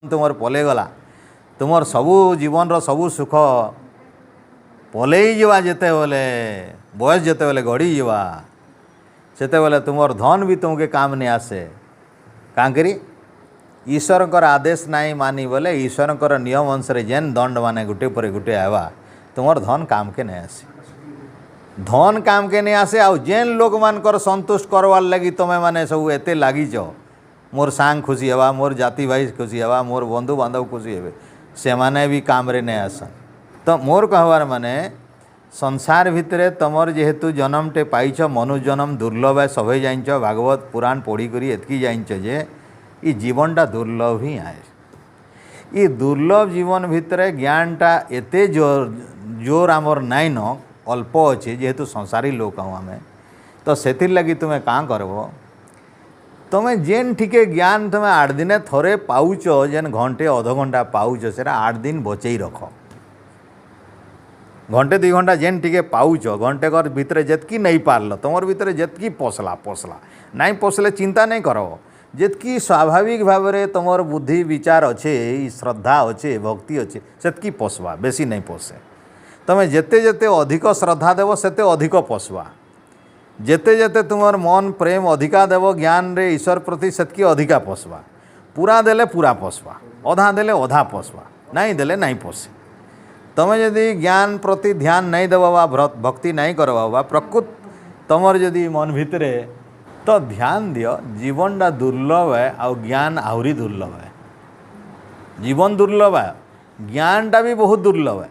तुमर पले गला तुमर सबू जीवन रो सबू सुख पलई जावा जेते बेले बयस जेते बेले गड़ी जावा सेते बेले तुमर धन भी तुमके काम नहीं आसे काँ करी ईश्वर आदेश नहीं मानी बोले ईश्वर नियम अनुसार जेन दंड माने गुटे पर गुटे आवा तुमर धन काम के नहीं आसे धन काम के नहीं आसे आउ जेन लोक मानकर संतुष्ट करवार लगी तुमे माने सब एते लागिच मोर सांग खुशी हवा मोर जाति भाई खुशी हवा मोर बंधु बांधव खुशी हे से माने भी काम रे नहीं आसन। तो मोर कहवार माने संसार भितरे तुमर जेहेतु जन्मटे पाइछ मनुष्य जन्म दुर्लभ है सभे जाइछ भागवत पुराण पढ़ी करी एतकी जाइछ जे ये जीवनटा दुर्लभ ही आए ये दुर्लभ जीवन भितरे ज्ञानटा एते जोर आमर नाई न अल्प अच्छे जेहेतु संसारी लोक हूँ आम तो से लगी तुम्हें काँ करब तुम्हें जेन टिके ज्ञान तुम्हें 8 दिन थोड़े पाउच जेन घंटे अध घंटा पाउच से 8 दिन बचई रख घंटे 2 घंटा जेन टिके पाउच घंटे कर भितर जितकी नहीं पारल तुम भितर जितकी पोसला नहीं पोसले चिंता नहीं कर जितकी स्वाभाविक भाव में तुम बुद्धि विचार अच्छे श्रद्धा अच्छे भक्ति अच्छे सेतकी पोसवा बेसी नहीं पोसे तुम्हें जेते जेते अधिक श्रद्धा देव सेते अधिक पोसवा जेते जेते तुमर मन प्रेम अधिका देव ज्ञान रे ईश्वर प्रति सेतकी अधिका पोसवा पूरा देले पूरा पोसवा अधा देले अधा पोसवा नहीं देले नहीं पोसे तुम्हें यदि ज्ञान प्रति ध्यान नहीं देवा भक्ति नहीं करवा प्रकृत तुमर यदि मन भितरे तो ध्यान दियो जीवनटा दुर्लभ है आ ज्ञान आहरी दुर्लभ है जीवन दुर्लभ है ज्ञानटा भी बहुत दुर्लभ है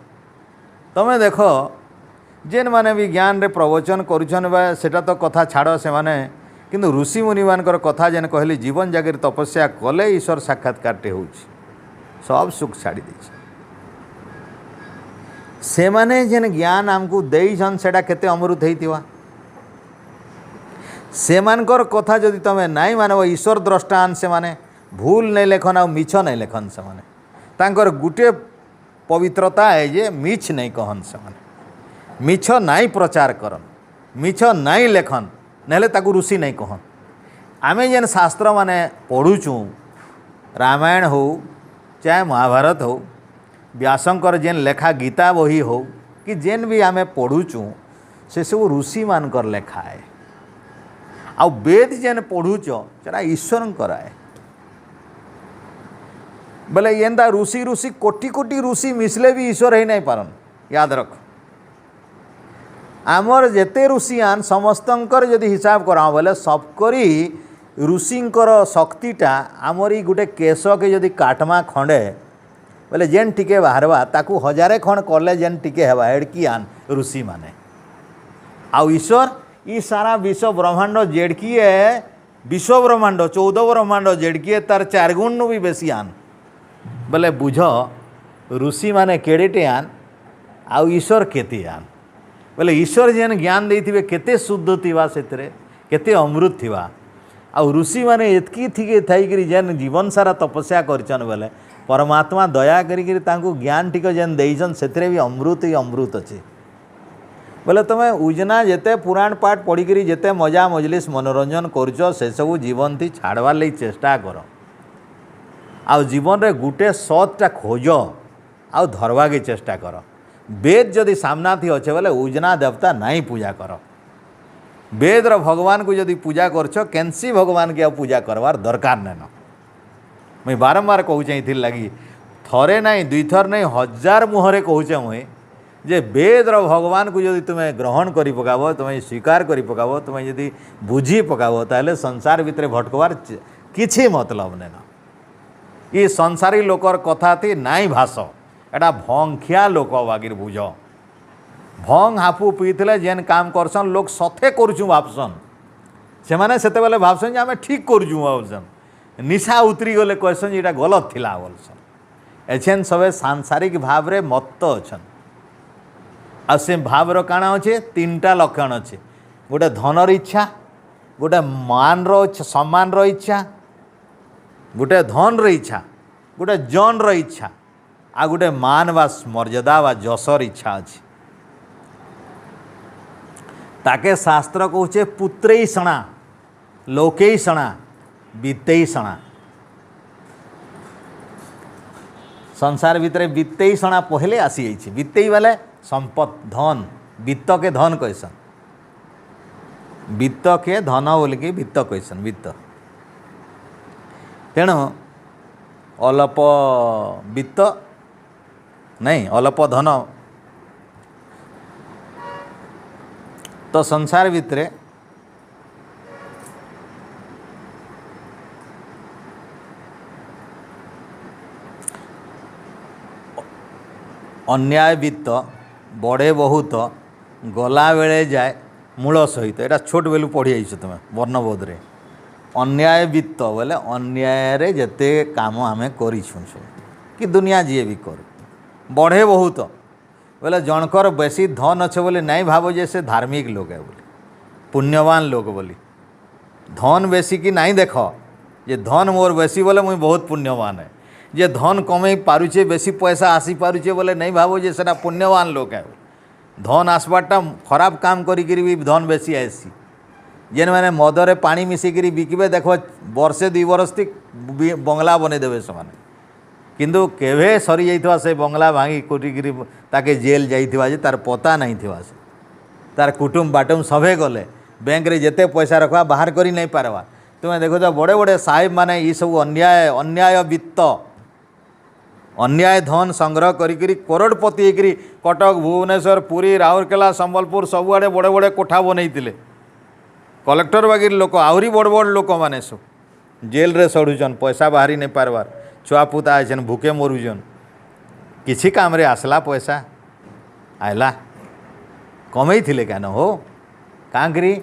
तुम्हें देख जेन माने भी ज्ञान रे प्रवचन करुछन बा सेटा तो कथा छाड़ से माने किंतु ऋषि मुनि मानकर कथा जेन कहली जीवन जागर तपस्या कले ईश्वर साक्षात्कारटे होउछि सब सुख छाड़ी देछि से माने जेन ज्ञान आमको देइछन सेटा केते अमृत हेतिवा से मानकर कथा जदि तमे नाई मानव ईश्वर द्रष्टान से माने भूल नहीं लेखन आ मिछ नहीं लेखन से माने तांकर गुटे पवित्रता है जे मिछ नहीं कहन से माने मिछ नाई प्रचार करन मिछ नाई लेखन नहले ताकू ऋषि नहीं कहन आमे जेन शास्त्र माने पढ़ुचु रामायण हो चाहे महाभारत हो व्यासंकर जेन लेखा गीता बही हो कि जेन भी आमे पढ़ुचु से सब ऋषि मानकर लेखा है आ वेद जेन पढ़ुच सेटा ईश्वर है बोले एंता ऋषि ऋषि कोटि कोटि ऋषि मिसले भी ईश्वर ही नहीं पारन याद रख आमर जेते ऋषियान समस्तंकर यदि हिसाब करा बोले सबकरी ऋषिंकर शक्तिटा आमरी गुटे केश के यदि काटमा खंडे बोले जेन टिके बाहरवा ताकू 1000 खंड कले जेन टिके हेबा एड़की आन ऋषि माने आउ ईश्वर ई सारा विश्व ब्रह्मांड जेड़की है विश्व ब्रह्मांड 14 ब्रह्मांड जेड़की है तार 4 गुण भी बेसी आन बोले बुझ ऋषि माने केड़ेटे आन आउ ईश्वर केते आन बोले ईश्वर जेन ज्ञान देथिबे केते शुद्ध थिबा सेतरे केते अमृत थिबा आउ ऋषि माने एतकी थिके थाई करी जेन जीवन सारा तपस्या करछन बोले परमात्मा दया करी तांको ज्ञान टिक जेन देइछन सेतरे भी अमृत ही अमृत अछि बोले तुम उजना जेते पुराण पाठ पढ़ी करी जेते मजा मजलिस मनोरंजन करछ से सब जीवन थी छाड़वार लई चेष्टा कर आउ जीवन रे गुटे सतटा खोज आउ धरवा की चेष्टा कर वेद जदि सामना थी अच्छे बोले उजना देवता नहीं पूजा कर वेद रो भगवान को जदि पूजा करछ केनसी भगवान के पूजा करवार दरकार नहीं मुई बारंबार कहूचे इथिर लगी थरे नहीं 2 थर नहीं 1000 मुहरे कहूचे मुई जे वेद रो भगवान को जदि तुम्हें ग्रहण करी पकाबो तुम्हें स्वीकार करी पकाबो तुम्हें जदि बुझी पकाबो ताले संसार भितर भटकवार किछि मतलब नहीं ये संसारी लोकर कथा थी नाई भाष एटा भंखिया लोक बागिर बुझ भंग हाफू पीते जेन काम करसन लोग सथे करुचु भावसन से माने सेते बेले भावसन जे आमे ठीक करुचु भावसन निशा उतरी गले कहसन एटा गलत थिला बोलसन एछेन सबे सांसारिक भाव रे मत्त अछन आ से भावर काଣା अच्छे 3टा लक्षण अच्छे गोटे धनर इच्छा गोटे मान सम्मान इच्छा गोटे धन इच्छा गोटे जन इच्छा आ गोटे मान वा मर्यादा वा जसर इच्छा अच्छे ताके शास्त्र कहूचे पुत्रई सणा लोकई सणा वित्तई सणा संसार भितर बीतेई सणा पहले आसी जाइए। बीतेई वाले संपत धन, वित्त के धन कहसन, वित्त के धन बोल के वित्त कहसन, वित्त। तेणु अलप वित्त नहीं अलप धन। तो संसार भितर अन्याय वित्त बढ़े बहुत गला बेले जाए मूल सहित। एटा छोट बेलू पढ़ी आई तुम वर्णबोध रे। अन्याय वित्त बोले अन्याय रे जते काम आम कर कि दुनिया जी भी कर बढ़े बहुत बोले जनकर बेसी धन अच्छे बोले नहीं भाव जे से धार्मिक लोग है बोली, पुण्यवान लोग बोली। धन बेसी कि नहीं देख जे धन मोर बेसी बोले मुझे बहुत पुण्यवान है। जे धन कमे पारुचे बेसी पैसा आसी पारुचे बोले नहीं भाव जे सेटा पुण्यवान लोग है। धन आसबाटा खराब काम करी भी धन बेसी आसी। जेन मैंने मदरे पानी मिसिकी बिकबे देखो वर्षे 2 वर्ष तक बंगला बनईदेवे से किंतु केवे सरी जाइथवा से बंगला भांगी कुटिकी ताके जेल जाइथवा जे तार पता नहीं थिवा से तार कुटुम बाटुम सभे गले बैंक रे जेते पैसा रखवा बाहर करी नहीं पारवा। तुम्हें देखो तो बड़े बड़े साहेब माने ये सब अन्याय अन्याय वित्त अन्याय धन संग्रह करी करोड़पति होकर कटक भुवनेश्वर पुरी राउरकेला संबलपुर सबुआड़े बड़े बड़े कोठा बनईले। कलेक्टर बागिर लोक आहरी बड़ बड़ लोक मैंने सब जेल रे सड़ुचन पैसा बाहरी नहीं पारबार। छुआ पुता आछन भूखे मरुचन किसी काम रे आसला पैसा आयला कमई थिले क्या हो कांकरी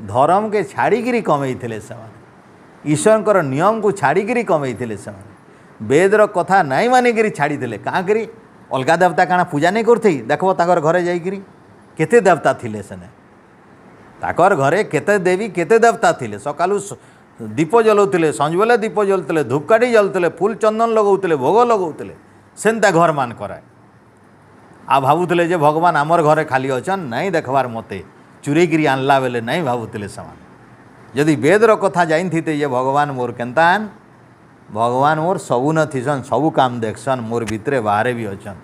धर्म के छाड़िकी कमई थिले से ईश्वर नियम को छाड़िकी कमई थिले से वेदर कथा नहीं मानिकी छाड़ी काँकि अलगा देवता काना पूजा नहीं करते देखो ताकर घरे जाइकरी केते देवता थिले सेने ताकर घरे केते देवी केते देवता थिले। सकालू दीप जलाउले संज बेले दीप जलुले धूपकाठी जलुले फूल चंदन लगौले भोग लगौले सेन्ता घर मान कराए आ भावुले जे भगवान आमर घरे खाली अछन नहीं देखबार मते चुरेगिरी आनला बेले नहीं भावुले समान। जदि वेदर कथा जाइनथिते ये भगवान मोर केन्तान भगवान मोर सबू न थीसन सबू काम देखसन मोर भितरे बाहरे भी अच्छन।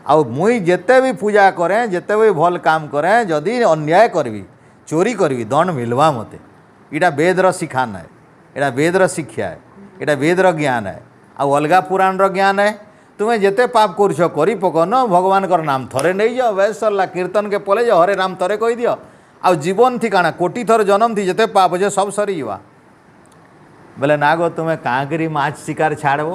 आउ मुई जेते भी पूजा करें जेते भी भल काम करें जदि अन्याय करबी चोरी करबी दंड मिलवा मते। इटा वेदर शिखान है, इटा वेदर शिक्षा है, इटा वेदर ज्ञान है आउ अलगा पुराण ज्ञान है। तुम्हें जेते पाप कर पकन भगवान कर नाम थरे नहीं जाओ वैस सरला कीर्तन के पले जाओ हरे नाम थरे कही दियो आउ जीवन थी काना कोटी थर जन्म थी जेते पाप जे सब सरी जावा बोले ना गो तुम्हें काँकरी माछ शिकार छाड़ब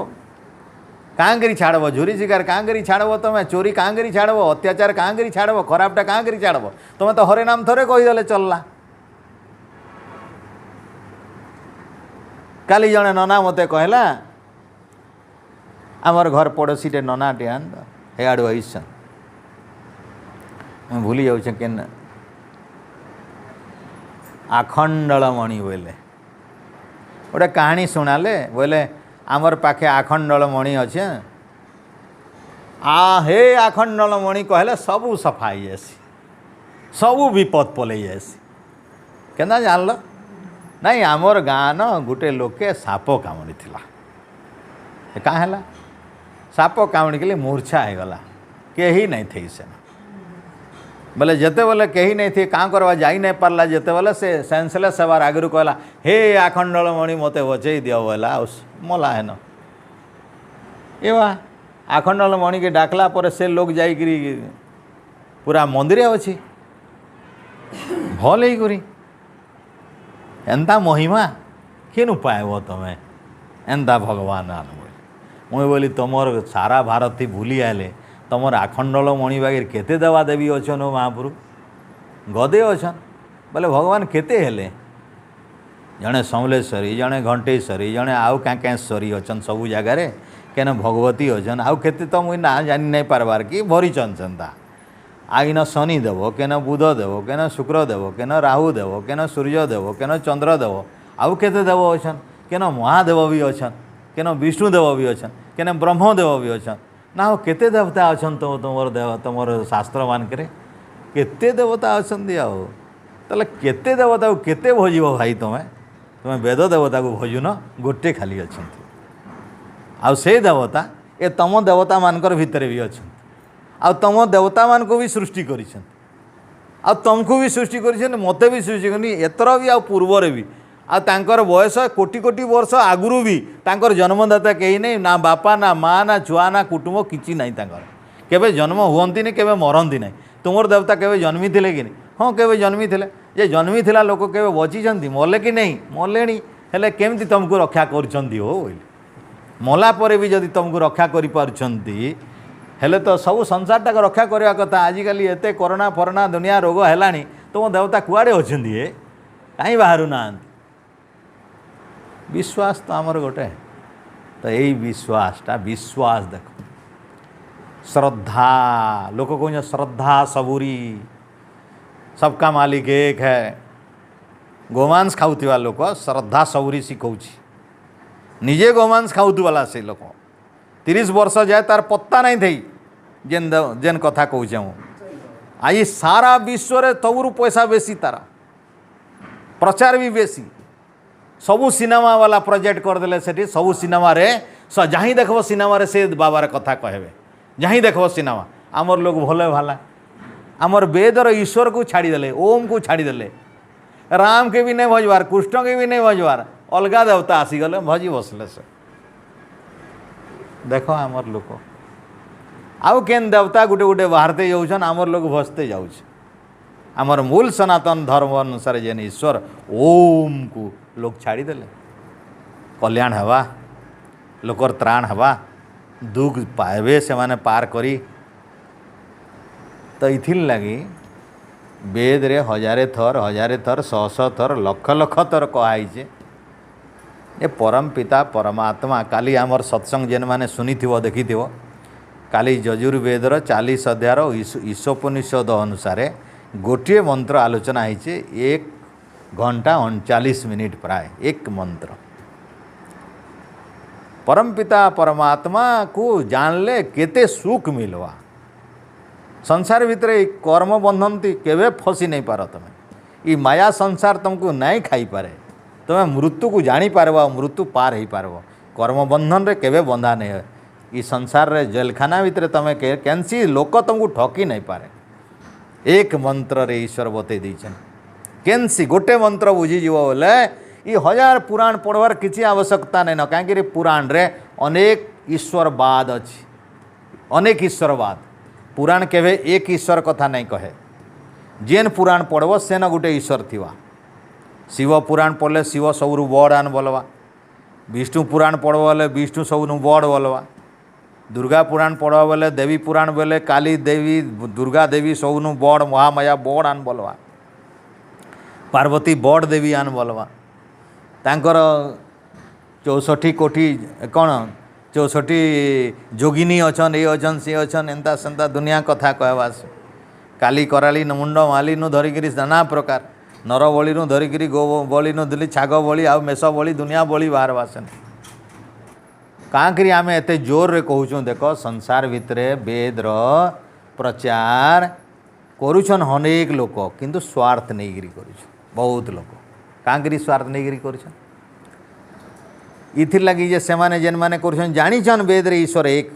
काँकरी छाड़ब झुरी शिकार काँकरी छाड़ब तुम्हें चोरी काँकरी छाड़ब अत्याचार काँकरी छाड़ब खराबटा काँकरी छाड़ब तुम्हें तो हरे नाम थरे कहीदेले चलला। काली जड़े नना मते कहला आमर घर पड़ोसीटे ननाटे आन हे आड़ू आईसन मैं भूली जाऊँ केन आखंडलमणि बोले गोटे कहानी शुणाले बोले आमर पाखे आखंडलमणि अच्छे हे आखंडलमणि कहले सबू सफा जासी सबू विपद पलई जासी केना जानल नहीं आमर गाँ न गोटे लोके साप कामुड़ी क्या है साप कामुड़ी मूर्छा हो गला कहीं नहीं थी से बोले जिते बोले कहीं नहीं थी कहाँ करवा जाई नहीं पारला जिते बोले से सेंसलेस हबार आगु कहला हे आखंडलमणि मते बचई दियो बोला मला है न ये आखंडलमणि के डाकला पर से लोग जाइकरी पूरा मंदिर अच्छी भल ही एंता महिमा केनु पाएब तुम्हें एंता भगवान आन मुई बोली तुमर सारा भारत थी भूली आले तुमर आखंडलमणि बागिर केते देवा देवी अच्छन महाप्रभु गदे अच्छन बोले भगवान केते हेले जड़े समलेश्वरी जड़े घंटेश्वरी जड़े आउ क्या अच्छन सबू जगार केन भगवती अच्छन आउ केते तो मुई ना जानी नहीं पारबार कि भरीचन सेन्ता आईन शनि देव केन बुध देव केन शुक्र देव केन राहु देव केन सूर्य देव केन चंद्र देव आउ केते देव अच्छन केन महादेव भी अच्छन केन विष्णुदेव भी अच्छन केन ब्रह्मदेव भी अच्छन ना केते देवता अच्छन तो तुमर देव तुमर शास्त्र मानक केते देवता अच्छन आओ ताले केते देवता को केते भोजिब भाई तुम्हें तुम्हें वेद देवता को भोजुन गोटे खाली अच्छा आउ से देवता ए तुम देवता मानकर भितर भी अच्छा आ तुम देवता मान को भी सृष्टि कर तुमको भी सृष्टि कर मत भी सृष्टि कर एतर भी आ पूर्वर भी आर बयस कोटि कोटि वर्ष आगुरी भी तांकर जन्मदाता कहीं नहीं ना बापा ना माँ ना छुआ ना कुटुंब किसी ना केवे जन्म हुअंती नहीं केवे मरती नहीं तुमर देवता केवे जन्मी थे कि नहीं हाँ केवे जन्मी थे जे जन्मी थिला लोक केवे बचिछंती मले कि नहीं मलेनी हेले केमती तुमको रक्षा करछंती हो मला परे भी जदि तुमको रक्षा करि पारुछंती हेले तो सब संसारटा रक्षा करवा कथा आजिकल एते कोरोना फरोना दुनिया रोग हेलानी तुम देवता कुआड़े अछंती ए कहीं बाहर ना विश्वास तो आमर गोटे तो यही विश्वासटा विश्वास देख श्रद्धा लोक कह श्रद्धा सबूरी सबका मालिक एक है गोमांस खाऊा लोक श्रद्धा सबूरी शिखौची निजे गोमांस खाऊला से लोक 30 वर्ष जाए तार पत्ता नहीं थी जेन जेन कथा कहूचे हूँ आज सारा विश्व रे तबुरु पैसा बेसी तारा प्रचार भी बेसी सबू सिनेमा वाला प्रोजेक्ट करदे से सबू सिनेमा रे जहीं देखो सिनेमा रे से बाबार कथा कहबे जहीं देखो सिनेमा आमर लोग भले भाला आमर वेदर ईश्वर को छाड़ीदे ओम को छाड़ीदे राम के भी नहीं भजवार कृष्ण के भी नहीं भजवार अलगा देवता आसीगले भजी बसले से देख आमर लोक आउ केन देवता गुटे गुटे बाहरते जाऊन आमर लोग भजते जाऊँ आमर मूल सनातन धर्म अनुसार जेन ईश्वर ओम को लोग छाड़ीदे कल्याण हवा लोकर त्राण हवा दुख पाए से माने पार करी तो इथिर लगी वेद रे हजारे थर शह शह थर लख लख थर कहाइचे ये परम पिता परमात्मा काली आमर सत्संग जेन माने सुनी देखी काली यजुर्वेदर 40 अध्याय ईशोपनिषद अनुसार गोटे मंत्र आलोचना होइछे 1 घंटा 39 मिनिट प्राय एक मंत्र परम पिता परमात्मा को जानले केते सुख मिलवा संसार भितर कर्म बंधनती केवे फसी नहीं पार तुम्हें ये माया संसार तुमको नहीं खाई पारे तुम्हें मृत्यु को जानी पारवा मृत्यु पार ही पारव कर्म बंधन रे केवे बंधा नहीं है ये संसार रे जेलखाना भितर तुम्हें कैंसी लोक तुमको ठकी नहीं पारे एक मंत्र रे ईश्वर बतई देछन केंसी गोटे मंत्र बुझीज बोले ये 1000 पुराण पढ़वार किसी आवश्यकता नहीं न कहीं पुराण रे अनेक ईश्वरवाद अच्छी अनेक ईश्वरवाद पुराण केवे एक ईश्वर कथा नहीं कहे जेन पुराण पढ़व सेन गोटे ईश्वर थिवा शिव पुराण पढ़ले शिव सबरू बड़ आन बोलवा विष्णु पुराण पढ़व बोले विष्णु सबरू बड़ बोलवा दुर्गा पुराण पढ़वा बोले देवी पुराण बोले काली देवी दुर्गा देवी सबरू बड़ महामाया बड़ आन बोलवा पार्वती बड़ देवी आन बोलवा तांकर 64 कोटी कौन 64 जोगिनी अच्छन ये अच्छन सी अच्छन एंता सेंता दुनिया कथा कहवास काली कराली मुंड माली धरिकी नाना प्रकार नर बलि धरिकी गो बलि दिल्ली छाग बलि आ मेष बलि दुनिया बलि बाहर बासन कहीं आम एत जोर रे कहूँ देख संसार भितर वेद प्रचार करुछन अनेक लोक किंतु स्वार्थ नहीं कर बहुत लोग कहीं स्वार्थ नहीं कर इथिर लगी जे से माने जेन माने कर जानिछन वेद रे ईश्वर एक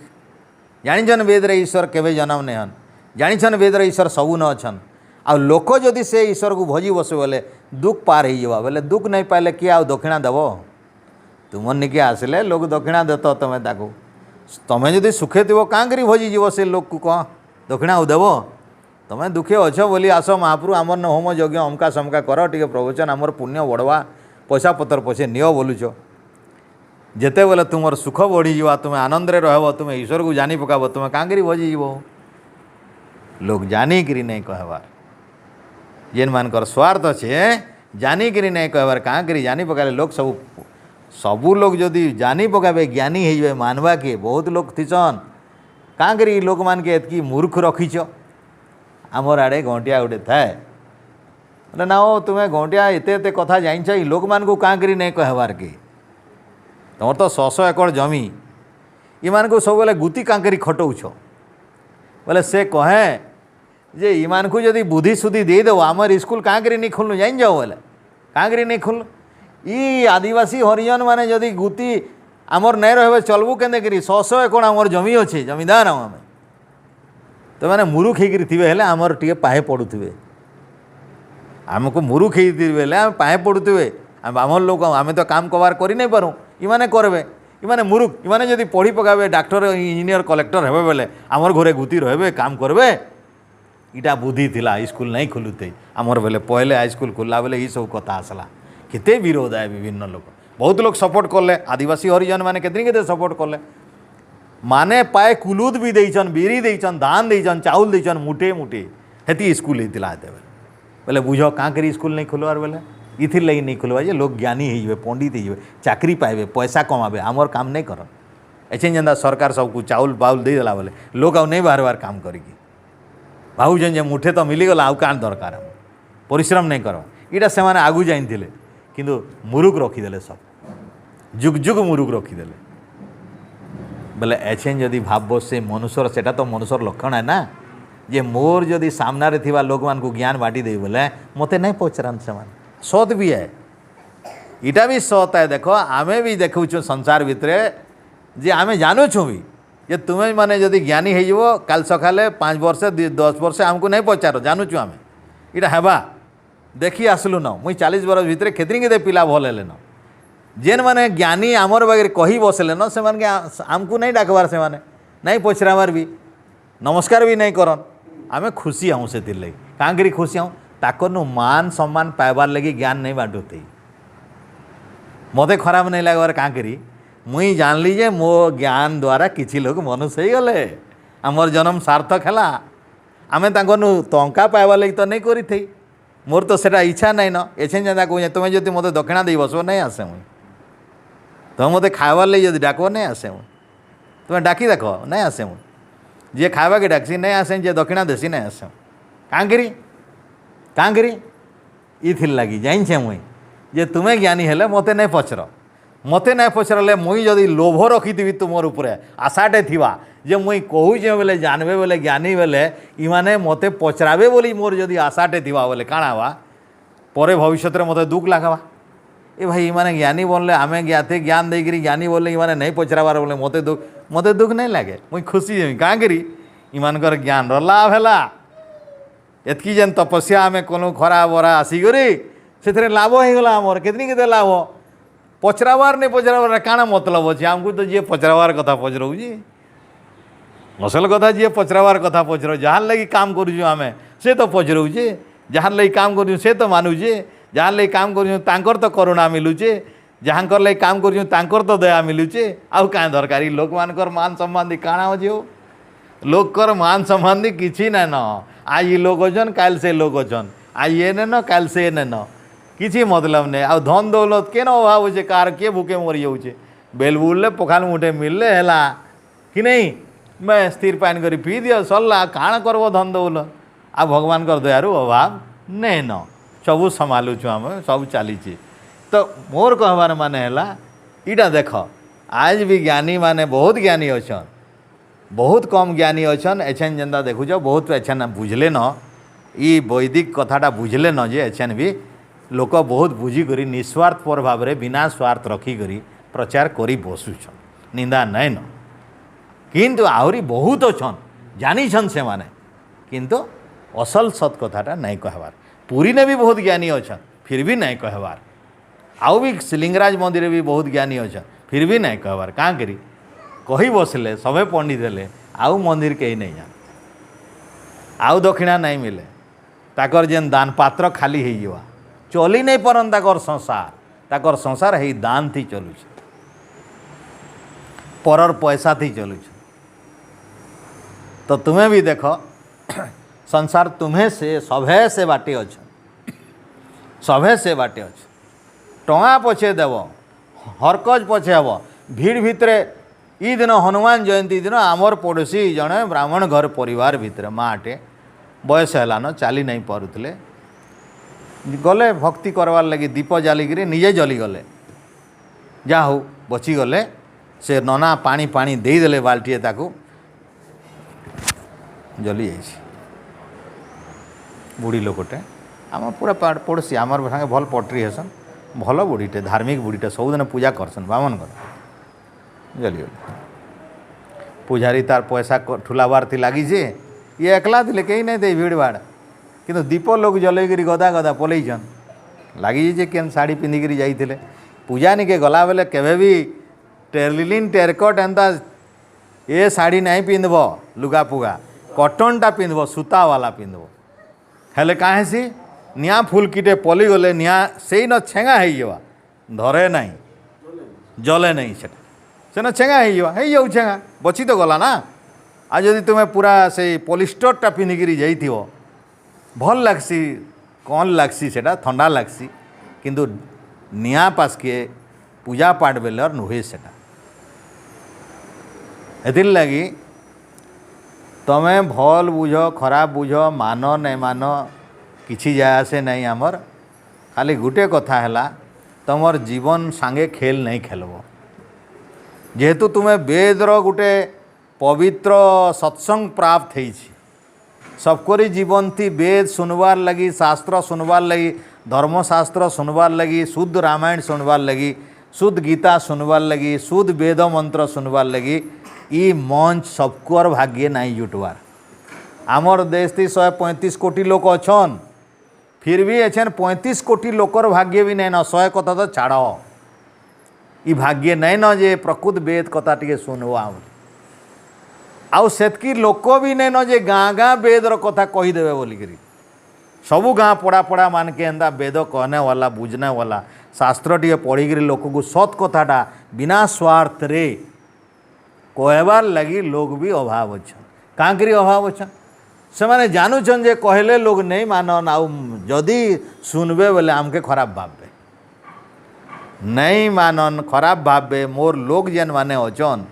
जानिछन वेद रे ईश्वर केवे जन्म नहीं हन जानिछन वेद रे ईश्वर सबू न अच्छन आ लोक जदि से ईश्वर को भजी बसे बोले दुख पार हो जावा बोले दुख नहीं पाइले किए आ दक्षिणा देव तुम निके आसिले लोग दक्षिणा देत तुम्हें ताकू तुम्हें जदि सुखे थो कहीं भजी जीव से लोक को कह दक्षिणा देव तुम्हें दुखे अछ बोली आस महाप्रभु आमर न होम यज्ञ अमका समका कर टे प्रवचन आमर पुण्य बढ़वा पैसा पतर पछे नियो बोलुच जेते बोले तुम सुख बढ़ी तुम्हें आनंद रे रहब तुम्हें ईश्वर को जानी पकाब तुम्हें कहीं भजी जीव लोग जानिकी नहीं कहबार जेन मानकर स्वार्थ अच्छे जानिकी नहीं कहबार कहीं जानी पकाले लोग सब सबू लोग जदि जानी पकाबे ज्ञानी हो मानवा किए बहुत लोग थीसन कहीं लोक मान के एतकी मूर्ख रखीच आमर आड़े घंटिया गोटे थाए बोले ना ओ तुम्हें घंटिया एत एत कथा जान लोक मान को कहीं नहीं कहबार के तुम तो 100 एकड़ जमी ईमान को सब गुती कांकरी खटौछ बोले से कहे जे ईमान को जदि बुद्धि सुधी देदेव आमर स्कूल कहीं नहीं खोलनु जान जाओ बोले कहीं नहीं खोल ई आदिवासी हरिजन माने जदि गुती आमर नहीं रहे चलबू के 100 एकड़ आमर जमी अच्छे जमीदार आम तो मैंने मुरुख होकर हेले आमर टे पाए पड़ुवे आमको मुरुख होते आम पाए पड़ुवे आम लोक आम तो काम कबार कर नहीं पारूँ इमाने करबे इमाने मुरुख इमाने जदि पढ़ी पकाबे डॉक्टर इंजीनियर कलेक्टर हेबे बेले आमर घरे गुती रहे काम करबे इटा बुद्धि थिला स्कूल नहीं खोलुते आमर बेले पहले हाईस्कूल खोलला बेले ये सब कथा आसला केते विरोध है विभिन्न लोग बहुत लोग सपोर्ट कले आदिवासी हरिजन मैंने केते सपोर्ट कले माने पाए कुलुद भी देइछन बिरी देइछन धान देइछन चाउल देइछन मुठे मुठे हेती स्कूल होता है बोले बुझ क्या करी स्कूल नहीं खोलवार बोले इथिर लगी नहीं खोलवा जे लोग ज्ञानी हो पंडित हो चाकरी पाइबे पैसा कमाबे आमर काम नहीं कर एछे जेंदा सरकार सबको चाउल बाउल देदेला बोले लोग आउ नहीं बार बार काम करिकी भावुन जे मुठे तो मिलीगला आउ कान दरकार परिश्रम नहीं करवा इटा से आगु जाइले किंतु मुरुख रखीदे सब जुग जुग मुरुख रखीदे बोले एछे जदि भाव से मनुष्यर सेटा तो मनुष्यर लक्षण है ना जे मोर जदि सामने थिबा लोक मान को ज्ञान बाटी दे बोले मते नहीं पचरान से सत भी है इटा भी सत है देखो आमे भी देखु संसार भितर जे आमे जानू छु भी जे तुम्हें माने जदि ज्ञानी हो काल सकाले 5 वर्ष 10 वर्ष आमको नहीं पचार जानू छु आमे इटा हेबा देखी आसलु न मुई 40 वर्ष भितर केतरी केते पिला भल हेले न जेन माने ज्ञानी आमर बागे कही बसले न से आमको नहीं डाकबार से माने नहीं पचराबार भी नमस्कार भी नहीं करन आमे खुशी आऊँ से लगे कहाँ करी खुशी आऊँ ताकर मान सम्मान पाइबार लगी ज्ञान नहीं बांटुते मते खराब नहीं लगवार कहाँ करी मुई जानली जे मो ज्ञान द्वारा किसी लोग मनुष्य हो गले आमर जन्म सार्थक है आमे टंका पाइबार लगी तो नहीं करी थी मोर तो सेटा इच्छा नहीं न एछे जेदा कहूँ तुम्हें जब मत दक्षिणा दे बसो नहीं आसे मुई तुम मत खाइबार लगी जब डाक नहीं आसे मुई तुम्हें डाकी देख नहीं आसे मुई जे खावा के डाकसी नहीं आसे जे दक्षिणा देसी नहीं आसे कहाँ करी इथिर लगी जाइछे मुई जे तुम्हें ज्ञानी हेले मते नहीं पचर मते नहीं पचरले मुई जदि लोभ रखी तुमर उपरे आशाटे थिबा जे मुई कहूचे बोले जानबे बोले ज्ञानी बोले इमाने मते पचराबे बोली मोर जदि आशाटे थिबा बोले काଣା हवा परे भविष्य मते दुख लागवा ए भाई इमाने ज्ञानी बोलले आमे ज्ञाते ज्ञान देकरी ज्ञानी बोलले इमाने नहीं पचराबार बोले मते दुख नहीं लगे मुई खुशी जेमी काँ करी इमानकर ज्ञान लाभ है एतकी जेन तपस्या आमे कोनो खरा बरा आसिकरी से लाभ होगला आमर केतनी लाभ पचराबार नहीं पचराबार काଣା मतलब अच्छे आमको तो जी पचराबार कथा पचराऊँ असल कथा जी पचराबार कथा पचराऊ जहाँ लगी काम करुँ आमे से तो पचराऊे जहाँ लगी काम करुँ से तो मानुचे जहाँ लगी काम करुँ तांकर तो करुणा मिलुचे जहाँकर लगी काम करुँ तांकर तो दया मिलुचे आउ क्या दरकार लोक मानकर मान सम्बन्धी काଣା अच्छे हो लोकर मान सम्बन्धी किसी ना न आज ये लोग अच्छन काल से लोग अच्छन आज ये न काल से न किसी मतलब नहीं आ धन दौलत के अभाव हो कार किए भूखे मरी जाऊे बेल बुलले पखाल मुठे मिलले है कि नहीं मैं स्थिर पान कर पी दिया सरला काण करब धन दौलत आ भगवान कर दयारू अभाव नहीं न सबू संभालुछु आम सब चली तो मोर कहबार माने है इटा देख आज भी ज्ञानी माने बहुत ज्ञानी अच्छन बहुत कम ज्ञानी अच्छन एछन जेंदा देखुच बहुत एछन बुझले न ई वैदिक कथाटा बुझले न जे एछन भी लोक बहुत बुझीकर निस्वार्थपर भाव में बिना स्वार्थ रखिक प्रचार करी बसुछन निंदा नहीं न किंतु आहरी बहुत अच्छन जानिछन से माने किंतु असल सत कथाटा नहीं कहबार पुरी ने भी बहुत ज्ञानी अच्छन फिर भी नहीं कहबार आउ भी लिंगराज मंदिर भी बहुत ज्ञानी अच्छन फिर भी नहीं कहबार कहाँ करी कही बसले सबे पंडित हेले आउ मंदिर कहीं नहीं जान आउ दक्षिणा नहीं मिले ताकर जेन दान पात्र खाली हो चली नहीं पारन ताकर संसार है दान थी चलु परर पैसा थी चलु तो तुम्हें भी देख संसार तुम्हें से सभे से बाटे अच्छ सभे से बाटे अच्छ टंगा पछे देव हरकज पछे हम भीड़ भितरे ई दिन हनुमान जयंती दिन आमर पड़ोशी जड़े ब्राह्मण घर परिवार भितर माटे बयस है चली नहीं पारुले गले भक्ति करवार लगी दीप जालिकी निजे जली गले जा हो बची गले से नना पानी पानी देदेले बाल्टीए ताकू जली जाइए बुढ़ी लोकटे आम पूरा पड़ोशी आमर संगे भल पटरी हेसन भल बुढ़ीटे धार्मिक बुढ़ीटे सबुदिन पूजा करसन बामन कर जलीगले पूजारी तार पैसा ठुलाबार थी लगी ये एकला थे कहीं नहीं थे भिड़ भाड़ कि दीप लोग जलैक गदा गदा पलैन लगी जे केन शाढ़ी पिंधिकी जाइए पूजा निके गला बेले केवे भी टेरिलिन टेरकट एंता ये शाढ़ी नहीं पिंधब लुगा पुगा कटनटा पिंधब सूता वाला पिंधब हेले कहाँ सी निआ फुलकीटे पली गले निआ से न छेगा हो धरे नहीं जले नहीं से न छेगा हो छेगा बची तो गला ना आ जदि तुम्हें पूरा से पॉलिस्टरटा पिंधिकी जाइए भल लगसी कौन लगसी से ठंडा लगसी किंतु निआ पास के पूजा पाठ बेलर नुहे से एथिर लगी तमें भल बुझ खराब बुझ मान नहीं मान किछि जाए आसे नहीं आमर खाली गुटे कथा है तुमर जीवन सांगे खेल नहीं खेलब जेहेतु तुम्हें वेदर गुटे पवित्र सत्संग प्राप्त है सबकोरी जीवन थी वेद सुनवार लगी शास्त्र सुनवार लगी धर्मशास्त्र सुनवार लगी शुद्ध रामायण सुनवार लगी शुद्ध गीता सुनवार लगी शुद्ध वेद मंत्र सुनवार लगी ई मंच सबकोर भाग्य नहीं जुटवार आमर देश थी 135 कोटी लोग अच्छन फिर भी एछन 35 कोटी लोकर भाग्य भी नहीं न 100 कथा तो छाड़ ई भाग्य नहीं न जे प्रकृत वेद कथा टे सुनवा आउ सेतकी लोक भी नहीं न जे गाँ गाँ वेदर कथा कहीदेवे बोलिकी सबू गाँ पड़ा पड़ा मान के एंता वेद कहने वाला बुझने वाला शास्त्र टे पढ़ी लोक को सत कथाटा बिना स्वार्थ रे कहबार लगी लोग भी अभाव अच्छा कहाँ करी अभाव अच्छा से माने जानूछन जे कहले लोग नहीं मानन आउ जदि सुनबे बोले आमके खराब भावे नहीं मानन खराब भावे मोर लोग जेन माने अचन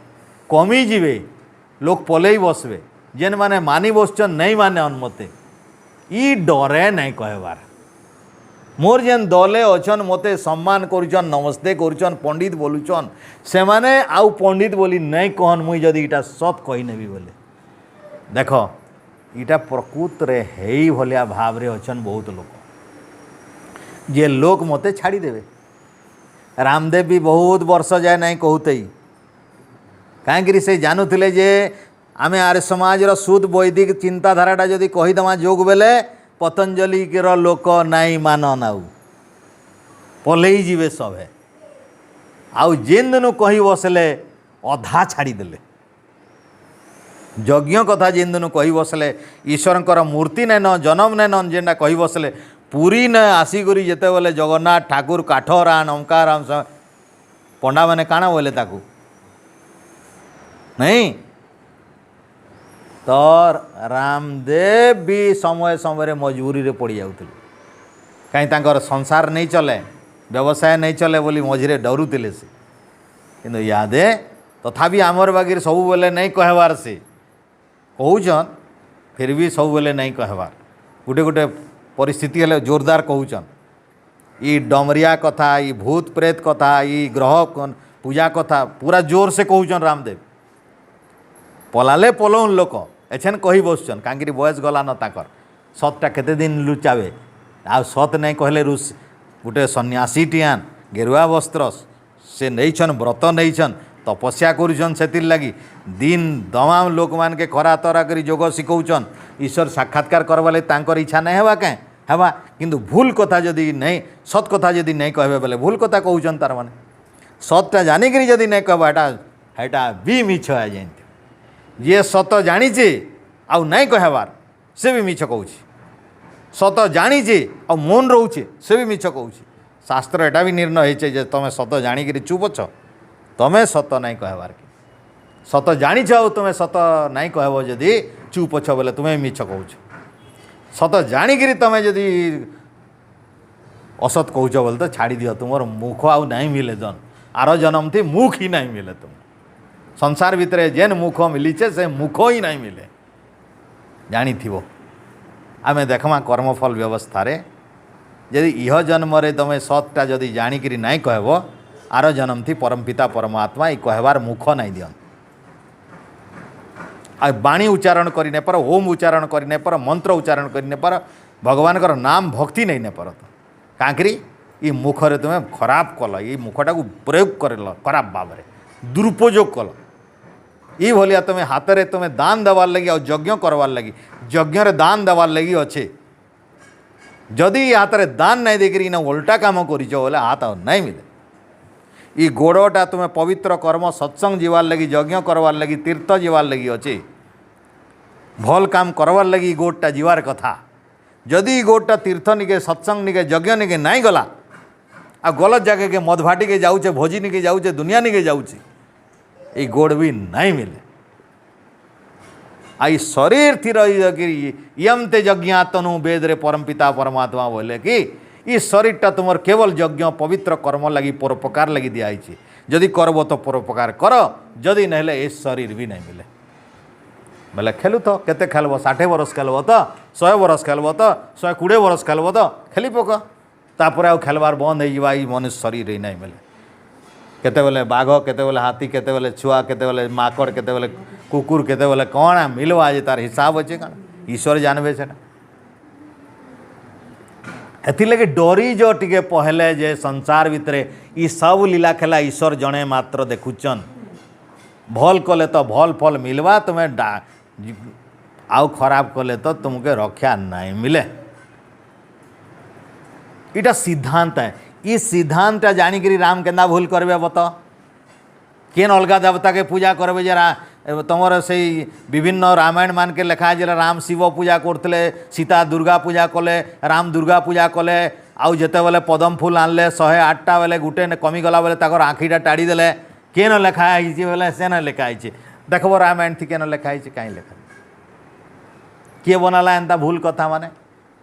कमी जीवे लोग पलई बसबे जेन माने मानी बसचन नहीं माने अनमते ई डरे नहीं कहबार मोर जेन दले अचन मते सम्मान करुचन नमस्ते करुचन पंडित बोलुचन से माने आउ पंडित बोली नहीं कहन मुई जदि इटा सत कही नेबी बोले देख इटा प्रकृत रे हेई भलिया भाव रे अचन बहुत लोग जे लोग मते छाड़ी देवे रामदेव भी बहुत वर्ष जाए नहीं कहते कहीं से जानूले जे आमे आर्य समाज शुद्ध वैदिक चिंताधाराटा जदि कहीदेमा जोग बेले पतंजलि के लोक नाई मानन आउ पलई जीवे सभे आउ जेन दिन कही बसले अधा छाड़ीदे यज्ञ कथा जेन दिन कही बसले ईश्वर मूर्ति नाइन जन्म नाइन जेनटा कही बसले पुरी न आसिकरी जिते बोले जगन्नाथ ठाकुर काठरान ओंकाराम पंडा मैंने काଣା बोले ताकू नहीं तो रामदेव भी समय समय मजबूरी रे पड़ जाते कहीं तांकर संसार नहीं चले व्यवसाय नहीं चले बोली मझे डरुले से किंतु यादे तथापि आमर बागी सब बेले नहीं कहबार से कहूचन फिर भी सब बेले नहीं कहबार गोटे गोटे परिस्थिति हेले जोरदार कहूचन ई डमरिया कथा ई भूत प्रेत कथा ई ग्रह पूजा कथा पूरा जोर से कहूचन रामदेव पलाले पलौन लोक एछन कही बसचन कांकरी बयस गला न ताकर सतटा केते दिन लुचावे आ सत नहीं कहले रुस गोटे सन्यासी टियान गेरुआ वस्त्र से नहींछन व्रत नहींछन तपस्या करुछन सेतिर लगी दिन तमाम लोक मान के खरा तरा करी जोग शिखौछन ईश्वर साक्षात्कार करवा लगी तांकर इच्छा नहीं हेबा कें हेबा किंतु भूल कथा जदि नहीं सत कथा जदि नहीं कहबे बोले भूल कथा कहूछन तार माने सतटा जानिकरी जदि नहीं कहबा हेटा भी मिछ है जानते जे सत जानीचे आउ नहीं कहबार से भी मिछ कहूँ सत जानीचे आ मन रोचे से भी मिछ कहूँ शास्त्र एटा भी निर्णय होचे जे तुम सत जानिक चुप छ तमें सत नहीं कहबार के सत जानीच आ तुम सत नहीं कहब जदि चुप छ बोले तुम्हें मिछ कहूँ सत जानिक तुम जदि असत कहूँ बोले तो छाड़ी दियो तुम मुख आउ नहीं मिले जन आर जन्म थी मुख ही नहीं मिले तुम संसार भितर जेन मुख मिलीचे से मुख ही नहीं मिले जानी थी आमे देखमा कर्मफल व्यवस्था रे यदि इह जन्म रे तुम सतटा जदि जानिक नहीं कहब आर जन्म थी परमपिता परमात्मा ये कहबार मुख नहीं दियन आ बाणी उच्चारण करने पर ओम उच्चारण करने पर मंत्र उच्चारण करने पर भगवान का नाम भक्ति नहीं ने पर कांकरी ये मुख रे तुम्हें खराब कल ये मुखटा को प्रयोग कर खराब भाव में दुरुपयोग कल ये भलिया तुम हाथ में तुम दान देवार लगी आ यज्ञ करवार लगी यज्ञ दान देवार लगी अच्छे जदि हाथ में दान नहीं देकर इना उल्टा काम कर हाथ नहीं मिले ये गोड़टा तुम्हें पवित्र कर्म सत्संग जीवार लगी यज्ञ करवार लगी तीर्थ जीवार लगी अच्छे भल काम करवार लगी गोड़टा जीवार कथा जदि गोड़टा तीर्थ निके सत्संग निके यज्ञ निके नहीं गला आ गलत जगह के मद भाटी के जाऊे भोजी निके जाऊे दुनिया निके जाऊे ये गोड़ भी नहीं मिले आई शरीर थी रही यम ते यज्ञा तनु वेद रे परम पिता परमात्मा बोले कि ये शरीरटा तुम केवल यज्ञ पवित्र कर्म लगी परोपकार लगी दिखाई जदि करब तो परोपकार कर जदि नहीं ये शरीर भी नहीं मिले बोले खेलु तो केते खेलब 60 वर्ष खेलब तो 100 वर्ष खेलब तो 120 वर्ष खेलब तो खेली पक तापर आ खेलबार बंद हो मनुष्य शरीर ही नहीं मिले केते बेले बाघ केते बेले हाथी केते बेले छुआ केते बेले माकड़ केते बेले कुकुर केते बेले कौन मिलवा आज तार हिसाब अच्छे कण ईश्वर जानवे से एथिलगे डरी जो टिके पहले जे संसार भितर ई सब लीला खेला ईश्वर जड़े मात्र देखुचन भल कले तो भल फल मिलवा तुम्हें आउ खराब कले तो तुमके रक्षा नहीं मिले इटा सिद्धांत है ये सिद्धांत जानिकी राम केन्दा भूल करबे बत केन अलगा देवता के पूजा करबे जरा तुमर से विभिन्न रामायण मान के लिखा है राम शिव पूजा करते सीता दुर्गा पूजा कले राम दुर्गा पूजा कले आउ जिते बेले पदम फूल आनले 108टा बेले गुटे कमिगला बेले ताकर आँखीटा टाड़ी देले केन लिखाई बेले सेन लिखाई देखब रामायण थी केन लिखाई कहीं लिखा किए बनाला एंता भूल कथा माने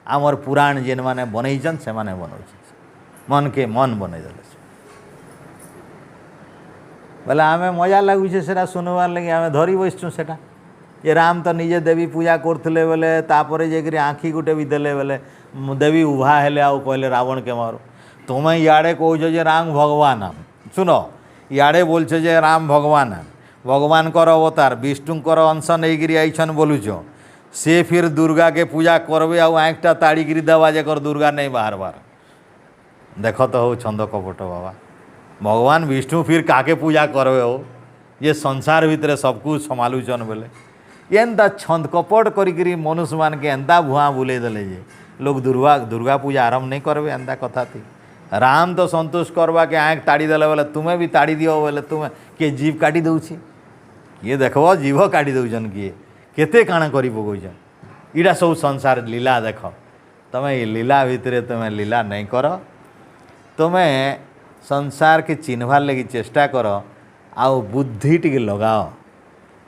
आमर पुराण जेन माने बनईचन से माने बनौछ मन के मन बनई देले बोले आम मजा लगुचे से सुनवार लगे आम धरी बसचु से ये राम तो निजे देवी पूजा करते बोले तापर जाकि आँखी गुटे भी देले बोले देवी उभा हेले आउ कहले रावण के मारो तुम्हें इे कौच राम भगवान सुनो इे बोल राम भगवान भगवान कर अवतार विष्णुकर अंश नहीं आईछन बोलुच से फिर दुर्गा के पूजा करबे आँखटा ताड़ीकी देवा जेकर दुर्गा नहीं बाहर बार देख तो हो छंद कपट बाबा भगवान विष्णु फिर काके पूजा करबे हो ये संसार भितर सब कुछ संभालुचन बोले एंता छंद कपट करी मनुष्य मान के एंता भुआ बुले देले जे लोग दुर्गा पूजा आरंभ नहीं करबे एंता कथा थी राम तो संतोष करवा के आँख ताड़ी देले बोले तुम्हें भी ताड़ी दियो बोले तुम्हें किए जीव काटी दौची ये देखो जीव काटी दौन किए केते काण करी पकौन इटा सब संसार लीला देख तुम्हें ये लीला भितर तुम्हें लीला नहीं कर तुम्हें संसार के चिन्हवार लगी चेष्टा कर आउ बुद्धि टी लगाओ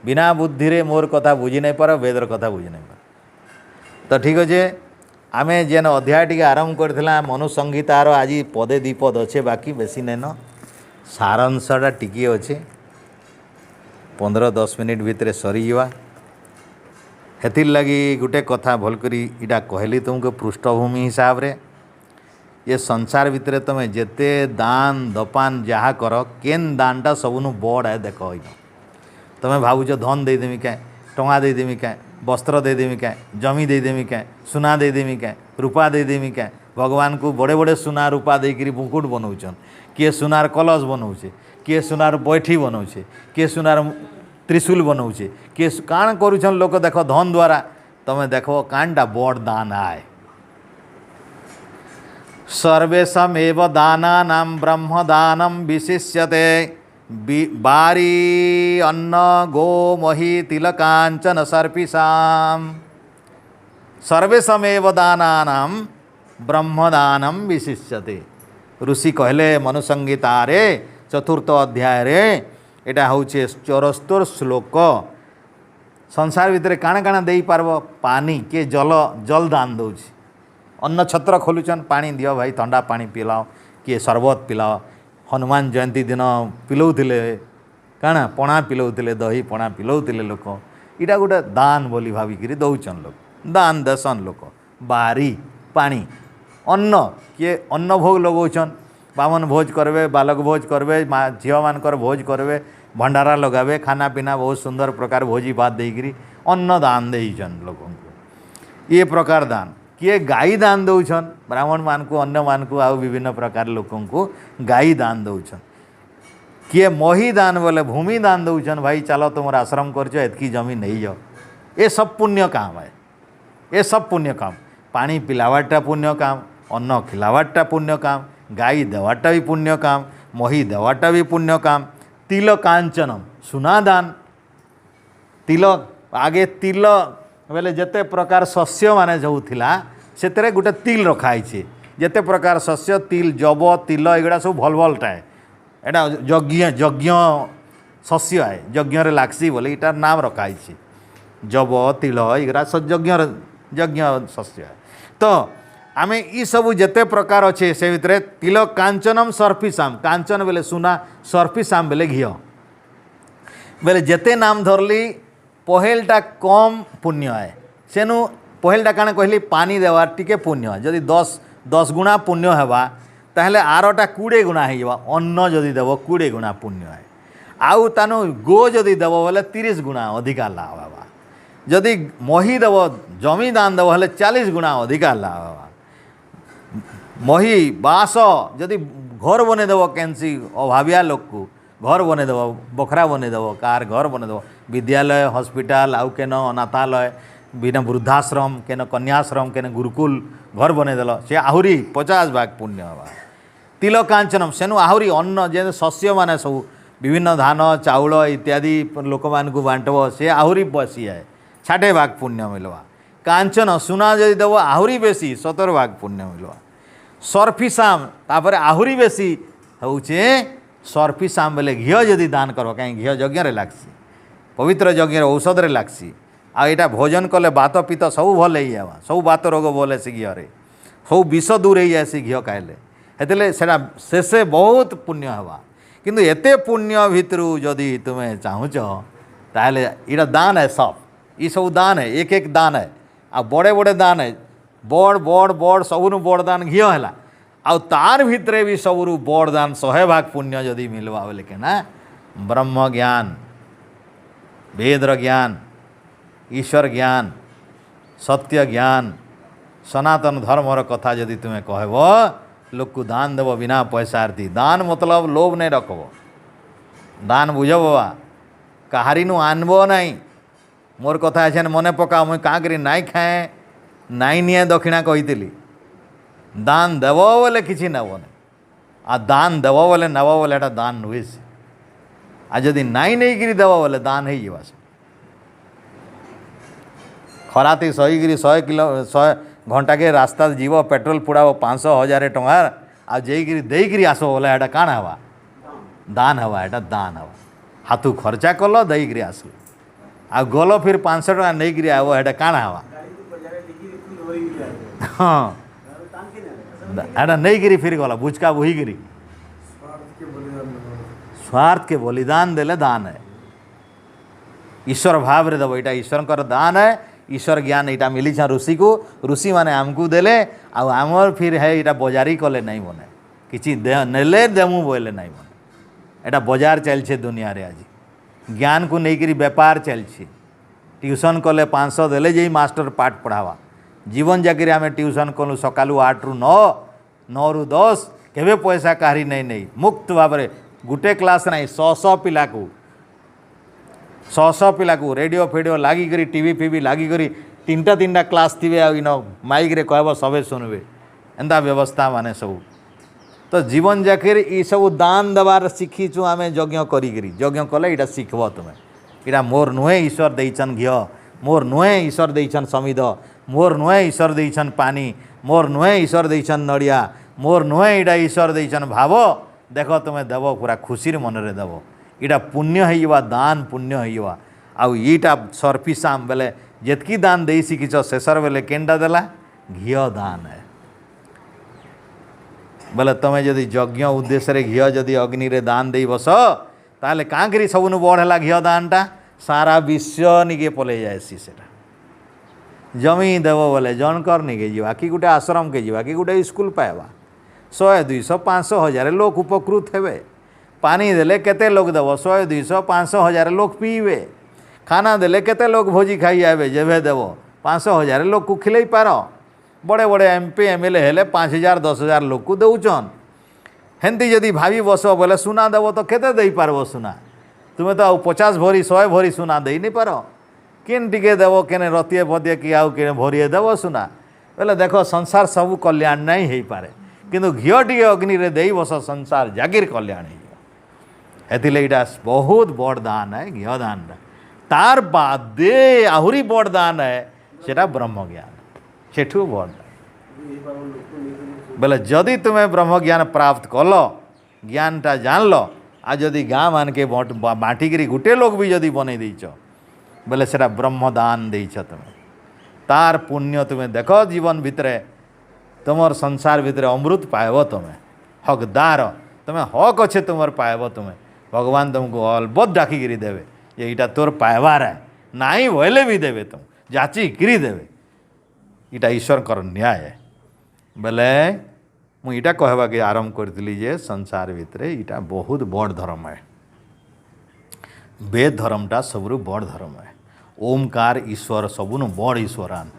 बिना बुद्धि रे मोर कथा बुझी नहीं पार वेदर कथा बुझी नहीं पार तो ठीक अच्छे आम जेन अध्याय टी आरंभ करथिला मनु संहितार आज पदे दीपद अच्छे बाकी बेसी नहीं न सारांशटा टिकी अच्छे 15-10 मिनिट भितर सरीजा हेतिर लगी गोटे कथा भल करी इटा कहली तुमको पृष्ठभूमि हिसाब रे ये संसार भितर तुम्हें जेते दान दपान जहाँ कर केन दानटा सबुनु बड़ है देख तुम्हें भावुच धन देदेमी क्या टंगा देदेमी क्या वस्त्र देदेमी क्या जमी देदेमी क्या सुना देदेमी क्या रूपा देदेमी क्या भगवान को बड़े बड़े सुना रूपा देकर मुकुट बनाऊन किए सुनार कलश बनाऊे किए सुनार बैठी बनाऊे किए सुनार त्रिशूल बनाऊे किए काण करुछन लोक देख धन द्वारा तुम्हें देख कानटा बड़ दान आए सर्वेशमेव दानानां ब्रह्मदानं विशिष्यते बारी अन्न गो मही तिलकांचन सर्पिषां सर्वेशमेव दानानां ब्रह्मदानं विशिष्यते ऋषि कहले मनुसंहितारे 4th अध्याय रे एटा होचे 74 श्लोक संसार भितर काण काण देई पारबो पानी के जल दान दौची अन्न छत्र खोलुचन पानी दियो भाई ठंडा पानी पिलाओ किए शरबत पिलाओ हनुमान जयंती दिन पिलाउथिले काना पणा पिलाउथिले दही पणा पिलाउथिले लोक इटा गोटे दान बोली भाविकी दौचन लोक दान देसन लोक बारी पानी अन्न किए अन्न भोग लगौछन बामन भोज करबे बालक भोज करबे झील मानकर भोज करबे भंडारा लगाबे खाना पीना बहुत सुंदर प्रकार भोजी भात देकरी अन्न दान देइछन लोक ये प्रकार दान किए गाई दान दौन ब्राह्मण मान को अन्य मान को आउ विभिन्न प्रकार लोक को गाई दान दौन किए मही दान बोले भूमि दान दौन भाई चलो तुम आश्रम कर एतकी जमी नहीं जाओ। ये सब पुण्य काम है, ये सब पुण्य काम। पानी पिलावाटा पुण्य काम, अन्न खिलावाटा पुण्य काम, गाई देवाटा भी पुण्य काम, मही देवाटा भी पुण्य काम। तिल कांचनम सुना दान, तिल आगे तिल बोले जिते प्रकार शस्य माने जो थिला से गोटे तिल रखाई जिते प्रकार शस्य तिल जब तिल एगुड़ा सब भल भल टाए एटा यज्ञ यज्ञ शस्य है यज्ञ लागसी बोले यार नाम रखाई जब तिल एगुड़ा यज्ञ यज्ञ शस्य है। तो आमे ई सब जिते प्रकार अच्छे से भितर तिल कांचनम सर्फिसाम, कांचन बेले सुना, सर्फिसाम बेले घी बेले जिते नाम धरली पहलटा कम पुण्य है सेनु पहलटा काण कहली पानी देवा टिके पुण्य जदि 10 गुणा पुण्य हेबा ताहले आरटा 20 गुणा हो अन्न जदि देव 20 गुणा पुण्य है। आउ तानु गो जदि देव बोले 30 गुणा अधिका लाभ हेबा। जदि मही देव जमी दान देव हेले 40 गुणा अधिका लाभ हेबा। मही बास जदि घर बने देव कैंसी अभाविया लोक को घर बने देव, बखरा बने देव, कार घर बने देव, विद्यालय हॉस्पिटल आउ केन अनाथालय बिना वृद्धाश्रम केन कन्याश्रम केन गुरुकुल घर बने देल से आहुरी 50 भाग पुण्य हवा। तिल कांचनम सेनु आहुरी अन्न जे शस्य माने सब विभिन्न धान चाउल इत्यादि लोक मानकु बांटब से आहुरी बसी है 60 भाग पुण्य मिलवा। कांचन सुना जदि देव आहुरी बेसी 17 भाग पुण्य मिलवा। सर्फिसाम तापर आहुरी बेसी होचे सर्फिसाम बेले घी जदि दान कर कहीं घी यज्ञ लागसी, पवित्र यज्ञ औषध रे लागसी। आ एटा भोजन कले बात पित्त सब भल हो सब बात रोग बोले से घी सब विष दूर हो जाए घी खाइले हेतले सेटा शेषे बहुत पुण्य हवा। किंतु एते पुण्य भितरु जदि तुम्हें चाहूच ताहले इटा दान है, सब ये सब दान है, एक एक दान है। आ बड़े बड़े दान है, बड़ बड़ बड़ सबुनु बड़ दान घी है। आ तार भितरे भी सबुरु बड़ दान 100 भाग पुण्य जदि मिलवा बोले के ना ब्रह्म ज्ञान, वेद ज्ञान, ईश्वर ज्ञान, सत्य ज्ञान, सनातन धर्मर कथा जदि तुम्हें कहब लोक को दान देव बिना पैसा आरती। दान मतलब लोभ नहीं रखब, दान बुझ बाबा कहारी नु आनब नहीं। मोर कथा अच्छे मने पका मुई क्या करी नाई खाए नाई निए दक्षिणा कही दान देव बोले किसी नब नहीं। आ दान देव बोले नब बोले एटा दान नुहे से। आ जदि नाई नहीं गिरी देव बोले दान हो जावा से। खराती सहीकि 100 किलो 100 घंटा के रास्ता जीव पेट्रोल पुड़ाब 500,000 टंकार आ जेकि देकरी आस बोले एटा काण हवा दान हवा, एटा दान हवा। हाथू खर्चा कल देकरी आस आ गल फिर 500 टका नहीं आब एटा काण हवा। हाँ एटा नहीं गिरी फिर गला बुझका वही गिरी स्वार्थ के बलिदान देले दान है। ईश्वर भाव रे दब यहाँ ईश्वर दान है। ईश्वर ज्ञान यहाँ मिली ऋषि को, ऋषि माने आमको देले आमर फिर है यहाँ बजारी कले नहीं बने किसी नेले देमु बोले नहीं बने। यहाँ बजार चलछे दुनिया रे आज ज्ञान को लेकर बेपार चलछे। ट्यूशन कले 500 देले जे मास्टर पाठ पढ़ावा जीवन जाकर आम ट्यूशन कलु सकालू 8 ରୁ 9 9 ରୁ 10 केवे पैसा कहारी नहीं नहीं मुक्त भाव में गोटे क्लास नहीं 100 पिला को 100 पिला को रेडियो फेडियो लागिक टीवी फीवी लागिक 3टा क्लास थी माइक रे कहब सबे सुनबे एंता व्यवस्था माने सब। तो जीवन जाकर ये सब दान देवार शिखीचु आम यज्ञ करी यज्ञ कले यहाँ शिखब तुम्हें यहाँ मोर नुहे ईश्वर देइछन घी, मोर नुहे ईश्वर देइछन समिध, मोर नुहे ईश्वर देइछन पानी, मोर नुहे ईश्वर देइछन नड़िया, मोर नुहे यहाँ ईश्वर देइछन भाव। देख तुम्हें देव पूरा खुशी मन रे देव यहाँ पुण्य होइबा दान पुण्य होइबा। आउ ईटा सर्फिसाम बेले जेतकी दान दे शिखिच शेषर बेले केनटा देला घी दान है। बोले तुम्हें जदि यज्ञ उद्देश्य घी जदि अग्नि रे दान दे बस ताले कांकरी सबुनु बढ़ला घी दानटा सारा विश्व निके पले जाएसी सेटा जमी देव बोले जनकर निके जीवा कि गोटे आश्रम के जीवा कि गोटे स्कूल पाइबा 100 200 500 हजार लोक उपकृत हेबे। पानी देले केते लोक देव 100 200 500 हजार लोक पीबे। खाना देले केते लोक भोजी खाई आबे जेबे देव 500 हजार लोक को खिलई पार। बड़े बड़े MP MLA हेले 5000 10,000 लोक को दौचन हेन्ती जदि भावी बस बोले सुना देव तो केते दे पारबो सुना तुम्हें तो 50 भरी 100 भरी सुना दे नहीं पार केन टिके देव केने रतिए फतिए कि आउ के भरिए देव सुना बोले देख संसार सबू कल्याण नहीं हो पारे किंतु घीओ टे अग्नि रे दे बस संसार जागिर कल्याण हो बहुत बड़ दान है घीओ दान तार बादे आहुरी बड़ दान है सेटा ब्रह्म ज्ञान सेठू बड़ बोले जदि तुम्हें ब्रह्म ज्ञान प्राप्त कल ज्ञानटा जान लो आ जदि गाँ मान के बाँटिकी गोटे लोग भी जदि बनई देच बोले सेटा ब्रह्म दान देच तुम्हें तार पुण्य तुम्हें देख जीवन भितरे तुमर संसार भितरे अमृत पाएब तुम्हें हकदार तुम्हें हक अच्छे तुम पाएब तुम्हें भगवान तुमको अलबत डाकिकी देवे ये इटा तोर पाएबार है नाई भले भी देवे तुम जाचिकी देवे इटा ईश्वर कर न्याय है बोले मुझे इटा कहवा के आरंभ करी जे संसार भितरे इटा बहुत बड़ धर्म है वेद धर्मटा सबरू बड़ धर्म है ओमकार ईश्वर सबुनु बड़ ईश्वरान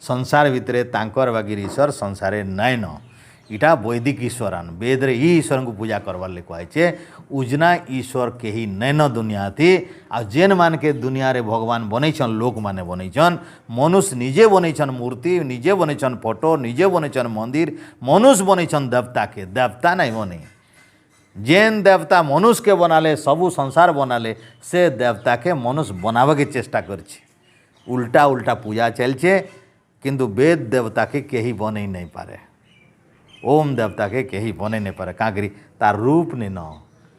संसार भितरे तांकर बाकी ईश्वर संसारे नाइन इटा वैदिक ईश्वरान वेद रे ईश्वर को पूजा करवार ले कहे उजना ईश्वर के ही नैन दुनिया थी आ जेन मान के दुनिया रे भगवान बनईछन लोक माने बनईछन मनुष्य निजे बनईछन मूर्ति निजे बनईछन फोटो निजे बनईछन मंदिर मनुष्य बनईछन देवता के देवता नहीं बनी जेन देवता मनुष्य के बनाले सबू संसार बनाले से देवता के मनुष्य बनावे के चेष्टा करछे उल्टा उल्टा पूजा चलछे किंतु वेद देवता के कहीं बनई नहीं पारे ओम देवता के कहीं बनई नहीं पारे क्या करी तार रूप नहीं न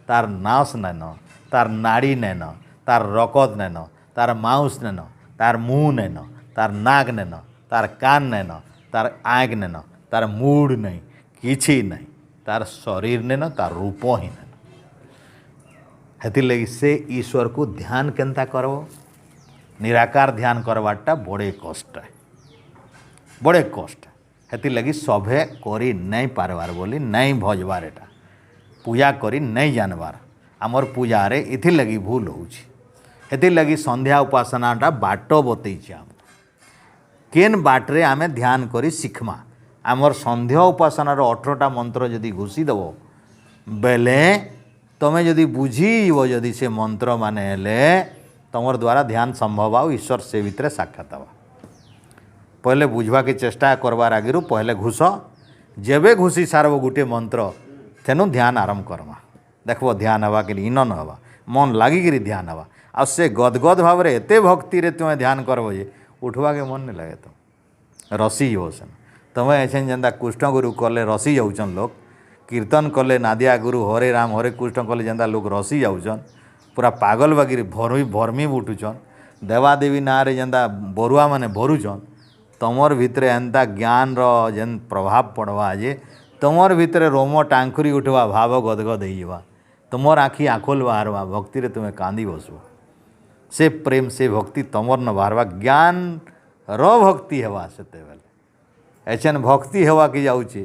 तार नाश नहीं न तार नाड़ी नहीं न तार रकत नहीं न तार माउस नहीं न तार मुँह नहीं न तार नाक नहीं न तार कान नहीं न तार आँख नहीं न तार मूड नहीं किछि नहीं तार शरीर नहीं न तार रूप ही नहीं हेतिर लगी से ईश्वर को ध्यान केनता करबो निराकार ध्यान करवाटा बड़े कष्ट है बड़े कष्ट हेतिर लगी सभे करी नहीं पारबार बोली नहीं भजबार एटा पूजा करी नहीं जानबार आमर पूजा रे इथिर लगी भूल होउछि हेतिर लगी संध्या उपासनाटा बाट बतईछि आम केन बाटरे आमे ध्यान करी शिखमा आमर संध्या उपासनार 18टा मंत्र जदि घुषी देव बेले तमें जदि बुझीव जदि से मंत्र माने हेले तमर द्वारा ध्यान संभव आ ईश्वर से भितर साक्षात हवा पहले बुझवा के चेष्टा करवार आगे पहले घुस जेबे घुसी सारब गोटे मंत्र तेणु ध्यान आरंभ करमा देखो ध्यान हवा कि इन न हवा मन लागिकी ध्यान हवा आ से गदगद भाव में एत भक्ति रे तुम्हें ध्यान करब जे उठवा के मन नहीं लगे तुम रसी हो सन तुम्हें ऐसे जेनता कृष्ण गुरु कले रसी जाऊन लोग कीर्तन कले नादिया गुरु हरे राम हरे कृष्ण कले जेनता लोग रसी जाऊन पूरा पागल बागी भरमी उठुचन देवादेवी ना रे जेनता बरुआ माने भरुचन तमर भितरे एंता ज्ञान रो जेन प्रभाव पड़वा जे तमर भितरे रोम टांकुरी उठवा भाव गदगद होइबा तुमर आँखि आखोल बाहरवा भक्ति रे तुम्हें कांदी बसबो से प्रेम से भक्ति तमर न बाहरवा ज्ञान रो भक्ति हेवा सेते बेले ऐसन भक्ति हेवा कि जाउची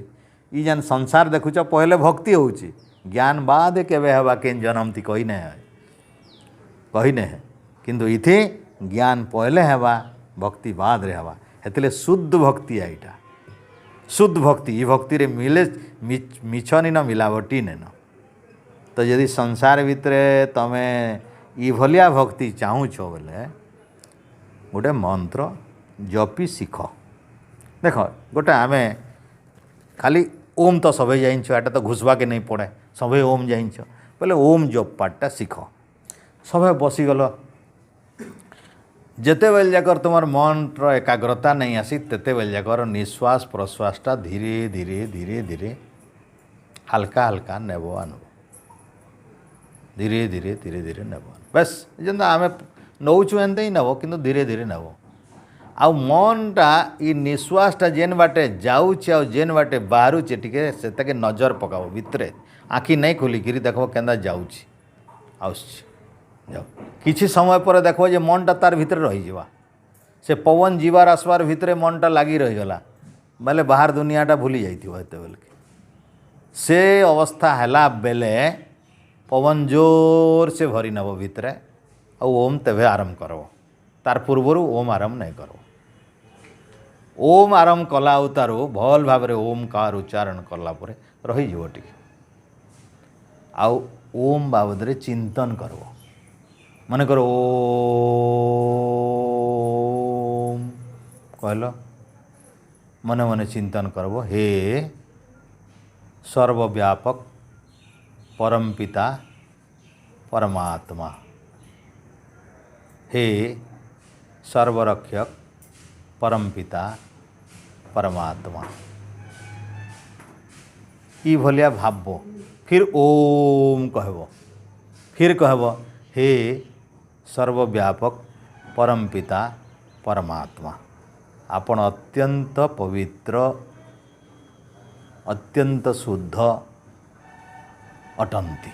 ई जेन संसार देखुच पहले भक्ति होउची ज्ञान बाद केबे हेवा केन जन्मती कही नहीं है कही नहीं है किंतु इथे ज्ञान पहले हेवा भक्ति बाद रे हेवा हेतले शुद्ध भक्ति है इटा शुद्ध भक्ति ये भक्ति रे मिले मिछनी न मिलावटी ने न तो यदि संसार भितरे तमे ई भलिया भक्ति चाहूछ बोले गोटे मंत्र जपी शिख देख गोटे आमे खाली ओम तो सभे जाइछ एटा तो घुसवा के नहीं पड़े सभे ओम जाइछ बोले ओम जप पाठटा शिख सभे बसीगल जेते बेल जाकर तुम मनर एकाग्रता नहीं आसी तेते बेल जाकर निश्वास प्रश्वासटा धीरे धीरे धीरे धीरे हल्का हल्का नेब आनब धीरे धीरे धीरे धीरे नेब बस जेनता आम नौचु एनते ही नेब कि धीरे धीरे नेब आउ मनटा ई निश्वासटा जेन बाटे जाऊँचे आ जेन बाटे बाहरुचे टिके से नजर पकाओ भितरे आँखि नहीं खोलिकी देख केन्दा जाऊँची आउछि जाओ किछि समय पर देखो जे मनटा तार भितर रही जावा से पवन जीवार आसबार भितरे मनटा लगी रहीगला बेले बाहर दुनियाटा भूली जाइथिबो एते बेल के से अवस्था हैला बेले पवन जोर से भरी नब भितरे आ ओम तेबे आरंभ करब तार पूर्वर ओम आरंभ नहीं करब ओम आरंभ कला उतारो भल भाव ओमकार उच्चारण कला परे रही जीवो टिके आउ ओम बाबद रे चिंतन करब मन कर ओम कहल मन मन चिंतन करब हे सर्वव्यापक परमपिता परमात्मा हे सर्वरक्षक परमपिता परमात्मा ई भलिया भाव फिर ओम कहब फिर कहब हे सर्वव्यापक परमपिता परमात्मा आपण अत्यंत पवित्र अत्यंत शुद्ध अटंती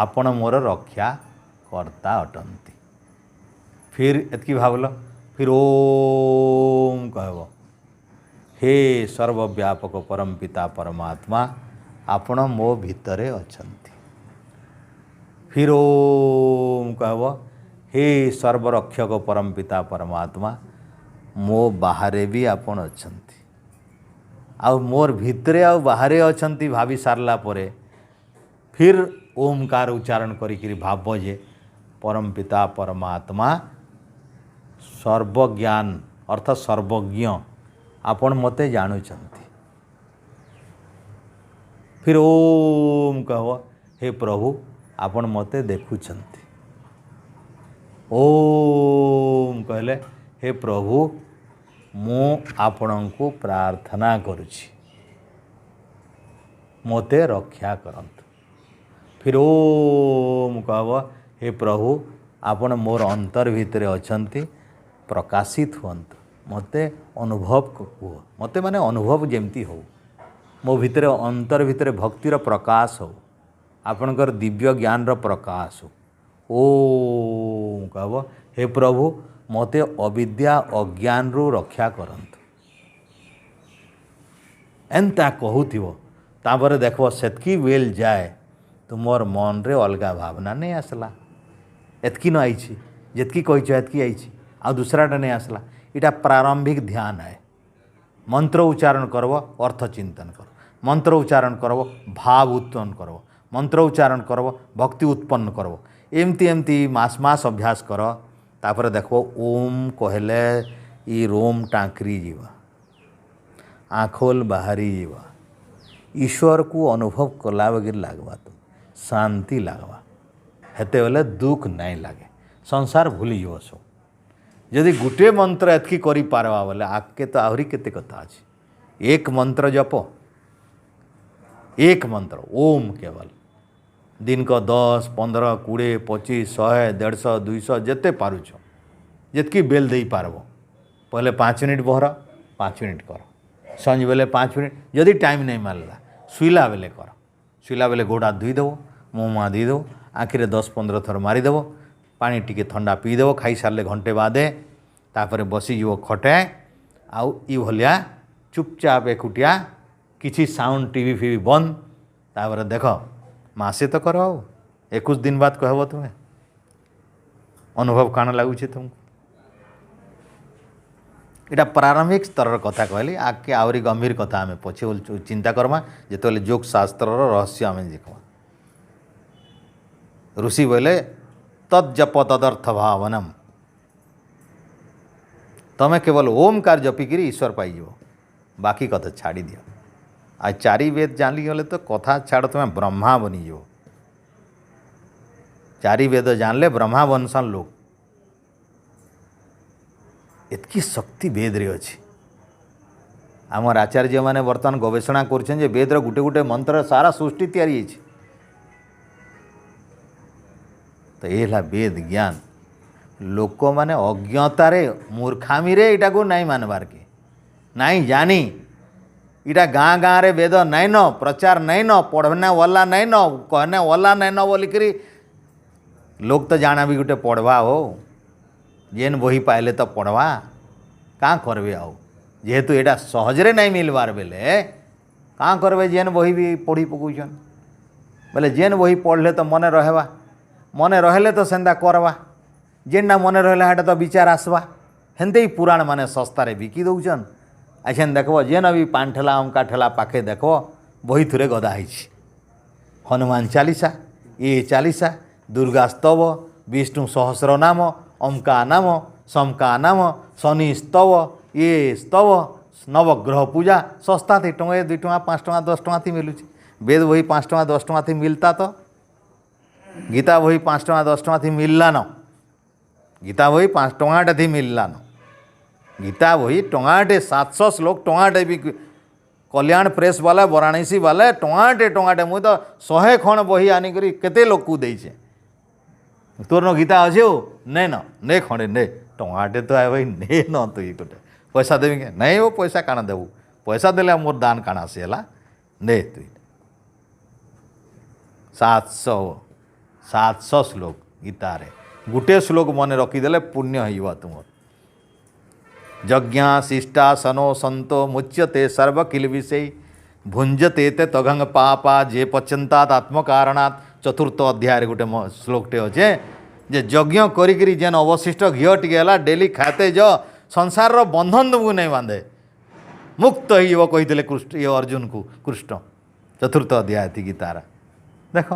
आपण मोर रक्षा कर्ता अटंती फिर एतकी भावल फिर ओम कहब हे सर्वव्यापक परमपिता परमात्मा आपण मो भितरे अछंती फिर ओम कहब हे सर्वरक्षक परमपिता परमात्मा मो बाहरे भी आपण अछंती आ मोर भितरे आ बाहरे अछंती भावी सारला परे फिर ओमकार उच्चारण करी भाव जे परमपिता परमात्मा सर्वज्ञान अर्थ सर्वज्ञ आपण मते जानुचंती फिर ओम कहब हे प्रभु आपण मते देखुचंती ओम कहले हे प्रभु मु आपणको प्रार्थना करुछि मते रक्षा करंतु फिर ओम कहब हे प्रभु आपण मोर अंतर भितरे अछंती प्रकाशित हुअंतु मते अनुभव हुओ मते माने अनुभव जेमती हो मो भितरे अंतर भितरे भक्तिर प्रकाश हो आपणकर दिव्य ज्ञान रो प्रकाश हो ओम कहब हे प्रभु मते अविद्या अज्ञान रू रक्षा करंतु एंता कहूथिबो तापर देखबो सेतकी बेल जाए तुमर मन रे अलगा भावना नहीं आसला एतकी न आईछि जेतकी कहिछ एतकी आईछि आ दूसराटा नहीं आसला इटा प्रारंभिक ध्यान है मंत्र उच्चारण करब अर्थ चिंतन कर मंत्र उच्चारण करब भाव उत्पन्न करब मंत्र उच्चारण करब भक्ति उत्पन्न करब एमती एमती मास मास अभ्यास कर तापर देखो ओम कहले ई रोम टांकरी जीवा आँखोल बाहरी जीवा ईश्वर को अनुभव कला वगैरह लागवा तो शांति लागवा हेते बेले दुख नहीं लागे संसार भूली जीव सब जदि गोटे मंत्र एतकी करि पारवा बोले आगे तो आहरी केते कथा अछि एक मंत्र जप एक मंत्र ओम केवल दिन को 10, 15, 20, 25, 100, 150, 200 जिते पारुछ जितकी बेल दे पारबो पहले 5 मिनिट बहर 5 मिनिट कर संज बेले 5 मिनिट जदि टाइम नहीं मारला शुइला बेले कर शुइला बेले गोड़ा धुई देव मुँह मुआ देदेव आखिरे 10-15 थर मारिदेव पानी टिके ठंडा पीदेव खाई सारे घंटे बादे तापर बसीज खटे आउ ई भलिया चुपचाप एकुटिया किसी साउंड टीवी फीवी बंद तापर देख मासे तो कर 21 दिन बाद कहब तुम्हें अनुभव काण लगुच तुमको इटा प्रारंभिक स्तर कथा कहली आगे आहरी गंभीर कथा आम पछे चिंता करमा जो जोग शास्त्र रहस्य आम देखा ऋषि बोले तज्जप तदर्थ भावनम तमें केवल ओमकार जपिकी ईश्वर पाइज बाकी कथा छाड़ी दियो आ 4 वेद जानी गले तो कथा छाड़ तुम्हें ब्रह्मा बनीज 4 वेद जानले ब्रह्मा बनसन लोग एतकी शक्ति वेद रे अछि आमर आचार्य माने वर्तमान गवेषणा करछन जे वेद रो गुटे गुटे मंत्र सारा सृष्टि तैयारी अछि तो यह वेद ज्ञान लोक माने अज्ञतारे मूर्खामी रे इटा को नहीं मानबार के नहीं जानी इटा गाँ गाँ रे वेद नहीं न प्रचार नहीं न पढ़ने वाला नहीं न कहने वाला नहीं न बोलिकी लोग तो जाना भी गोटे पढ़वा हो जेन बही पाइले तो पढ़वा क्या करबे आओ जेहेतु एटा सहजरे नहीं मिलबार बेले क्या करबे जेन बही भी पढ़ी पकौछन बोले जेन बही पढ़ले तो मने रहवा मने रहले तो सेंदा करवा जेनना मने रहले हाटा तो विचार आसवा हेंते ही पुराण माने सस्तारे बिकी दौछन अच्छा देखो जेन भी पान ठेला अमका ठेला पाखे देखो बही थुरे गदा होइछि हनुमान चालीसा ये चालीसा दुर्गा स्तव विष्णु सहस्र नाम ओमका नाम समका नाम शनि स्तव ये स्तव नवग्रह पूजा सस्ता थी टंगे 2 टଙ୍କା 5 ଟଙ୍କା 10 ଟଙ୍କା थी मिलूँ वेद बही 5 ଟଙ୍କା 10 ଟଙ୍କା थी मिलता तो गीता बही 5 ଟଙ୍କା 10 ଟଙ୍କା थी मिलला न गीता बही 5 ଟଙ୍କାଟେ थी मिलला न गीता बही टंगाटे 700 श्लोक टंगाटे भी कल्याण प्रेस वाला वाराणसी वाला टंगाटे मुई तो 100 खण बही आनिक केते लोक को देछे तोर न गीता अच्छे हो ने न ने खंडे ने टंगाटे तो है भाई ने न तो ये गोटे पैसा देवी के नहीं वो पैसा काण देबू पैसा देले मोर दान काण आसी है ने तु 700 श्लोक गीता रे गोटे श्लोक मन रखीदे पुण्य हो तुम यज्ञा शिष्टा सनो संतो मुच्यते सर्व किल विषय भुंजते ते तगंग पापा जे पचंतात आत्मकारणात् चतुर्थ अध्याय गोटे श्लोकटे अच्छे जे यज्ञ करी जेन अवशिष्ट घी टे डेली खाते जो संसार रो बंधन तुमको नहीं बांधे मुक्त हो कही कृष्ण ये अर्जुन को कृष्ण चतुर्थ अध्याय थी गीतार देख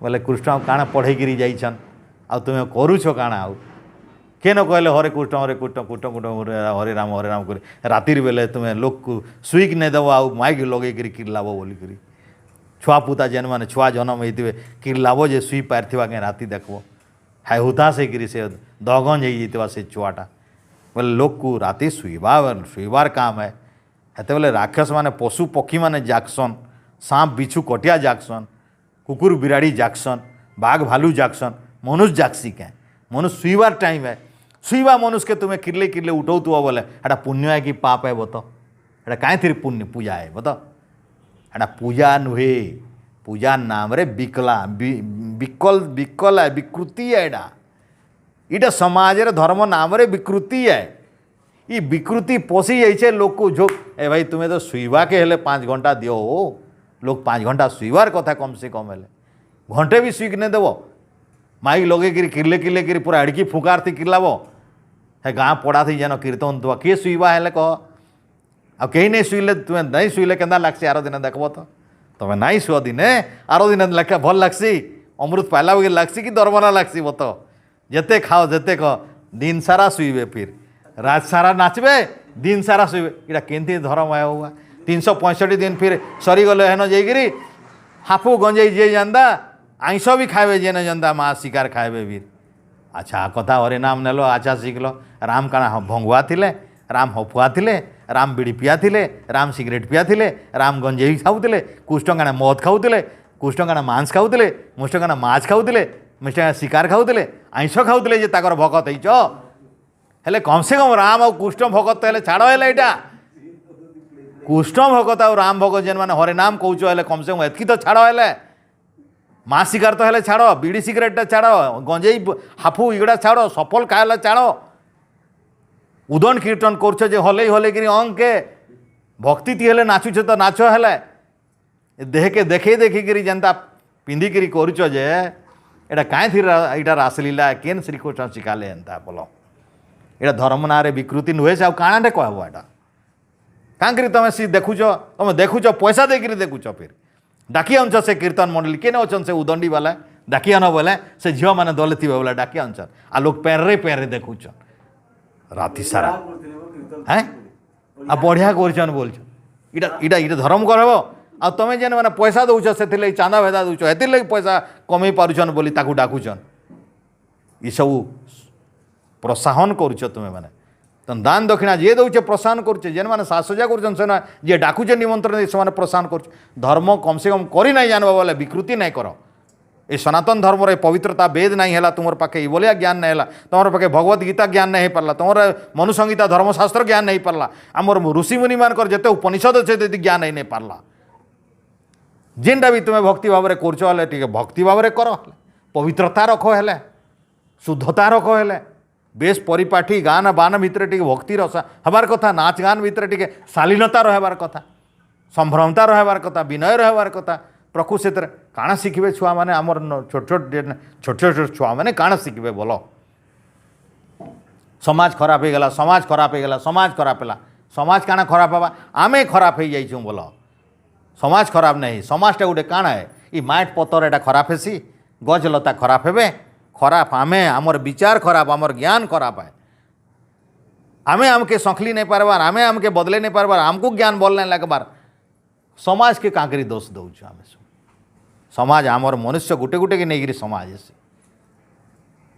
बोले कृष्ण काଣା पढ़े जाइछन आ तुम्हें करूछ काଣା आउ के न कहले हरे कृष्ण कृष्ण कृष्ण हरे राम कर रातिर बेले तुम्हें लोक को सुईक नहीं देव आउ माइक लगे किरलाब बोलिक छुआ पुता जेन मैंने छुआ जन्म होते किरलाब जे सुई पार्थिवा के राति देखब हाय हुताश से दगंज हो से छुआटा बोले लोक को राति शुईबार काम है हेते बोले राक्षस माने पशु पक्षी माने जाक्सन सांप बिच्छू कटिया जाक्सन कुकुर बिराड़ी जाक्सन बाघ भालू जाक्सन मनुष्य जाक्सी क्या मनुष्य शुईबार टाइम है शुईबा मनुष्य के तुम्हें किरले किरले उठौतुव बोले एटा पुण्य है कि पाप है बत एटा कहीं पुण्य पूजा है बत एटा पूजा नुहे पूजा नाम रे बिकला बिकल है विकृति है एटा इटा समाज रे धर्म नाम रे विकृति है ये विकृति पोसी जाइए लोक को जो ए भाई तुम्हें तो शुईबा के हेले 5 घंटा दियो हो लोग 5 घंटा शुईबार कथा कम से कम हेले घंटे भी शुईक नहीं देव माइक लगे किरले किरले पूरा अड़की फुकार थी किरलाब है गाँ पड़ा थी जेन कीर्तन तुआ किए शुईबा हेले कह आ कहीं नहीं शुईले तुम्हें नहीं शुईले के लगसी आर दिन देखब तो तुम्हें नहीं शुआ दिने आर दिन लेखा भल लगसी अमृत पाइला बगे लगसी कि दरबना लगसी बत जिते खाओ जिते कह दिन सारा शुईबे फिर रात सारा नाचबे दिन सारा शुईबे इटा केमती धर्म है हुआ 365 दिन फिर सरीगले हेन जाइरी हाफू गंजे जे जाना आइंस भी खाए जे न जनता माँ शिकार खाए फिर अच्छा कथा हरे नाम नेलो अच्छा शिखल राम काना भंगुआ थिले राम हफुआ थिले राम बीड़ी पिया थिले राम सिगरेट पिया थिले राम गंजेई खाऊले कृष्ण काना मद खाऊले कृष्ण काना मांस खाऊले मुष्ट काना माछ खाऊले मुष्ट काना शिकार खाऊले आइंस खाऊले जे ताकर भगत होइच हेले कम से कम राम और कृष्ण भगत हेले छाड़ हेले एटा कृष्ण भगत और राम भगत जेन माने हरे नाम कहूच हेले कम से कम एतकी तो छाड़ हेले माँ शिकार तो हेले छाड़ बीड़ी सिगरेट छाड़ गंजेई हाफू इगड़ा छाड़ सफल खाए छाड़ उदन कीर्तन करछ जे हले हले कि अंके भक्ति ती हेले नाचुछ तो नाच हेले देह के देखे देखिकी जेनता पिंधिकी करुच जे एटा काँ थी इटा रासलीला केन श्रीकृष्ण शिखाले एंता बोलो एटा धर्म ना रे विकृति नुहे से काणाटे कहब एटा कांकरी तुम सी देखुच तुम देखुच पैसा देकर देखुच फिर डाकी आन से कीर्तन मंडली केने अच्छन से उदंडी वाला डाकी आन बोले से झील मैंने दल थी बोले डाकी आनसन आ लोग पैरे देखुचन राति सारा हैं आ बढ़िया कर बोलछन इटा इटा इटा धर्म करब आ तुम जेन मैंने पैसा दौच से चांदा भेदा दौच हेतिर पैसा कमे पारुछन बोली ताकू डाकुछन ये सब प्रोत्साहन करुछ तुम्हें मैंने तन दान दक्षिणा जे दौचे प्रोत्साहन करुचे जेन मैंने साजसजा करुछन से जे डाकुचे निमंत्रण से प्रोत्साहन कर धर्म कम से कम करी नहीं जानवा बोले विकृति नहीं कर ये सनातन धर्म रे पवित्रता वेद नहीं है तुम पाखे ये ज्ञान नहीं है तुम पाखे भगवत गीता ज्ञान नहीं पारा तुम मनुसंहिता धर्मशास्त्र ज्ञान नहीं पारा आमर ऋषिमुनि मान जिते उपनिषद अच्छे ज्ञान नहीं पारा जेनटा भी तुम्हें भक्ति भाव में कर भक्ति भाव में कर पवित्रता रख है शुद्धता रख है बेस परिपाठी गान बान भितर टे भक्ति रस हबार कथा नाच गान भितर टे शालीनता रहबार कथा संभ्रमता रहबार कथा विनय रहबार कथा प्रकृति से काण शिखे छुआ मैंने आमर छोट छुआ मैंने काण शिखे बोल समाज खराब हो गला समाज खराब हो गला समाज खराब है समाज काण खराब हवा आमे खराब हो जाइछुं बोल समाज खराब नहीं समाजटा गोटे काଣା है ये माइट पतर एटा खराब हेसी गज लता खराब हेबे खराब आमे आमर विचार खराब आमर ज्ञान खराब है आमे आमके संखली नहीं पारबार आमे आमके बदले नहीं पारबार आमको ज्ञान बोल नहीं लगबार समाज के कांकरी दोष दौଛୁ आमे समाज आमर मनुष्य गोटे गोटे के नहीं समाज हेसी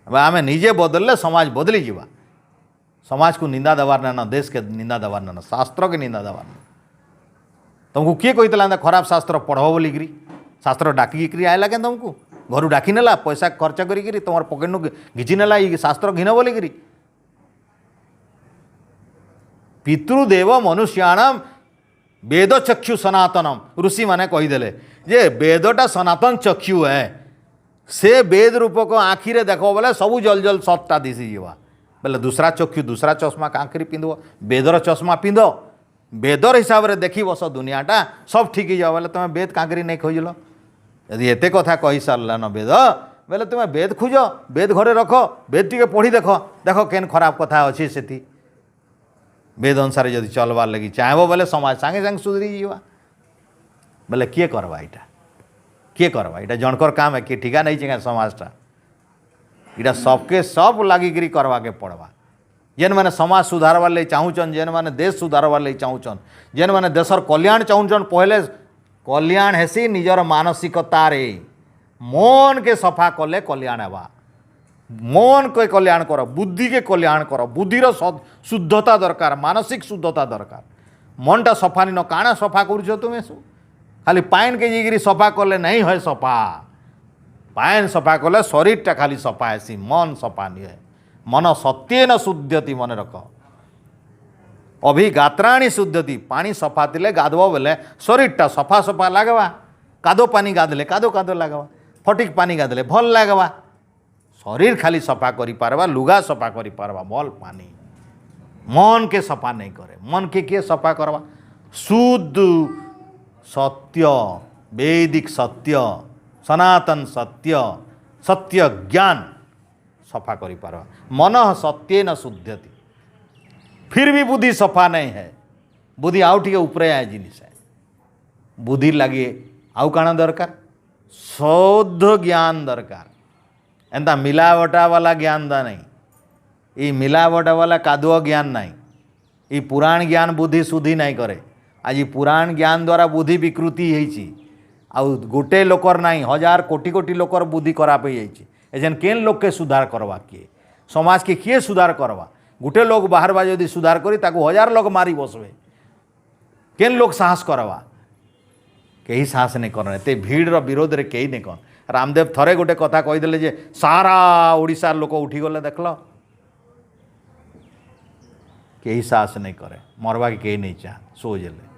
आमे निजे बदलले समाज बदली जीवा समाज को निंदा देवार ना देश के निंदा देवार ना शास्त्र के निंदा देवार ना तुमको किए कही खराब शास्त्र पढ़ बोलिकी शास्त्र डाकिकी आएला क्या तुमको घर डाकी नेला पैसा खर्च करी तुम पकेट घिची नेला ये शास्त्र घिन बोलिकी पितृदेव मनुष्याणाम वेद चक्षु सनातनम ऋषि माने कहीदेले जे वेदटा सनातन चक्षु है से वेद रूप को आखिरे देख बोले सबू जल जल सतटा दिशी जीवा बोले दूसरा चक्षु दूसरा चश्मा कांखरी पिंधो वेदर चश्मा पिंध वेदर हिसाब से देखी बस दुनियाटा सब ठीक ही जाओ बोले तुम वेद कांकरी नहीं खोजल यदि एत कथा कही सारान वेद बोले तुम वेद खोज वेद घरे रख वेद टी पढ़ी देख देख केन खराब कथा अच्छी से वेद अनुसार जब चलवार लगी चाहब बोले समाज सांगे सांगे सुधरी जावा बोले किए करवा यहाँ किए करवा यहाँ जनकर काम है किए ठिका नहीं चाहिए समाजटा यहाँ सबके सब लगिकी करवा के पड़वा जेन मैंने समाज सुधारवार लगी चाहून जेन मैंने देश सुधारवार लगी चाहून जेन मैंने देशर कल्याण चाहून पहले कल्याण हेसी निजर मानसिकतारे मन के सफा कले कल्याण हेबा मन के कल्याण कर बुद्धि के कल्याण कर बुद्धिर शुद्धता दरकार मानसिक शुद्धता दरकार मनटा सफा नहीं न काଣା सफा कर तुम्हें खाली पाइन के जीगिरी सफा कले नहीं है सफा पाइन सफा कले शरीरटा खाली सफा हेसी मन सफा नहीं है मन सत्येन शुद्धति मन रख अभिगात्राणी शुद्धति पानी सफा थिले गाधव बेले शरीरटा सफा सफा लगवा कादो पानी गाधले कादो कादो लगवा फटिक पानी गाधले भल लगवा शरीर खाली सफा करि पारबा लुगा सफा करि पारबा भल पानी मन के सफा नहीं करे मन के किए सफा करवा शुद्ध सत्य वैदिक सत्य सनातन सत्य सत्य ज्ञान सफा करि पारबा मन सत्य न शुद्धति फिर भी बुद्धि सफा नहीं है बुद्धि आउ टे ऊपर आए जिनिस है बुद्धि लगे आउ काଣା दरकार शुद्ध ज्ञान दरकार एंता मिलावटा वाला ज्ञान दा नहीं ये मिलावटा वाला कादुआ ज्ञान नहीं ये पुराण ज्ञान बुद्धि शुद्धि नहीं करे आज पुराण ज्ञान द्वारा बुद्धि विकृति होती आउ गोटे लोकर नहीं हजार कोटी कोटी लोकर बुद्धि खराब हो जाइए एजेन केन लोग के सुधार करवा किए समाज के किए सुधार करवा गोटे लोग बाहर बा यदि सुधार करी ताको हजार लोग मारी बसबे केन लोग साहस करवा कहीं साहस नहीं करने ते भीड़ विरोध रे कहीं नहीं कौन रामदेव थरे गोटे कथा कहीदेले जे सारा ओडिशार लोक उठीगले देखल कहीं साहस नहीं करे मरवा के कहीं नहीं चाह सोचले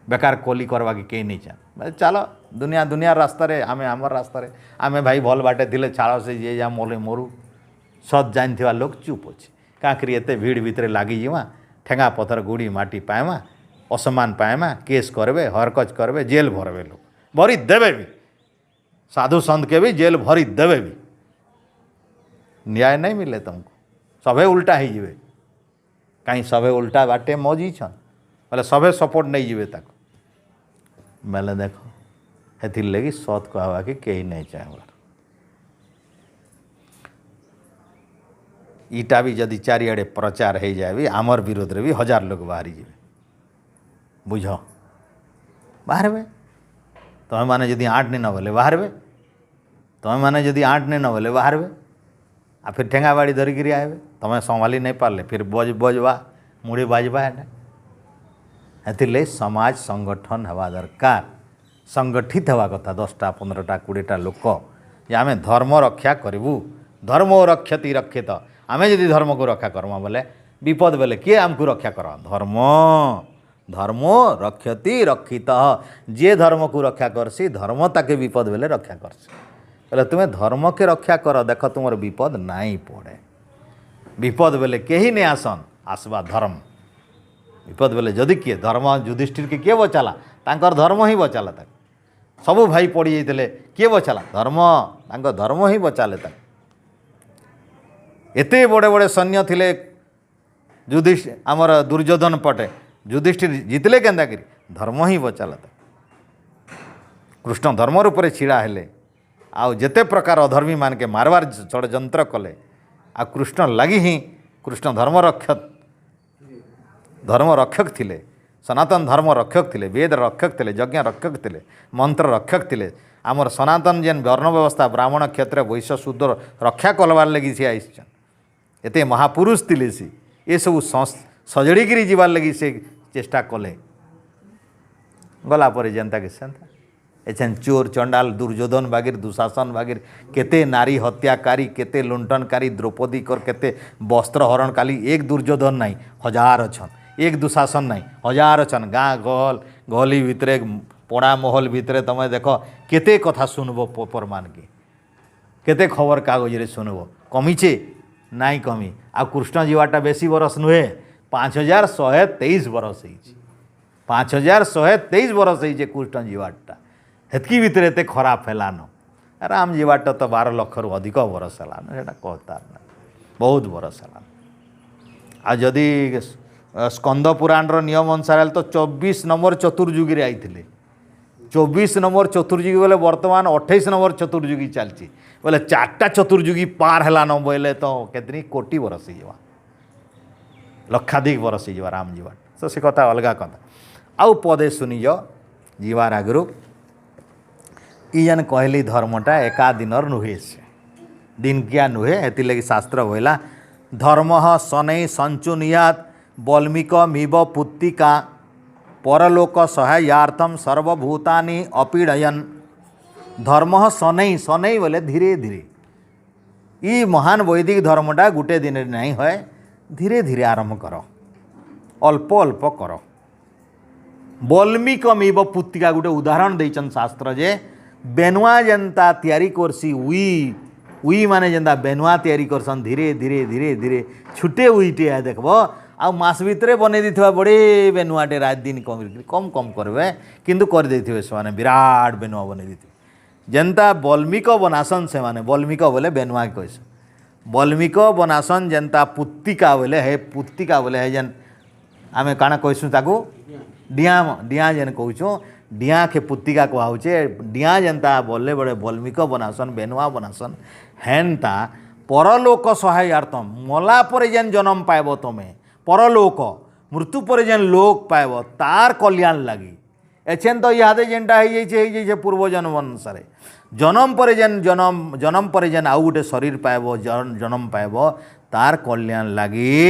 बेकार कोली करवा के कहीं नहीं चाह चलो दुनिया दुनिया रास्ता रे आमे आमर रास्ता रे आमे भाई भल बाटे थिले छाड़ से जे जा मोले मोरू सत जानथिबा लोग चुप अच्छे कांकरी एते भीड़ भितर लगी जीवा ठेंगा पथर गुड़ी माटी पाएमा असमान पाएमा केस करबे हरकत करबे जेल भरबे लोग भरी देवे भी साधु संत के भी जेल भरी देवे भी न्याय नहीं मिले तुमको सभे उल्टा ही जीवे कहीं सभे उल्टा बाटे मौजी छन बोले सभे सपोर्ट नहीं जीवे तक मैंने देखो हेथिर लगी सत कहवा कि कहीं नहीं चाहे ईटा भी जदि चारिआडे प्रचार हो जाए भी आमर विरोध रे भी हजार लोग बाहरी जाए बुझ बाहर तुम्हें माने जदि आठ नहीं न बोले बाहर तुम्हें माने जदि आठ नहीं न बोले बाहर आ फिर ठेंगा बाड़ी धरिकी आए तुम्हें संभाली नहीं पारे फिर बजवा मुड़ी बाजवा है हेतिरले समाज संगठन हवा दरकार संगठित हवा कथा 10टा 15टा 20टा लोक जे आमे धर्म रक्षा करूँ धर्म रक्षति रक्षित आमे जदि धर्म को रक्षा करमा बोले विपद बोले किए आमको रक्षा कर धर्म धर्म रक्षति रक्षित जे धर्म को रक्षा करसी धर्म ताके विपद बेले रक्षा करसी बोले तुम्हें धर्म के रक्षा कर देख तुम विपद नहीं पड़े विपद बेले कहीं नहीं आसन आसवा धर्म विपद बेले जदि किए धर्म युधिष्ठिर के किए बचाला तांकर धर्म ही बचाला तक सबू भाई पड़ी जाते किए बचाला धर्म तांकर धर्म ही बचाले तक एते बड़े बड़े सैन्य थिले आमर दुर्योधन पटे युधिष्ठिर जितले केन्दा करी धर्म ही बचाला तक कृष्ण धर्म रूप छिड़ा हेले आउ जेते प्रकार अधर्मी मान के मारवार षड्यंत्र कले आ कृष्ण लगी ही कृष्ण धर्म रक्षक थिले सनातन धर्म रक्षक थिले वेद रक्षक थिले यज्ञ रक्षक थिले मंत्र रक्षक थिले आमर सनातन जेन वर्ण व्यवस्था ब्राह्मण क्षेत्र वैश्य शूद्र रक्षा करवार लगी सी आईछन एते महापुरुष थिले सी ये सब सजड़ीकी जीवार लगी से चेष्टा कले गला पर जनता के सेंता एछन चोर चंडाल दुर्योधन बागिर दुशासन बागिर केते नारी हत्याकारी केते लुंठनकारी द्रौपदी कर केते वस्त्र हरणकारी एक दुर्योधन नहीं हजार अछन एक दुशासन नहीं हजार अछन गाँ गहल गहली भितरे पड़ा महल भितरे तमे देख केते कथा सुनबो पेपर मान के केते खबर कागज रे सुनबो कमीचे नाई कमी आ कृष्ण जीवाटा बेसी बरस नुहे 5123 बरस होइछि 5123 बरस होइछि कृष्ण जीवाटा हेतकी भितर एते खराब हेलान राम जीवाटा तो 12 लाख रु अधिक बरस हेलान सेटा कहतार ना बहुत बरस हेलान आ जदि स्कंद पुराण रो नियम अनुसार तो 24 नंबर चतुर्युगी आईथिले 24 नंबर चतुर्युगी बोले वर्तमान 28 नंबर चतुर्युगी चलती बोले 4टा चतुर्युगी पार हेलान बोले तो केतनी कोटी बरस होइबा लक्षाधिक बरस होइबा राम जीवा तो से कथा अलगा कथा आउ पदे सुनिज जीवार आगु ईजन कहली धर्मटा एका दिनर नुहे से दिन किया नुहे हेति लगी शास्त्र बोला धर्म शनै संचुनियात वल्मीक मिव पुत्तिका परलोक सहायार्थम सर्वभूतानि अपीडयन धर्म शनै शनै बोले धीरे धीरे ई महान वैदिक धर्मटा गुटे दिन नहीं है धीरे धीरे आरंभ कर अल्प अल्प कर वल्मीक मिव पुत्तिका गुटे उदाहरण देइछन शास्त्र जे बेनुआ जनता तैयारी करसी उई माने जनता बेनुआ तैयारी करसन धीरे धीरे धीरे धीरे छुटे उईटे है देखबो आ मास भितरे बने दिथवा बड़े बेनुआटे रात दिन कम कम करबे किंतु कर देथिबे से माने विराट बेनुआ बने दिथि जनता वल्मीक बनासन से माने वल्मीक बोले बेनुआ कहस वल्मीक बनासन जनता पुत्तिका बोले है पुत्तिका बोले है जन आमे काना कहसु ताकू डिया जेन कहूँ डिया के पुत्तिका कहुचे डिया जनता बोले बड़े वल्मीक बनासन बेनुआ बनासन हेनता परलोक सहायार्थम मला पर जेन जन्म पाइब तुम्हें परलोक मृत्यु पर जेन लोक पाइब तार कल्याण लगी एछेन तो इहादे जेनटा हो पूर्व जन्म अनुसार जन्म पर जेन जन्म पर जेन आउ गोटे शरीर पाइब जन्म पाइब तार कल्याण लगी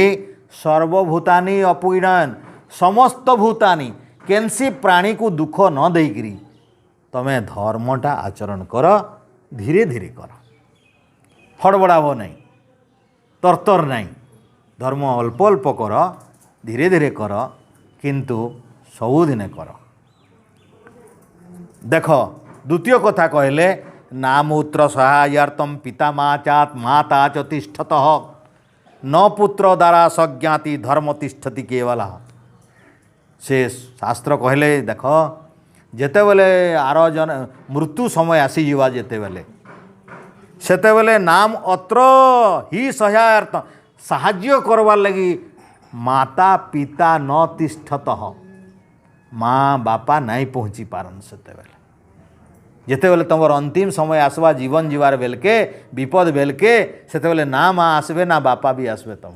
सर्वभूतानि अपीडन समस्त भूतानि केनसी प्राणी को दुख न देकरी तमें धर्मटा आचरण कर धीरे धीरे कर हड़बड़ाब नहीं तरतर नहीं धर्म अल्प अल्प कर धीरे धीरे कर किंतु सबुदिने कर देख द्वितीय कथा कहले नामूत्र सहायार्थम पिता माता च तिष्ठतः न पुत्र द्वारा सज्ञाति धर्म तिष्ठति केवल से शास्त्र कहले देख जेते बेले आर जन मृत्यु समय आसीजा जेते बेले सेते बेले नाम अत्र ही सहायार्थ साहाय्य करवार लगी माता पिता न तिष्ठतः माँ बापा नहीं पहुँची पारन सेते बेले जेते बेले तुम अंतिम समय आसवा जीवन जीवार बेलके विपद बेलके सेते बेले ना माँ आसबे ना बापा भी आसबे तुम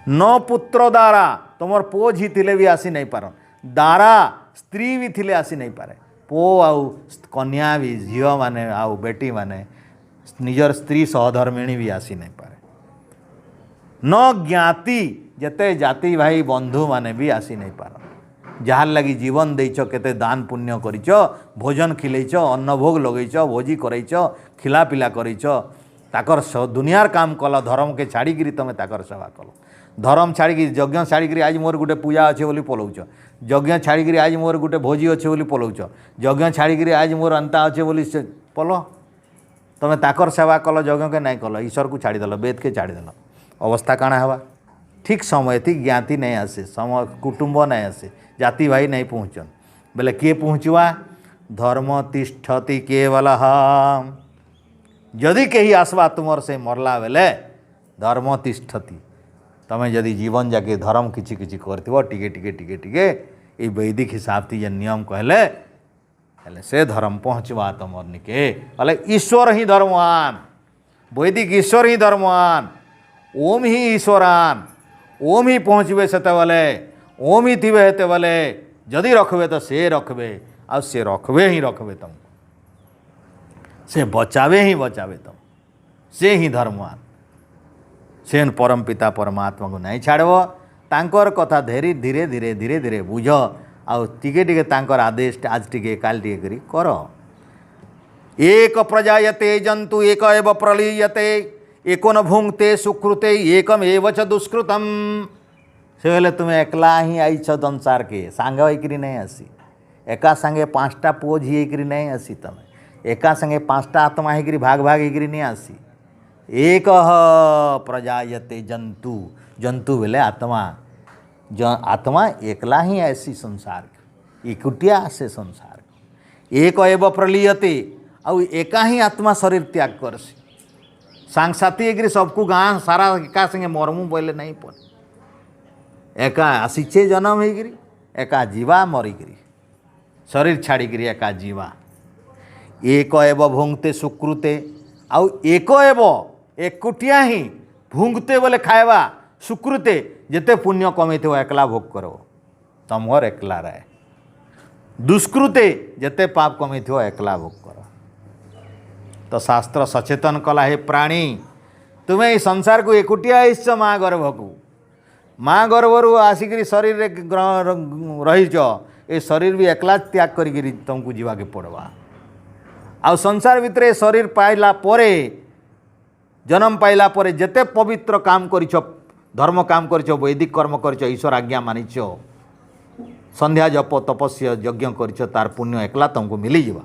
न पुत्र द्वारा तुम पो झी थिले भी आसी नहीं पार दारा स्त्री भी थिले आसी नहीं पारे पो आउ कन्या भी झील माने आउ बेटी माने निजर स्त्री सहधर्मिणी भी आसी नहीं पारे न ज्ञाति जेते जाति भाई बंधु माने भी आसी नहीं पार जार लगी जीवन देच केते दान पुण्य करिच भोजन खिलेच अन्न भोग लगेच भोजी करैच खिला पिला करिच ताकर दुनियार काम कल धर्म के छाड़िकी तुम ताकर सेवा कल धर्म छाड़िकी यज्ञ छाड़िकी आज मोर गोटे पूजा अच्छे बोली पलाउच यज्ञ छाड़िकी आज मोर गोटे भोजी अच्छे बोली पलाउच यज्ञ छाड़िकी आज मोर अंता अच्छे बोली पल तुम ताकर सेवा कल यज्ञ के नहीं कल ईश्वर को छाड़ीदेल वेद के छाड़ीदेल अवस्था काଣା हवा ठीक समय थी ज्ञाति नहीं आसे समय कुटुंब नहीं आसे जाति भाई नहीं पहुँचन बोले किए पहुँचवा धर्म तिष्ठति केवल जदि कहीं आसवा तुमर से मरला बेले धर्म तिष्ठति तमें जदि जीवन जाके धर्म किछि किछि करथिबो टिके टिके टिके टिके ये वैदिक हिसाब थी जे नियम कहले हेले से धर्म पहुँचवा तुमर निके बोले ईश्वर ही धर्मवान वैदिक ईश्वर ही धर्मवान ओम ही ईश्वरान ओम ही पहुँचे से ओम ही थे हेते बोले जदि रखबे तो से रखबे आ से रखबे ही रखबे तुमको से बचावे ही बचावे तुम से ही धर्मवान से परम पिता परमात्मा को नहीं छाड़ब तांकर कथा धीरे धीरे धीरे धीरे धीरे बुझ आउ टिके टिके तांकर आदेश आज टिके काल टिके करी कर एक प्रजायते जंतु एक एव प्रलीयते एको न भुंगते सुकृते एकम एव च दुष्कृतम से बोले तुम्हें एकला ही आईछ संसार के सांग होकरी नहीं आसी एका संगे पाँचटा पुओ झी होकरी नहीं आसी तुम्हें एका संगे पाँचटा आत्मा होकरी भाग भाग होकरी नहीं आसी एक प्रजायते जंतु जंतु बोले आत्मा आत्मा एकला ही ऐसी संसार की एकुटिया से संसार को एक एव प्रलीयते आउ एका ही आत्मा शरीर त्याग करसी सांग साथी एक सबको गाँ सारा एका संगे मरमु बोले नहीं पड़े एका आसीचे जन्म होकरी एका जीवा मरिकी शरीर छाड़िकी एका जीवा एक एव भुंगते सुकृते आउ एक एव एकुटिया ही भुंगते बोले खाएबा सुकृते जिते पुण्य कमे थे एकला भोग करो तमर एकला रहे दुष्कृते जिते पाप कमे थे एकला भोग करो तो शास्त्र सचेतन कला हे प्राणी तुम्हें ये संसार को एकुटिया आईच माँ गर्भ को माँ गर्भर आसिक शरीर रहीच ए शरीर भी एकला त्याग करी तुमको जीवा के पड़वा आ संसार भितर शरीर पाइला परे जन्म पाइला परे जेते पवित्र काम करिछ धर्म काम करिछ वैदिक कर्म करिछ ईश्वर आज्ञा मानिछ संध्या जप तपस्या यज्ञ करिछ तार पुण्य एकला तुमको मिली जीवा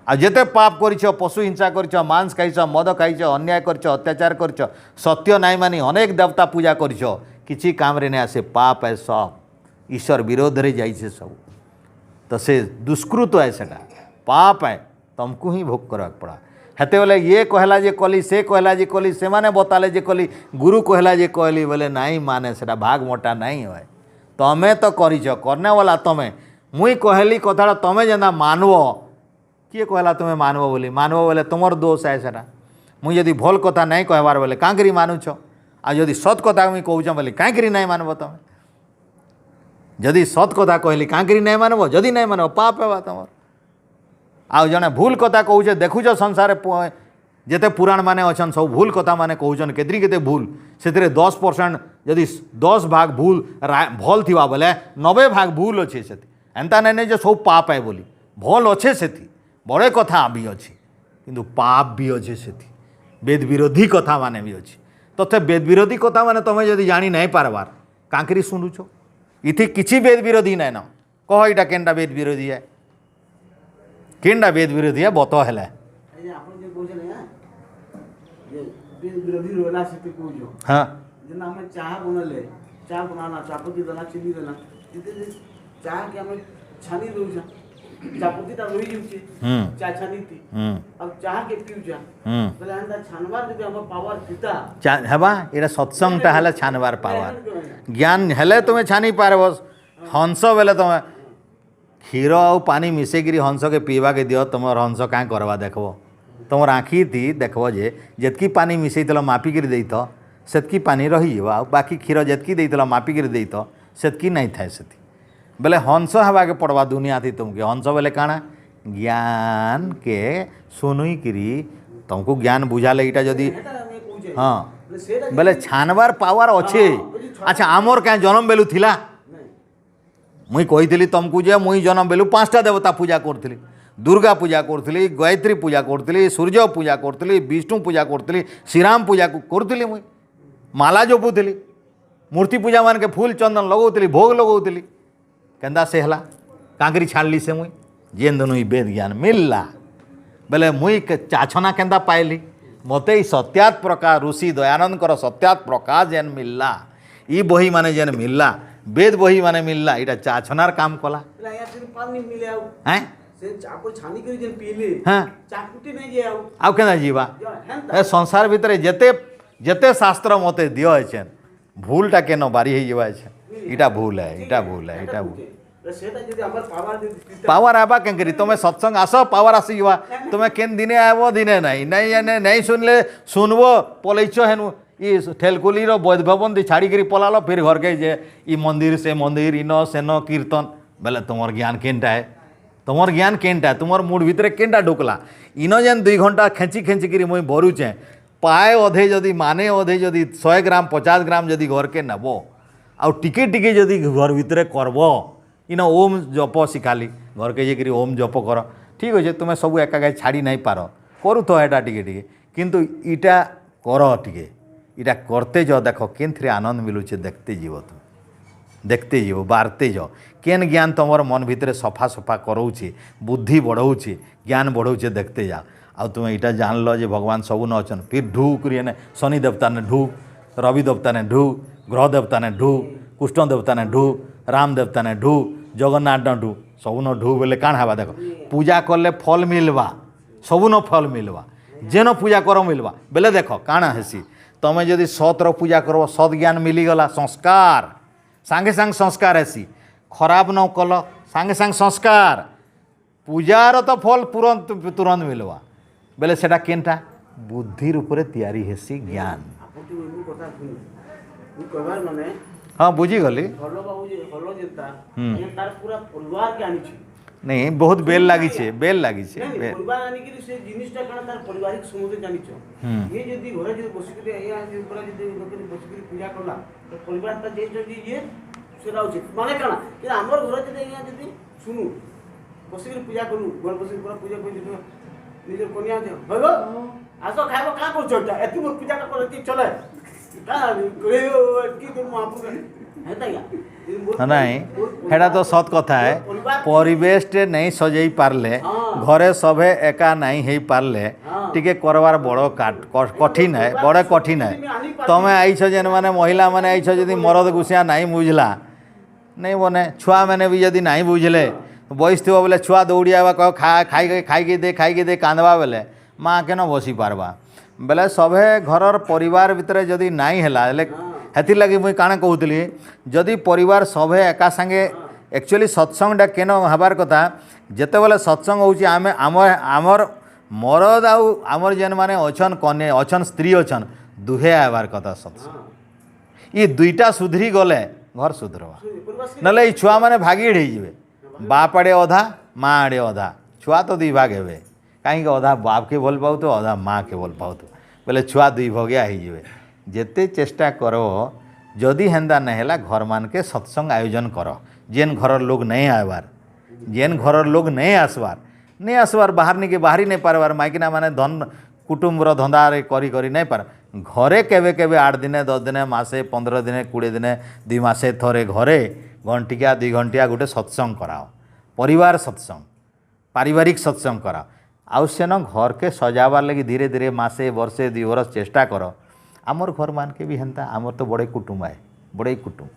आ जेते पाप करिछ पशु हिंसा करिछ मांस खाइछ मद खाइछ अन्याय करिछ अत्याचार करिछ सत्य नाई मानी अनेक देवता पूजा करिछ किछि काम रे नहीं आसे पाप है सब ईश्वर विरोध रे जाइछे सब तो से दुष्कृत है सेटा पाप है तुमको ही भोग करवाक पड़ा हेते बोले ये कहला जे कली से कहला जे कली से माने बताले जे कली गुरु कहला जे कहली बोले नहीं माने सेटा भाग मोटा नहीं होए तमें तो करिछ करने वाला तमें मुई कहली कथा तमें जेना मानव किए कहला तुम्हें मानव बोले तुमर दोष है सेटा मुई यदि भल कथा नहीं कहबार बोले कांकरी मानुछ आ यदि सत कथा मुई कहूछ बोले कांकरी नहीं मानव तमें जदि सत कथा कहली कांकरी नहीं मानव जदि नहीं मानव पाप है तुमर आ जने भूल कथा कहूचे देखुच संसार जेते पुराण माने अछन सब भूल कथा माने कहूचन केतरी केते भूल से 10% जदि 10 भाग भूल भल थिबा बोले 90 भाग भूल अच्छे से एंता नहीं जो सब पाप है बोली भल अच्छे से बड़े कथा भी अच्छी किंतु पाप भी अच्छे से वेद विरोधी कथा माने भी अच्छी तथे वेद विरोधी कथा माने तुम्हें जदि जानी नहीं पारबार कांकरी शुणुच इति किछि वेद विरोधी नहीं न कह इटा केनटा वेद विरोधी है केनटा वेद विरोधी है बत है हाँ चाह बनले चाह बनाना चापती देना चीनी देना चाह के हमें छानी दउछा चापती ता रही जुचे चाह छानी थी अब चाह के पिउछा बोले अंदा छानबार जदि हम पावर पिता चाह हेबा एरा सत्संगटा हले छानबार पावर ज्ञान हेले तुम्हें छानी पारबो हंस बेले तुम्हें क्षीर आ पानी मिसेकरी हंस के पीवा के दियो तुम हंस क्या करवा देखो तुम आँखि थी देखो जे जितकी पानी मिसई मापिक देत सेतकी पानी रही बाकी क्षीर जितकी देते मापिक देत सेतकी नहीं थाए से बेले हंस हवा के पड़वा दुनिया थी तुमके हंस बेले काଣା ज्ञान के सुनुईकरी तुमको ज्ञान बुझाले इटा जदि हाँ बेले छानबार पावर अच्छे अच्छा आमर क्या जन्म बेलू थिला मुई कही तुमको जे मुई जन्म बेलू 5टा देवता पूजा करी दुर्गा पूजा करी गायत्री पूजा करी सूर्य पूजा करी विष्णु पूजा करी श्रीराम पूजा करी मुई माला जपुली मूर्ति पूजा मान के फूल चंदन लगौली भोग लगौली केन्दा से हला कांकरी छाड़ली से मुई जेन दोनों वेद ज्ञान मिलला बेले मुई चाछना केन्दा पाइली मते सत्यात प्रकाश ऋषि दयानंद सत्यात प्रकाश जेन मिलला ई बही माने जेन मिलला वेद बही माने मिलला इटा चाछनार काम कला हैं से चाको छानी करी जेन पीले हां चाकुटी नहीं जे आउ केना जीवा ए संसार भीतर जेते जेते शास्त्र मते दियो छेन भूलटा केनो बारी हे जीवा छे इटा भूल है इटा भूल है इटा भूल सेटा जदि हमर पावर दे पावर आबा केंकरी तुम्हें सत्संग आस पावर आसीवा तुम्हें केन दिने आबो दिने नहीं नहीं नहीं सुनले सुनबो पलैच हेनु ई ठेलकुली वैद भवन दी छाड़ी पलाल फिर घर के जे ई मंदिर से मंदिर इन सेन कीर्तन बेले तुमर ज्ञान केनटा है तुमर ज्ञान केनटा तुमर मुड भितर केनटा ढुकला इन जेन 2 घंटा खेची खेचिकी मुई भरुचे पाए अधे जदि माने अधे जदि 100 ग्राम 50 ग्राम जदि घर के नब आउ टिके टिके जदि घर भितर करब इन ओम जप शिखाली घर के जाकि ओम जप कर ठीक अच्छे तुम्हें सब एका छाड़ी नहीं पार करू तो एटा टिके टिके किंतु इटा कर टिके इटा करते जाओ देख केन आनंद मिलूचे देखते जीव तुम देखते जीव बारते जाओ केन ज्ञान तुम मन भितर सफा सफा कराऊे बुद्धि बढ़ाऊे ज्ञान बढ़ाऊे देखते जाओ आ तुम्हें इटा जान लो जे भगवान सबू न अच्छन फिर ढू कर शनि देवता ने ढू रवि देवता ने ढू ग्रह देवता ने ढू कृष्ण देवता ने ढू राम देवता ने ढू जगन्नाथ न ढू सबू न ढू बोले काण हवा देख पूजा कले फल मिलवा सबू न फल मिलवा जेन पूजा कर मिलवा बेले देख काण हेसी तुम्हें जदि सतर पूजा कर सत ज्ञान मिलीगला संस्कार सांगे सांग संस्कार हेसी खराब न कल सांगे सांग संस्कार पूजार तो फल तुरंत तुरंत मिलवा बेले सेटा केनटा बुद्धि रूपरे तैयारी हेसी ज्ञान माने हाँ बुझीगली हलो बाबू जे हलो जेता तार पूरा परिवार के आनी छी नहीं बहुत बेल लागी छे परिवार आनी कि से जिनिसटा कण तार पारिवारिक समुदाय जानी छ ये जदी घरे जदी बसी के या जे ऊपर जदी लोक बसी के पूजा करला तो परिवार ता जे जदी ये सेरा उचित माने कण कि हमर घरे जदी या जदी सुनु बसी के पूजा करू घर बसी पूरा पूजा कोइ जदी निजे कोनिया दे भगो आसो खाइबो का को चोटा एति मोर पूजा का करती चले का करे की तो महापुर नहीं हेटा तो सत कथा है परिवेश टे नहीं सजई पारले घरे सभे एका नहीं हो पारले टिके करवार बड़ कठिन है बड़े कठिन है तमें आईछ जेन माने महिला माने आईछ जदि मरद गुसिया नहीं बुझला नहीं बने छुआ मैंने भी जदि नहीं बुझले बयस थो बोले छुआ दौड़ी आवा कह खाई दे कांदवा बेले माँ के न बसी पारबा बेले सभे घरर परिवार भितर जदि नहीं है हेतिर लगी मुई काण कहूली जदि परिवार सभे एका संगे एक्चुअली सत्संगटा केन हबार कथा जेते बेले सत्संग होउची आमे आमर मरद आउ आमर जेन माने अछन कने अछन स्त्री अछन दुहे आबार कथा सत्संग ये दुईटा सुधरी गले घर सुधरवा नले ई छुआ माने भागी ढई जिवे बाप आड़े अधा माँ आड़े अधा छुआ तो दुई भाग हेबे कहीं अधा बाप के भल पाऊ तो अधा माँ के भल पाऊ तो बोले छुआ दुई भगिया हो जेते चेष्टा करो जदि हेन्दा नहीं है घर मान के सत्संग आयोजन कर जेन घर लोग नहीं आबार जेन घर लोग नहीं आसबार बाहर नहीं के बाहरी नहीं पारबार माइकिना माने धन कुटुम्बर धंदा करी करी नहीं पार घरे केवे केवे 8 दिने 10 दिने मासे 15 दिने 20 दिने 2 मासे थरे घरे घंटिया 2 घंटिया गोटे सत्संग कराओ परिवार सत्संग पारिवारिक सत्संग कराओ आउ सेन घर के सजाबार लगी धीरे धीरे मासे वर्षे 2 वर्ष चेष्टा कर आमर घर मान के भी हेन्ता आमर तो बड़े कुटुम्ब आए बड़े कुटुम्ब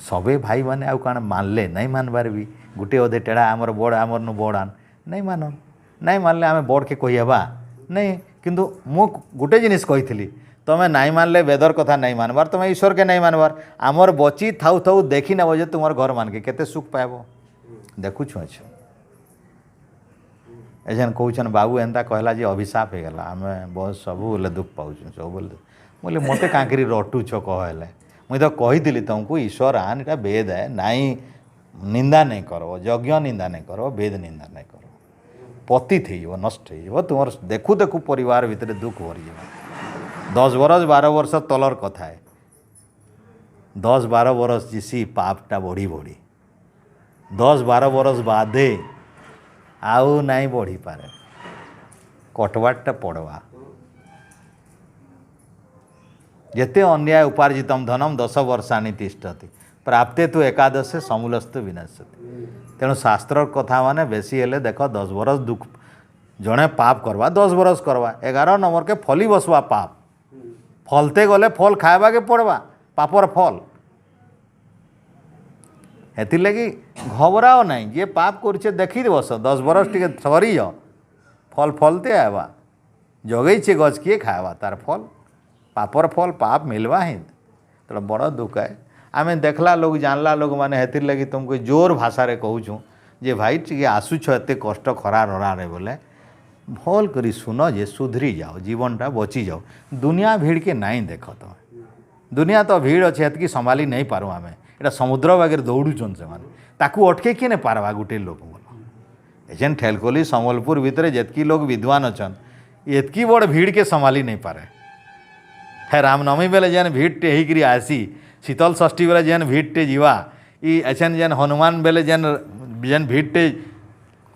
सबे भाई माने आउ काण मानले नहीं मानबार भी गोटे अधे टेढ़ा आमर बड़ आमर नु बड़ान नहीं मानन नहीं मानले आमे बड़ के कहिबा नहीं किंतु मु गोटे जिनिस कही तमें नहीं मानले वेदर कथा नहीं मानबार तमें ईश्वर के नहीं मानबार आमर बची थाउ थाउ देखी नब जे तुम घर मान के केते सुख पाइब देखुछु अच्छे एजेन कहन बाबू एंता कहला जे अभिशाप हो गला आम बहुत सबू बोले दुख पाऊँ सब बोले बोले मत कांकरी रटुछ कहले मुई तो कही तुमको ईश्वर आन इटा वेद है नाई निंदा नहीं करो यज्ञ निंदा नहीं करो वेद निंदा नहीं करो पतित हो नष्ट हो तुम देखू देखू परिवार भितर दुख भरी 10 बरस 12 वर्ष तलर कथा है 10-12 बरस जिसी पापटा बढ़ी बढ़ी 10-12 बरस बादे आउ नहीं बढ़ी पारे कटवाटा पड़वा जेते अन्याय उपार्जितम धनम 10 वर्षाणि तिष्ठति प्राप्ते तो एकादशे समूलस्तु विनाशति तेणु शास्त्र कथा माने बेसी हेले देख 10 बरस दुख जड़े पाप करवा 10 बरस करवा 11 नंबर के फली बसवा पाप फलते गले फल खावा के पड़वा पापर फल हेतिर लगी घबराओ नहीं जे पाप कर देखी बस 10 बरस टे सरी जाओ फल फलते आवा जगै छे गज किए खावा तार फल पापर फल पाप मिलवा ही तो बड़ दुख है आमे देखला लोग जानला लोग माने हेतिर लगी तुमको जोर भाषा रे कहूँ जे भाई टिके आसुछ एते कष्ट खरा रड़ारे बोले भल करी सुनो जे सुधरी जाओ जीवनटा बची जाओ दुनिया भीड़ के नहीं देख तुम दुनिया तो भीड़ अच्छे एतकी संभाली नहीं पारू आमे एटा समुद्र बागे दौड़ुचन से ताकू अटके किए नहीं पारवा गोटे लोक बोल एजेन ठेलकोली सम्बलपुर भितर जेतकी लोग विद्वान अच्छन एतकी बड़ भीड़ के संभाली नहीं पारे है रामनवमी बेले जेन भीड़ टे ही आसी शीतल षष्ठी बेले जेन भीड़ टे जीवा एछन जेन हनुमान बेले जेन जेन भीड़ टे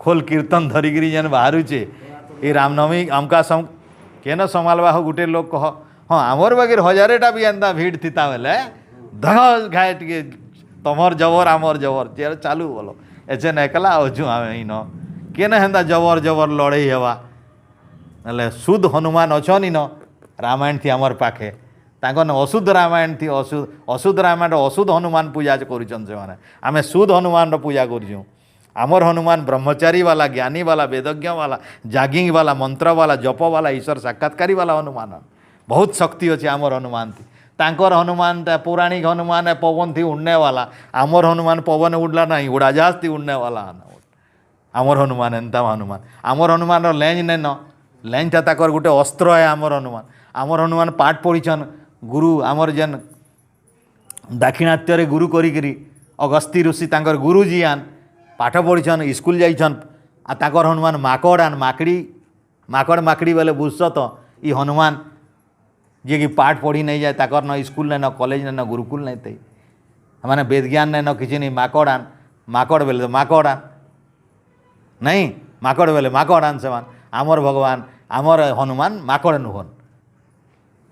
खोल कीर्तन धरिकी जेन बाहरुचे ये रामनवमी आमका केन संभालवा हो गोटे लोग कह हाँ आमर बागे हजारेटा भी एंता भीड़ थीता बेले धग घाए टे तमर जबर आमर जबर चेर चालू बोलो एचेन एकला अचु आम इन केन हेन्ता जबर जबर लड़ई हेवा नले शुद्ध हनुमान अछन इन रामायण थी आमर पाखे तांकन अशुद्ध रामायण थी अशुद्ध रामायण अशुद्ध हनुमान पूजा करुचन से माने आमे शुद्ध हनुमान पूजा करूँ आमर हनुमान ब्रह्मचारी वाला ज्ञानी वाला वेदज्ञ वाला जागिंग वाला मंत्र वाला जप वाला ईश्वर साक्षात्कारी वाला हनुमान बहुत शक्ति अच्छे आमर हनुमान थी तांकर हनुमान पौराणिक हनुमान पवन थी उड़ने वाला आमर हनुमान पवन उड़ला नहीं उड़ाजहाज थी उड़ने वाला आमर हनुमान एंता हनुमान आमर हनुमान लेंज नैन लेंज था ताकर गोटे अस्त्र है आमर हनुमान पाठ पढ़ीछन गुरु आमर जेन दाक्षिणात्य गुरु करी अगस्ती ऋषि तांकर गुरुजी आन पाठ पढ़ीछन स्कूल जाइछन आ ताकर हनुमान माकड़ आन माकड़ माकड़ी बोले बुझस तो ये हनुमान जे कि पाठ पढ़ी नहीं जाए ताकर न स्कूल नहीं न कॉलेज नहीं न गुरुकुल नहीं थे मैंने वेद ज्ञान नहीं न किसी नहीं माकड़ आन माकड़ बोले तो माकड़ आन नहीं माकड़ बोले माकड़ आन से आमर भगवान आमर हनुमान माकड़ नुहन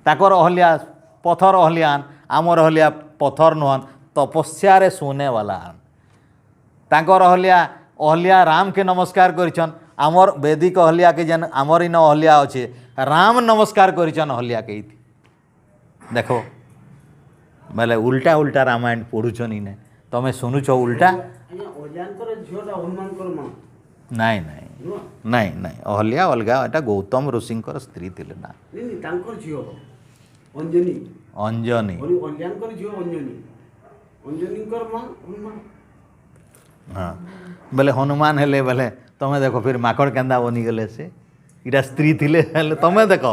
ताकर अहलिया पथर अहलिया आन आमर अहलिया पथर नुहन तपस्या रे सोने वाला आन ताकर अहलिया राम के नमस्कार करिछन आमर वैदिक अहलिया के जेन आमर इन अहलिया अच्छे राम नमस्कार करिछन अहलिया के देखो बोले उल्टा उल्टा रामायण पढ़ुछन इने तमें शुणुच उल्टा नहीं नहीं नहीं नहीं अहलिया अलगा एटा गौतम ऋषि स्त्री थिले ना अंजनी हाँ बोले हनुमान हेले बोले तमें देखो फिर माकड़ केंदा बनी गले से इटा स्त्री थिले तमें देखो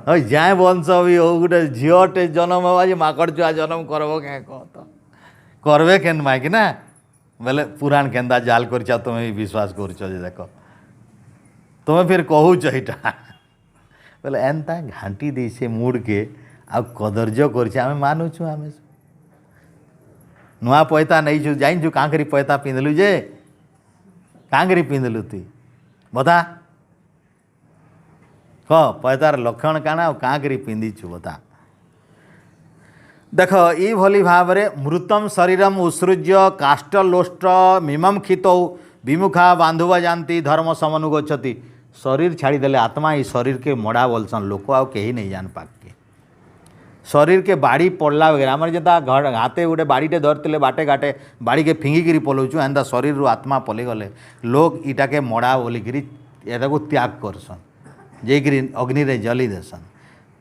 हाँ जाए वंश भी हो गोटे झीटे जन्म हवा जे माकड़ छुआ जन्म करब क्या कह तो करबे केन माइक ना बोले पुराण केंदा जाल कर तुम्हें भी विश्वास कर देख तुम्हें फिर कहूच यहाँ बोले एनता घाटी दे से मुड़ के आ कदर्य कर मानुचु आम नुआ पैता नहीं छु जाइछु कांकरी पैता पिंधलु जे कांकरी पिंधलु तुई बता कह पैतार लक्षण काना कांकरी पिंधिछु बता देख ये भली भाव मृतम शरीरम उत्सृज्य काष्ठलोष्ट मीमंखित विमुखा बांधुवा जानती धर्म समनुगछति शरीर छाड़ीदेले आत्मा ये शरीर के मड़ा बोलसन लोक आउ कहीं नहीं जान पाके शरीर के बाड़ी पड़ला वगैरह आम जता घर हाथे गोटे बाड़ीटे धरते बाटे घाटे बाड़ी के फिंगिकी पलाऊँ एंता शरीर रू आत्मा पलैगले लोग इटा के मड़ा बोलिकी को त्याग करसन जेकि अग्नि रे जली देसन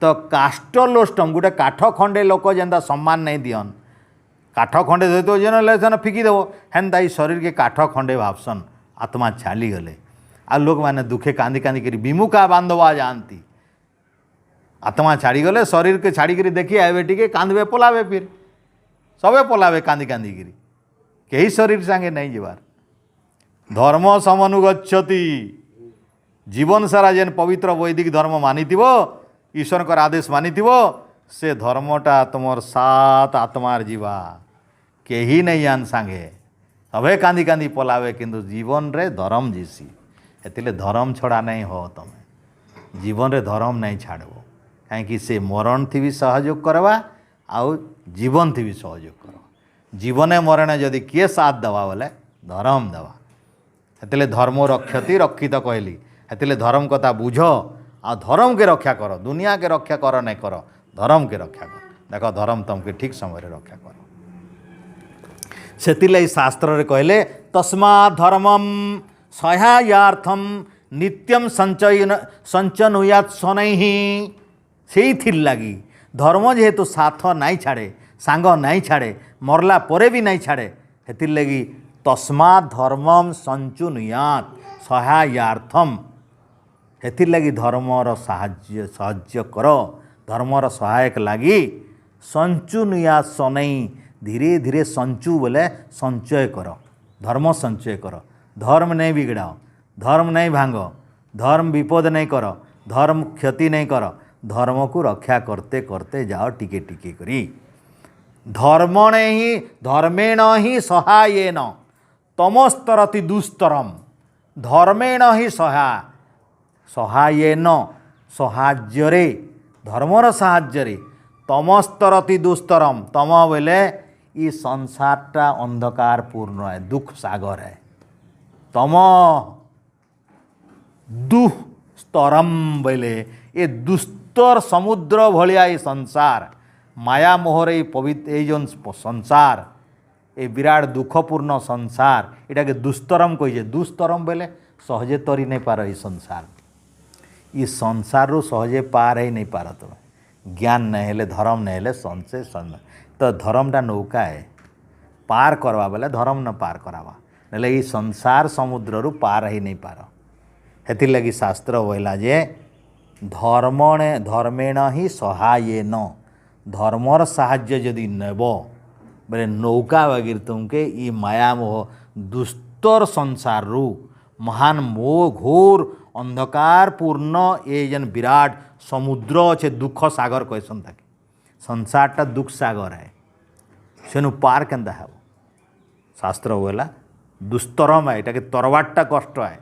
तो काष्ठलोष्टम गोटे काठ खंडे लोक जेनता सम्मान नहीं दियन काठ खंडे दे तो जेन लेसन फिकिदेव हेन्ता ही शरीर के काठ खंडे भावसन आत्मा छाली गले आ लोक मैंने दुखे कांदी कांदी करी विमुखा बांधवा जानती आत्मा छाड़ी गले शरीर के छाड़ी करी देखिए आए टी कांदे पलावे फिर सबे पलावे कांदी कांदी करी कहीं शरीर सांगे नहीं जीवार धर्म समनुगछति जीवन सारा जेन पवित्र वैदिक धर्म मानी ईश्वर का आदेश मानी से धर्मटा तुमर सात आत्मार जीवा कहीं नहीं जान सांगे सबे कांदी कांदी पलावे किंतु जीवन रे धर्म जीसी एतिले धर्म छड़ा नहीं हो तुम जीवन रे धर्म नहीं छाड़ब कहीं से मरण थी भी सहयोग करवा आउ जीवन थी भी सहयोग कर जीवने मरणे जदि किए साथ दवा बोले धर्म दवा एतिले धर्म रक्षति रक्षित कहली एतिले धर्म कथा बुझ आ धर्म के रक्षा कर दुनिया के रक्षा कर नहीं कर धर्म के रक्षा कर देख धर्म तुमके ठीक समय रक्षा कर से शास्त्र रे कहले तस्मा धर्मम सहायार्थम नित्यम संचनुयात शनै से लगी धर्म जेहेतु साथ नहीं छाड़े सांग नहीं छाड़े मरला परे भी नहीं छाड़े हेतिर लगी तस्मा धर्मम संचुनुयात सहायार्थम हेतिर लगी धर्मर साहाय्य कर धर्मर सहायक लगी संचुनुयात सनई धीरे धीरे संचु बोले संचय कर धर्म संचय कर धर्म नहीं बिगड़ाओ धर्म नहीं भांग धर्म विपद नहीं कर धर्म क्षति नहीं कर धर्म को रक्षा करते करते जाओ टिके टिके करी धर्मेण ही सहायेन तमस्तरति दुस्तरम धर्मेण ही सहायेन सहाज्यरे धर्मर साहाज्यरे तमस्तरति दुस्तरम तम बोले ये संसारटा अंधकार पूर्ण है दुख सागर है तम दुस्तरम बोले ये दुस्तर समुद्र भलिया ये संसार माया मोहर ये पवित्र ये जो संसार ये विराट दुखपूर्ण संसार इटा के दुस्तरम कही दुस्तरम बोले सहजे तरी नहीं पार ये संसार ये संसार रू सहजे पार ही नहीं पार तुम ज्ञान नहीं हेले धर्म नहीं हेले संशय तो धर्मटा नौका है पार करवा बोले धर्म न पार करावा ना ये संसार समुद्र रू पार ही नहीं पार हेतिर लगी शास्त्र बोला जे धर्मेण ही सहायेन धर्मर साहाय्य जदि नेब बोले नौका वगैरह तुमके ये माया मोह दुस्तर संसार रू महान मोह घोर अंधकार पूर्ण ये जन विराट समुद्र अच्छे दुख सागर कहसन ताके संसारटा दुख सागर है सेनु पार केंदा है शास्त्र बोला दुस्तरम है इटा के तरवाटा कष्ट है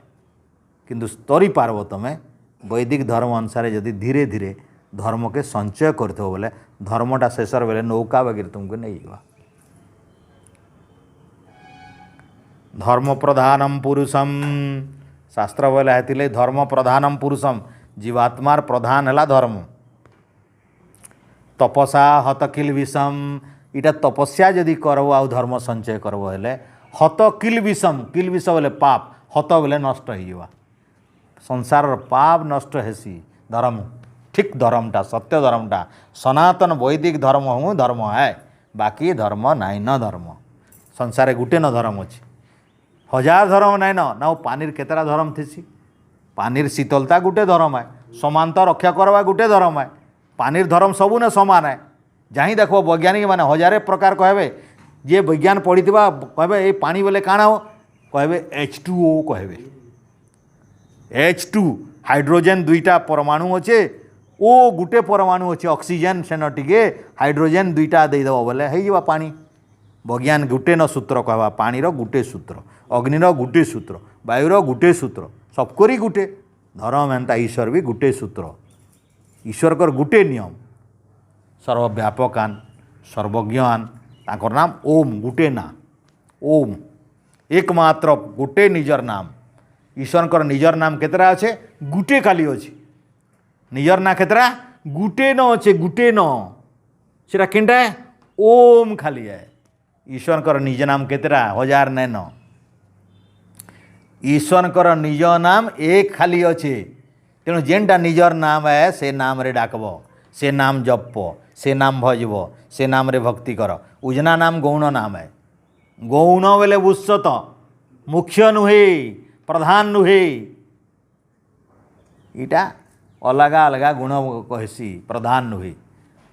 किंतु तरी पार्ब तुम्हें वैदिक धर्म अनुसार जदि धीरे धीरे धर्म के संचय करते हो बोले धर्मटा शेषर बोले नौका वगैरह तुमको नहीं जावा धर्म प्रधानम पुरुषम शास्त्र बोला है धर्म प्रधानम पुरुषम जीवात्मार प्रधान है धर्म तपसा हत किल विषम इटा तपस्या जदि करब आ धर्म संचय करब हेले हत किल विष बोले पाप हत बोले नष्ट हो संसार पाप नष्ट हेसी धर्म ठीक धर्मटा सत्य धर्मटा सनातन वैदिक धर्म हूँ धर्म है बाकी धर्म नाई न धर्म संसार गुटे न धर्म अच्छे हजार धर्म नाई ना वो पानीर केतरा धर्म थी पानीर शीतलता गुटे धर्म है समानता रक्षा करवा गुटे धर्म है पानीर धर्म सबू ने समान है जहीं देखो वैज्ञानिक मैंने हजारे प्रकार कहबे जे विज्ञान पढ़ी कहबे ये पानी बोले काଣା हो कहबे H2O कहबे H2 हाइड्रोजेन दुईटा परमाणु अच्छे ओ गुटे परमाणु अच्छे ऑक्सीजन सेन टिके हाइड्रोजेन दुईटा देदेव बोले हो पानी विज्ञान गुटे न सूत्र कहवा पानीर गुटे सूत्र अग्निर गुटे सूत्र वायुर गुटे सूत्र सबकोरी गुटे धर्म एंता ईश्वर भी गुटे सूत्र ईश्वर कर गुटे नियम सर्वव्यापकान सर्वज्ञान ताकर नाम ओम गुटे ना ओम एकमात्र गुटे निजर नाम ईश्वर कर निजर नाम केतरा अच्छे गुटे खाली अच्छे निजर ना केतरा गुटे न अच्छे गुटे न सेटा केनटा है ओम खाली है ईश्वर कर निज नाम केतरा हजार नैन ईश्वर कर निज नाम एक खाली अच्छे तेणु जेनटा निजर नाम है से नाम रे डाकब से नाम जप से नाम भजब से नाम रे भक्ति कर उजना नाम गौण नाम है गौण बोले बुझत मुख्य नुहे प्रधान नुहे इटा अलग अलग गुण कहसी प्रधान नुहे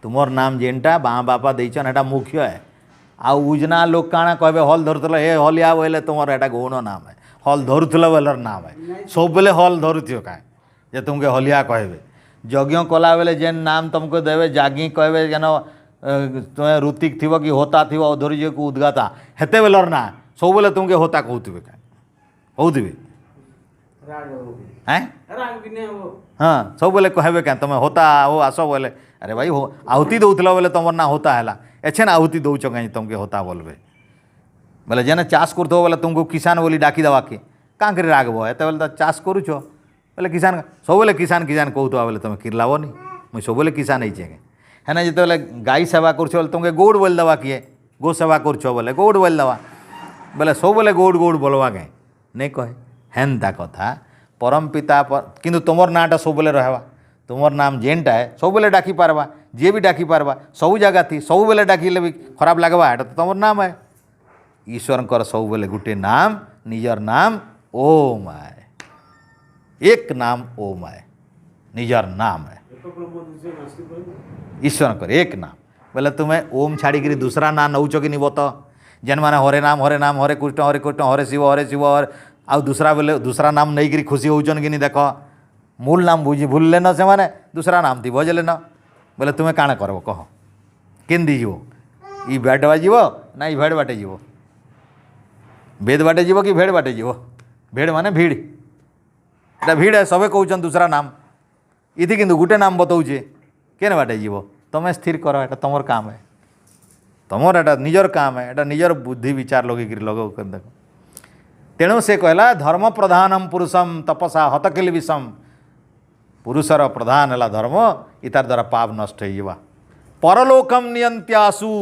तुमर नाम जेनटा बाँ बापा देचन एटा मुख्य है आ उजना लोग काଣା कहबे हल धरुल हे हलिया बोले तुमर एटा गौण नाम है हल धरुल बोलर नाम है सब बेले हल धरुथियो काए जे तुमके हलिया कहबे यज्ञ कला बेले जेन नाम तुमको देवे जागी कहबे जेन तुम्हें ऋतिक थी कि होता थी अधर्य को उद्गाता हेते बेलर ना सब बेले तुमके होता कहते क्या होते हाँ सब बेले कहबे क्या तुम होता हो आस बोले अरे भाई हो आहुति दौला बोले तुम ना होता है एछे ना आहुति दौच कहीं तुमके होता बोलबे बोले जेने चाष कर बोले तुमको किसान बोली डाकी दवा के काँ कर रागब एत बोले तो चाष करुच बोले किसान सब बोले किसान किसान कहूता बोले तुम किरलाब नी मुझे सब बोले किसान है है ना जो गाई सेवा कर तुमके गौड़ बोल दवा किए गो सेवा कर बोले गौड़ बोल दवा बोले सब बोले गौड़ गौड़ बोलवा के नहीं कहे हेन्ता कथा परम पिता किंतु तुमर नाटा सब बोले रहवा तुमर नाम जेनटा है सब बेले डाकी पारबा जी भी डाकी पारबा सब जगह थी सब बेले डाकिले भी खराब लगवा एटा तो तुमर नाम है ईश्वर सब बेले गोटे नाम निजर नाम ओम है एक नाम ओम है निजर नाम है ईश्वर एक नाम बोले तुम्हें ओम छाड़ी दूसरा नाम नौच कि नहीं बत जेन मैंने हरे नाम हरे कृष्ण हरे शिव हरे आउ दूसरा बोले दूसरा नाम नहीं करी खुशी होचन कि नहीं देख मूल नाम बुझी भूल न से माने दूसरा नाम थी भजले न बोले तुम्हें काण कर कह केंदी जीव ई भेड़ बा जीव ना ई भेड़ बाटे जीव वेद बाटे जीव कि भेड़ बाटे जीव भेड़ माने भीड़ एटा भीड़ है सबे कहउछन दूसरा नाम इति किंतु गुटे नाम बताऊे केने बाटे जीव तमें स्थिर कर एटा तुमर काम है तुमर एटा निजर काम है एटा निजर बुद्धि विचार लगे लगो कर देख तेणु से कहला धर्म प्रधानम पुरुषम तपसा हतकिल विषम पुरुषर प्रधान है धर्म इतार द्वारा पाप नष्ट हो परलोकम नियंत्यासु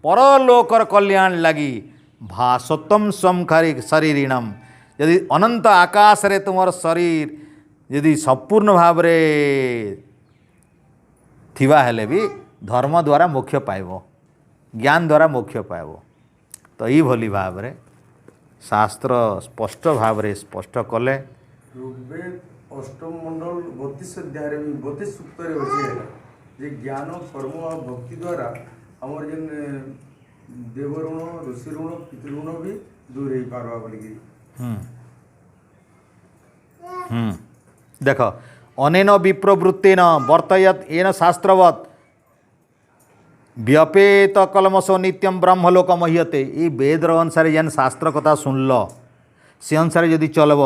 परलोकर कल्याण लगी भासोत्तम स्वमखारी शरीरिणम यदि अनंत आकाश रे तुमर शरीर यदि संपूर्ण भाव रे थिवा हेले भी धर्म द्वारा मोक्ष पाइबो ज्ञान द्वारा मोक्ष पाइबो तो ई भली भाव रे शास्त्र स्पष्ट भाव रे स्पष्ट कले ऋग्वेद अष्टम मंडल 32 अध्याय रे 32 सूक्त रे अछि जे ज्ञान कर्म और भक्ति द्वारा हमर जेन देव ऋण ऋषि ऋण पितृ ऋण भी दूर हो पारबा बोली देख अनेन विप्रवृत्तेन वर्तयत येन शास्त्रवत व्यपेत कलमसो नित्यम ब्रह्मलोक मह्यते ये वेद अनुसार जेन शास्त्र कथा सुनल से अनुसार यदि चलब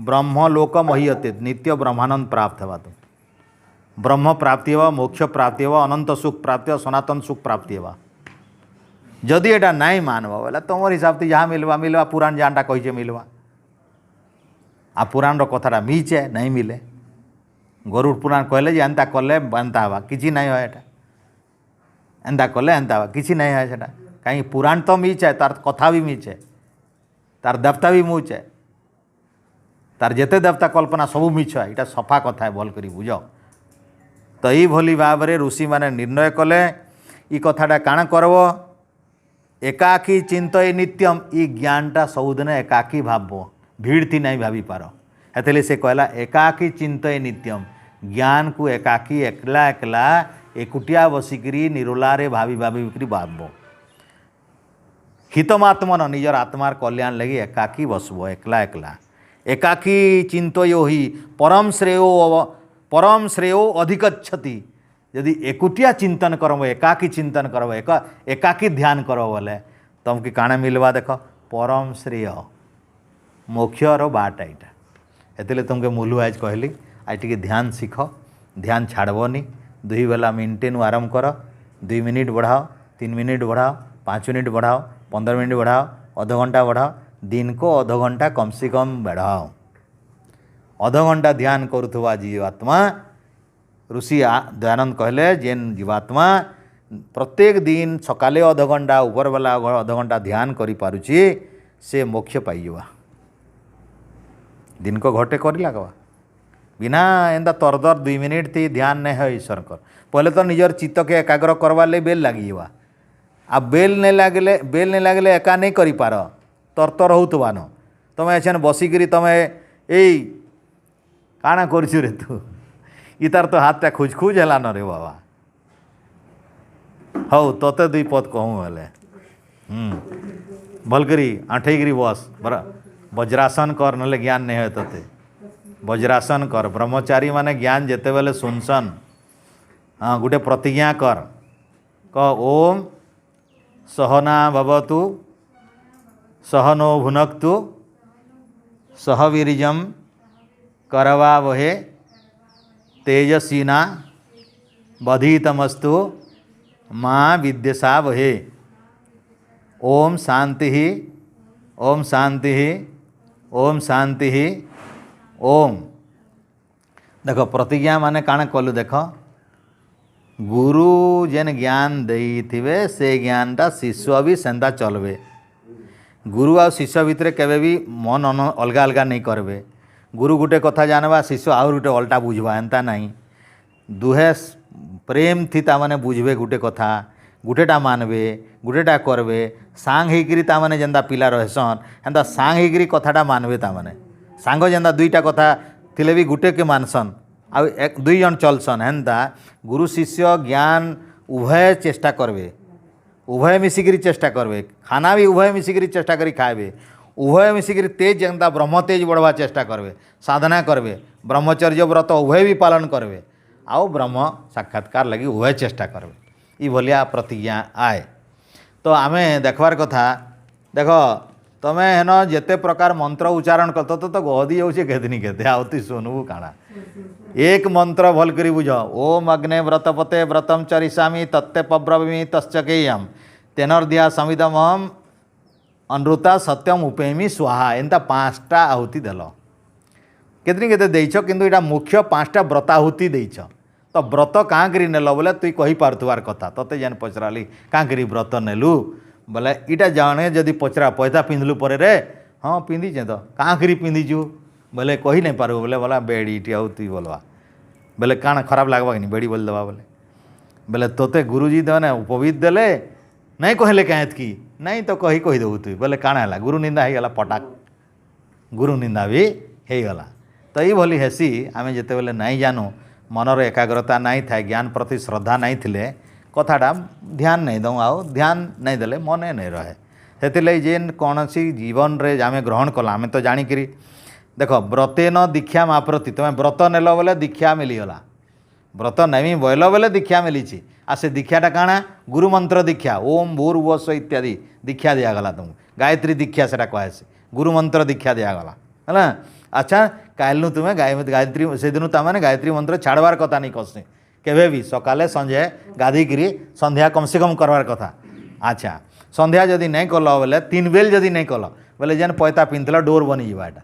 ब्रह्मलोक मह्यते नित्य ब्रह्मानंद प्राप्त होगा तो ब्रह्म प्राप्ति होगा मोक्ष प्राप्ति होगा अनंत सुख प्राप्ति होगा सनातन सुख प्राप्ति होगा जदि एटा नहीं मानब बोले तुम हिसाब से जहाँ मिलवा मिलवा पुराण जानटा कहीचे मिलवा आ पुराण कथाटा मिचे नहीं मिले गरुड़ पुराण कहले जे एंता कले एंता हवा किसी नहीं है एटा एंता कले एंता हवा किसी नहीं है सेटा कहीं पुराण तो मिच है तार कथा भी मिच है तार देवता भी मुच है तार जेते देवता कल्पना सब मिछ है इटा सफा कथा है भल करी बुझ तो यही भली भाव में ऋषि माने निर्णय कले ई कथाटा काण करब एकाकी चिंतय नित्यम ई ज्ञानटा सबुदिन एकाकी भाव भीड़ थी नहीं भावी पार हेतले से कहला एकाकी चिंतय नित्यम ज्ञान को एकाकी एकला एकला एकुटिया बसिकी निरोलारे भावी भावी भाव हितमात्मन निजर आत्मार कल्याण लगी एकाकी बसब एकला एकला एकाकी चिंतयो ही परम श्रेयो अधिगच्छति यदि एकुटिया चिंतन करब एकाकी चिंतन करब एकाकी ध्यान करब बोले तुमको काण मिलवा देख परम श्रेय मोक्षर बाट एटा एतले तुमके मूलू आज कहली आज टी ध्यान सीख ध्यान छाड़बनी 2 बेला मेंटेन आरंभ कर 2 मिनिट बढ़ाओ 3 मिनिट बढ़ाओ 5 मिनिट बढ़ाओ 15 मिनिट बढ़ाओ आधा घंटा बढ़ाओ दिन को आधा घंटा कम से कम बढ़ाओ आधा घंटा ध्यान करुवा जीवात्मा ऋषि दयानंद कहले जेन जीवात्मा प्रत्येक दिन सकाले आधा घंटा ऊपर वाला आधा घंटा ध्यान करि पारुची से मोक्ष पाइबा दिन को घटे कर लगवा बिना एंदा तरदर 2 मिनिट थी ध्यान नहीं है ईश्वर कर पहले तो निजर चित्त के एकाग्र करवा ले बेल लगिवा आ बेल नहीं लगले एका नहीं करि पार तरतर होतुवान तमें एछन बसिकी तमें यही काଣା करछु रे तू इतार तो हाथ खुज खुज है न रे बाबा हौ तोते 2 पद कहूँ हेले भलकरी आठेगिरी बस बरा वज्रासन कर नले ज्ञान नहीं है तोते वज्रासन कर ब्रह्मचारी माने ज्ञान जेते बेले सुनसन हाँ गोटे प्रतिज्ञा कर कह ओम सहना भवतु सहनो भुनक्तु सहवीर्यम करवावहे तेजस्विना बधीतमस्तु माँ विद्यसावहे ओम शांति ओम शांति ओम शांति ओम देख प्रतिज्ञा माने काण कलु देख गुरु जेन ज्ञान देइथिबे से ज्ञानटा शिष्य भी सेंदा चलबे गुरु आ शिष्य भितर केबे भी मन अलगा अलगा नहीं करबे गुरु गोटे कथा जानवा शिष्य आउ गोटे अलटा बुझवा एंता नहीं दुहे प्रेम थी तामाने बुझबे गुटे कथा गुटेटा मानबे गुटेटा करबे सांग होइकरी तामाने जेंदा पिला रहसन हेंदा सांग होइकरी कथाटा मानबे तामाने सांग जेंदा दुईटा कथा थिले भी गुटे के मानसन आ एक दुई जन चलसन हेंदा गुरु शिष्य ज्ञान उभय चेष्टा करबे उभय मिसिकरी चेष्टा करबे खाना भी उभय मिसिकरी चेष्टा करी खाएबे उभय मिसिकरी तेज जेंता ब्रह्म तेज बढ़वा चेष्टा करबे साधना करबे ब्रह्मचर्य व्रत उभय भी पालन करबे आओ ब्रह्म साक्षात्कार लगी उभय चेष्टा करबे ई भलिया प्रतिज्ञा आए। तो आमे देखबार कथा देख तमें हेन जेते प्रकार मंत्र उच्चारण कर तो गहदी जाऊे केतनी केते आउती सुनबू काଣା एक मंत्र भल करी बुझ ओम अग्ने व्रतपते व्रतम चरिष्यामि तत्ते पब्रवीमि तश्चकेयम तेनर दिया समिदम अनृता सत्यम उपेमी स्वाहा एंता पाँचटा आहुति देल केतनी केते देइछ किंतु इटा मुख्य पाँचटा व्रताहुति देइछ तो व्रत काँ करी नेल बोले तुई कही पार्थुवार कथा तते जेन पचराली काँ करी व्रत नेलु बोले इटा जाने जदि पचरा पैसा पिंधलु पर रे हाँ पिंधिचे तो काँ करी पिंधिचु बोले कही नहीं पारबो बोले बोला बेड़ी इटी आहुति बोलवा बोले काण खराब लगवा कि बेड़ी बोल देवा बोले बोले तोते गुरुजी देने उपवीत देले नहीं कहले कहेत की नहीं तो कही देबू तुई बोले काण है गुरु निंदा हो गला पटाक गुरु निंदा भी हो गला। तो ये भली हेसी आमे जेते बेले नहीं जानू मनर एकाग्रता नहीं था ज्ञान प्रति श्रद्धा नहीं थिले कथाटा ध्यान नहीं दऊँ आओ ध्यान नहीं देले मने नहीं रहे से जेन कौन सी जीवन रे आमे ग्रहण कला आमे तो जानिकरी देख व्रतेन दीक्षा मा प्रति तुम व्रत नेल बोले दीक्षा मिलीगला व्रत नहीं बोल बोले दीक्षा मिली आ से दीक्षाटा काଣା गुरु मंत्र दीक्षा ओम भूर्भुवस्व इत्यादि दीक्षा दिगला तुमको गायत्री दीक्षा से कहे गुरु मंत्र दीक्षा दिगला है। अच्छा कालू तुम्हें गायत्री से दिन तमें गायत्री मंत्र छाड़बार कथा नहीं कस केवे भी सकाले संजे गाधीकरी संध्या कम से कम करवार कथा। अच्छा संध्या जदि नहीं कल बोले 3 बेल जदि नहीं कल बोले जेन पैता पिंधल डोर बनी जावाटा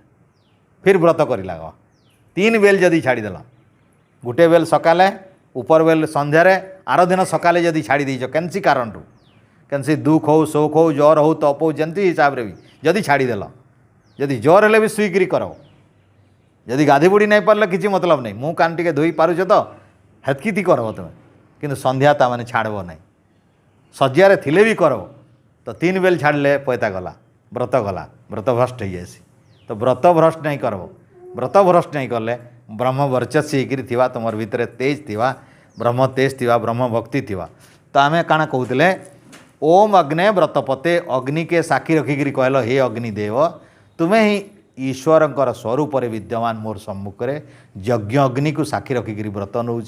फिर व्रत कर लग 3 बेल जदि छाड़ीदेल गोटे बेल सकाले ऊपर बेल संध्यार आर दिन सकाले जदि छाड़ी दीच कैंसी कारण रू कैंसी दुख हो शोक हो ज्वर हो तप हो जंती हिसाब से भी जदि छाड़ीदेल जदि ज्वर हेले भी सुईकरी कर जदि गाधी बुड़ी नहीं पारे किसी मतलब नहीं मुँह कान टे धोई पारुच तो हेतकी कर तुम्हें किंतु संध्या ता मैंने छाड़ब नहीं शज्यारे थिले भी कर तो 3 बेल छाड़ले पैता गला व्रत भ्रष्ट हो जासी तो व्रत भ्रष्ट नहीं करब व्रत भ्रष्ट नहीं कले ब्रह्म वर्चस्वी थिवा तुम भितर तेज थिवा ब्रह्म तेज थिवा ब्रह्म भक्ति थिवा तो आमे काଣା कहूले ओम अग्ने व्रतपते अग्नि के साक्षी रखिकी कहल हे अग्निदेव तुम्हें ही ईश्वरंकर स्वरूप विद्यमान मोर सम्मुखें यज्ञ अग्नि को साक्षी रखिकी व्रत नौ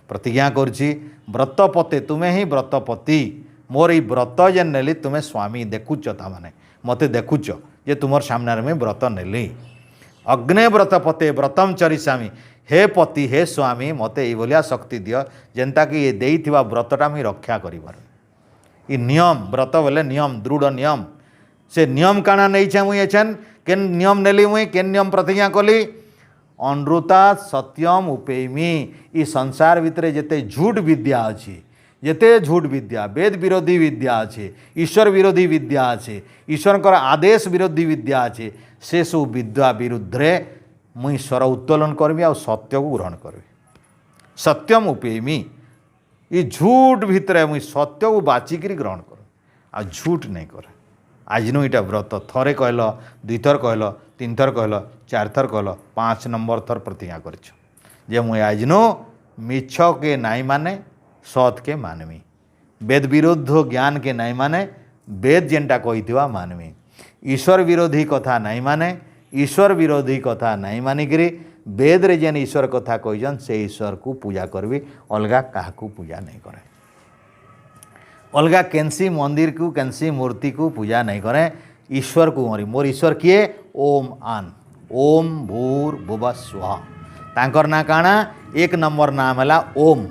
प्रतिज्ञा करुँची व्रतपते तुम्हें ही व्रतपति मोर ये व्रत जेन नेली तुम्हें स्वामी देखुच ताने मत देखुच जे तुम सामने में व्रत नेली अग्ने व्रतपते व्रतम चरिष्यामि हे पति हे स्वामी मते ये शक्ति दियो जेनता कि ये देइथिबा व्रतटा मुई रक्षा करिबार ये नियम व्रत बोले नियम दृढ़ नियम से नियम काଣା नहीं मुई एछन केन नियम नेली मुई केन नियम प्रतिज्ञा कली अनृता सत्यम उपेमी ई संसार भितर जेते झूठ विद्या अछि जेते झूठ विद्या वेद विरोधी विद्या अच्छे ईश्वर विरोधी विद्या अच्छे ईश्वर आदेश विरोधी विद्या अच्छे से सब विद्या विरुद्धे मुई स्वर उत्तोलन करमी आ सत्य को ग्रहण करी सत्यम उपेमी ये झूठ भितर मुई सत्य को बाचिकी ग्रहण कर आ झूठ नहीं करे आज नु इटा व्रत थरे कहल 2 थर कहल 3 थर कहल 4 थर कहल 5 नंबर थर प्रतिज्ञा करछ जे मुई आज नु मिछ के नाई माने सत के मानवी वेद विरुद्ध ज्ञान के नहीं माने वेद जेनटा कही मानवी ईश्वर विरोधी कथा नहीं माने ईश्वर विरोधी कथा नहीं मानिकी वेद रे जेन ईश्वर कथा कहीजन से ईश्वर को पूजा करबी अलगा क्या पूजा नहीं करे अलगा केंसी मंदिर को केंसी मूर्ति को पूजा नहीं करे ईश्वर को मरी मोर ईश्वर किए ओम आन ओम भूर्भुवः स्वः तांकर ना काଣା 1 नंबर नाम है ओम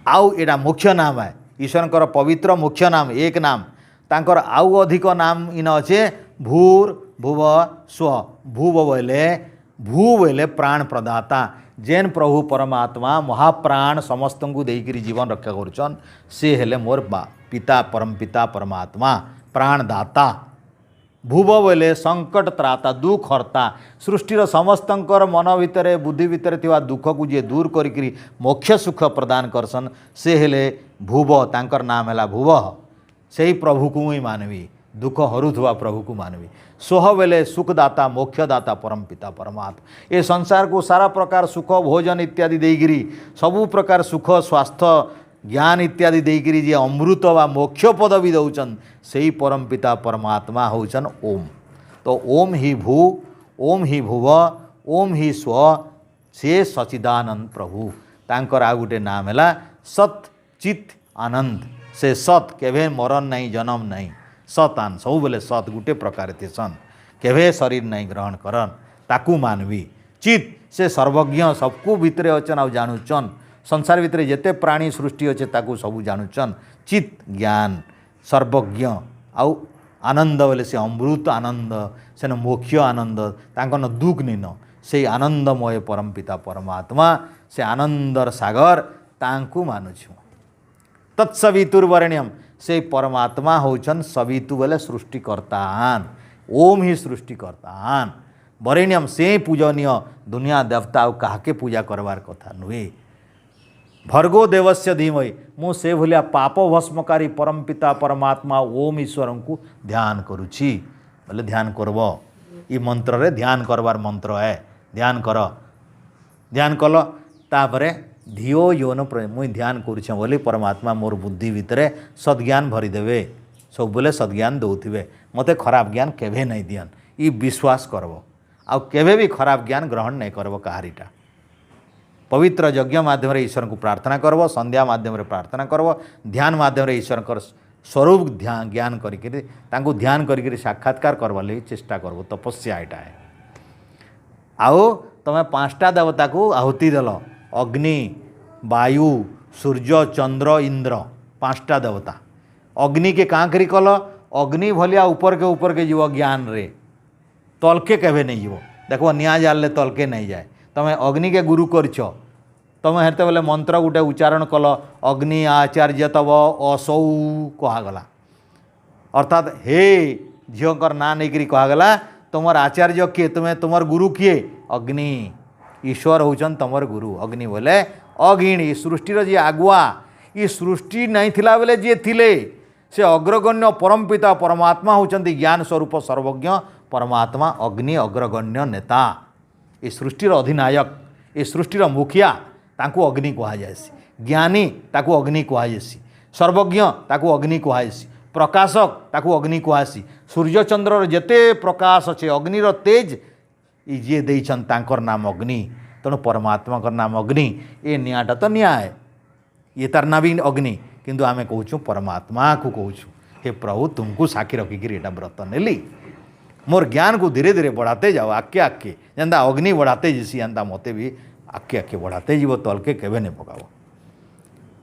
आउ एटा मुख्य नाम है ईश्वर पवित्र मुख्य नाम एक नाम तांकर आउ अधिक नाम इन अच्छे भूर्भुवः स्वः भू बोले प्राण प्रदाता जेन प्रभु परमात्मा महाप्राण समस्त को देकर जीवन रक्षा करुचन से हेले मोर पिता परम पिता परमात्मा प्राणदाता भुव बोले संकट त्राता दुख हर्ता सृष्टिर समस्तंकर मन भितर बुद्धि भितर थिवा दुख को जी दूर करी मोक्ष सुख प्रदान करसन से हेले भुव तांकर नाम है भुव से ही प्रभु को ही मानवी दुख हरुवा प्रभु को मानवी सोह बेले सुखदाता मोक्षदाता परम पिता परमात्मा ये संसार को सारा प्रकार सुख भोजन इत्यादि देगिरी सबु प्रकार सुख स्वास्थ्य ज्ञान इत्यादि देकिरी जे अमृत वा मोक्ष पदवी दौचन से ही परम पिता परमात्मा होचन ओम। तो ओम ही भुव ओम ही स्व से सचिदानंद प्रभु तांकर आ गुटे नाम है सत चित आनंद से सत केवे मरण नहीं जन्म नहीं सतान सब बेले सत गुटे प्रकार सन केवे शरीर नहीं ग्रहण करन ताकू मानवी चित से सर्वज्ञ सबको भितर अचन आ जानुचन संसार भितर जेते प्राणी सृष्टि अच्छे ताकू सबू जानुचन चित ज्ञान सर्वज्ञ आउ आनंद बोले से अमृत आनंद से मोक्ष आनंद तांकन दुख निन से आनंदमय परम पिता परमात्मा से आनंदर सागर तांकू मानुछु तत्सवितुर्वरेण्यम से परमात्मा होचन सवितु बोले सृष्टिकर्तान ओम ही सृष्टिकर्तान वरेण्यम से पूजनीय दुनिया देवता काके पूजा करवार कथा नुहे भर्गो देवस्य धीमहि मु से भलिया पाप भस्मकारी परम पिता परमात्मा ओम ईश्वर को ध्यान करुछि बोले ध्यान करब ई मंत्र रे ध्यान करवार मंत्र है ध्यान कल तापरे धियो योन मुई ध्यान करुछ बोली परमात्मा मोर बुद्धि भितर सद्ज्ञान भरीदेवे सब बोले सद्ज्ञान दौथे मते खराब ज्ञान केवे नहीं दियन ई विश्वास करब आ केवे भी खराब ज्ञान ग्रहण नहीं करब कहारीटा पवित्र यज्ञ माध्यम ईश्वर को प्रार्थना करब संध्या माध्यम प्रार्थना करब ध्यान माध्यम ईश्वर स्वरूप ध्यान ज्ञान करी ध्यान करी साक्षात्कार करवार लगी चेष्टा करब तपस्या यहाँ है आओ तुम पांचटा देवता को आहुति देल अग्नि वायु सूर्य चंद्र इंद्र पांचटा देवता अग्नि के काँ करी कल अग्नि भलिया ऊपर के जीव ज्ञान रे तलके केवे नहीं जीव देखो निआ जाले तलके नहीं जाए तुम अग्नि के गुरु करछ तुम हेते बोले मंत्र गुटे उच्चारण कल अग्नि आचार्य तब असौ कहगला अर्थात हे झीकर ना नहीं कहगला तुमर आचार्य किए तुम्हें तुमर गुरु किए अग्नि ईश्वर होचन तुमर गुरु अग्नि बोले अगिणी सृष्टिर जी आगुआ ये सृष्टि नहीं थिला बेले जी थिले से अग्रगण्य परम पिता परमात्मा होचंती ज्ञान स्वरूप सर्वज्ञ परमात्मा अग्नि अग्रगण्य नेता ये सृष्टिर अधिनायक ये सृष्टिर मुखिया ताकू अग्नि कहुसी ज्ञानी ताकू अग्नि कहुसी सर्वज्ञ ताकू अग्नि कहुसी प्रकाशक ताकू अग्नि कहुसी सूर्यचंद्र जेते प्रकाश अच्छे अग्निर तेज ये देइछन तांकर नाम अग्नि तेणु परमात्मा का नाम अग्नि ये निआटा तो निआ है ये तार ना भी अग्नि किंतु आमे कहूँ परमात्मा को कहूँ हे प्रभु तुमको साक्षी रखिकी एटा व्रत नेली मोर ज्ञान को धीरे धीरे बढ़ाते जाओ आके आके जेनता अग्नि बढ़ाते जीसी एंता मते भी आके आके बढ़ाते जीव तलके केवे नहीं पकाव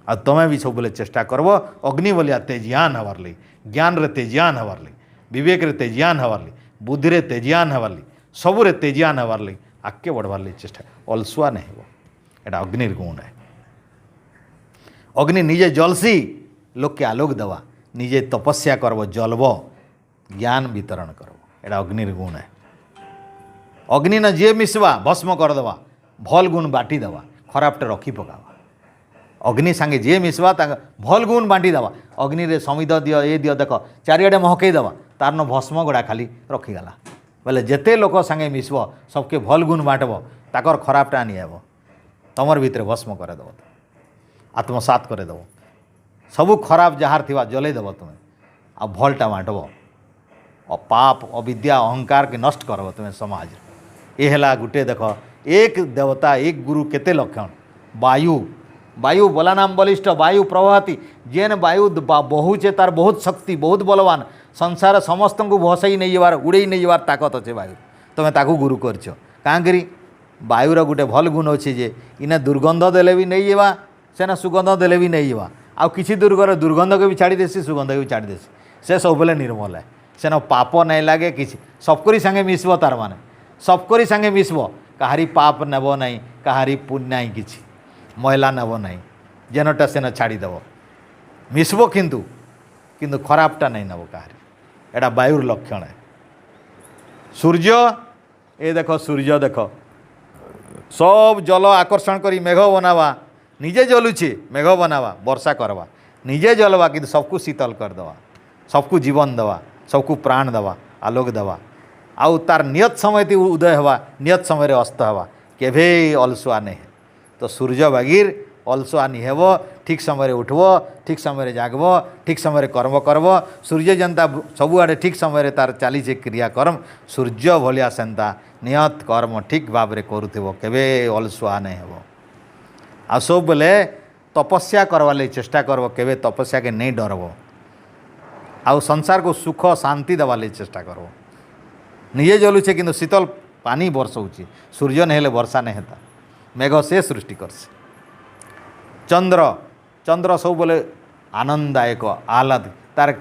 आ तुम्हें भी सब बोले चेष्टा करब अग्नि बोलिया तेजियान हवार लगी ज्ञान रे तेजियान हवार लगी विवेक रे तेजियान हवार लगी बुद्धि रे तेजियान हवार लगी सबुरे तेजियान हवार लगी आके बढ़वार लगी चेष्टा अलसुआ नहीं हो एटा अग्निर गुण है अग्नि निजे जलसी लोक के आलोक देवा निजे तपस्या करब जलब ज्ञान वितरण करब एटा अग्निर गुण है अग्नि न जे मिसवा भस्म करदेवा भल गुण बाटी देवा खराबटे रखी पकावा अग्नि सांगे जे मिसवा भल गुण बांटी देवा अग्नि रे समिध दियो ये दियो देख चारिआडे महकई देवा तार न भस्म गुड़ा खाली रखीगला बोले जेते लोक सांगे मिसब सबके भल गुण बांटब ताकर खराबटा निब तमर भितर भस्म करदेव आत्मसात करदेव सबू खराब जार थिवा जलैदेव तुम्हें आ भलटा बांटब पाप अविद्या अहंकार के नष्ट करब तुम्हें समाज ये है गोटे देख एक देवता एक गुरु केते लक्षण वायु वायु बला नाम बलिष्ठ वायु प्रभाती जेन वायु बहुचे तार बहुत शक्ति बहुत बलवान संसार समस्त को भसई नहीं जबार उड़े नहीं जबार ताकत अच्छे वायु तुम्हें ताकू गुरु करछ काँ करी वायुर गोटे भल गुण अच्छे जे इने दुर्गंध देले भी नहीं जावा सेना सुगंध देले भी नहीं जावा आ किसी दूर गले दुर्गंध के भी छाड़ी देसी सुगंध के भी छाड़ी देसी से सब बेले निर्मल है सेना पाप नहीं लगे किसी सबकरी सांगे मिसब तार माने सबकरी सांगे मिसब कहारी पाप नेब नहीं कहारी पुण्य नहीं किसी महिला नेब नहीं जेनटा सेना छाड़ीदेव मिसब किंतु खराबटा नहीं नेब कहारी एटा वायुर लक्षण है सूर्य ए देख सूर्य देख सब जल आकर्षण करी मेघ बनावा निजे जलुचे मेघ बनावा वर्षा करवा निजे जलवा कि सबको शीतल करदेवा सबको जीवन देवा सबको प्राण देवा आलोक देवा आउ तार नियत समय ती उदय हवा नियत समय रे अस्त हवा केभे अलसुआ नहीं है तो सूर्य बागीर अलसुआ नहीं हेब ठीक समय रे उठब ठीक समय रे जागब ठीक समय रे कर्म करब सूर्य जनता सबुआड़े ठीक समय रे तार चली क्रियाकर्म सूर्य भलिया सेन्ता नियत कर्म ठीक भाव रे करुथिबो केबे अलसुआ नहीं हेब आ सब बेले तपस्या करवा लगी चेष्टा करब केबे तपस्या के नहीं डरब आउ संसार को सुख शांति देवा लगी चेष्टा करब निजे जलुचे किंतु शीतल पानी बरसौची सूर्य नहीं हेले वर्षा नहीं हेता मेघ से सृष्टि करसे चंद्र चंद्र सब बोले आनंददायक आह्लाद तार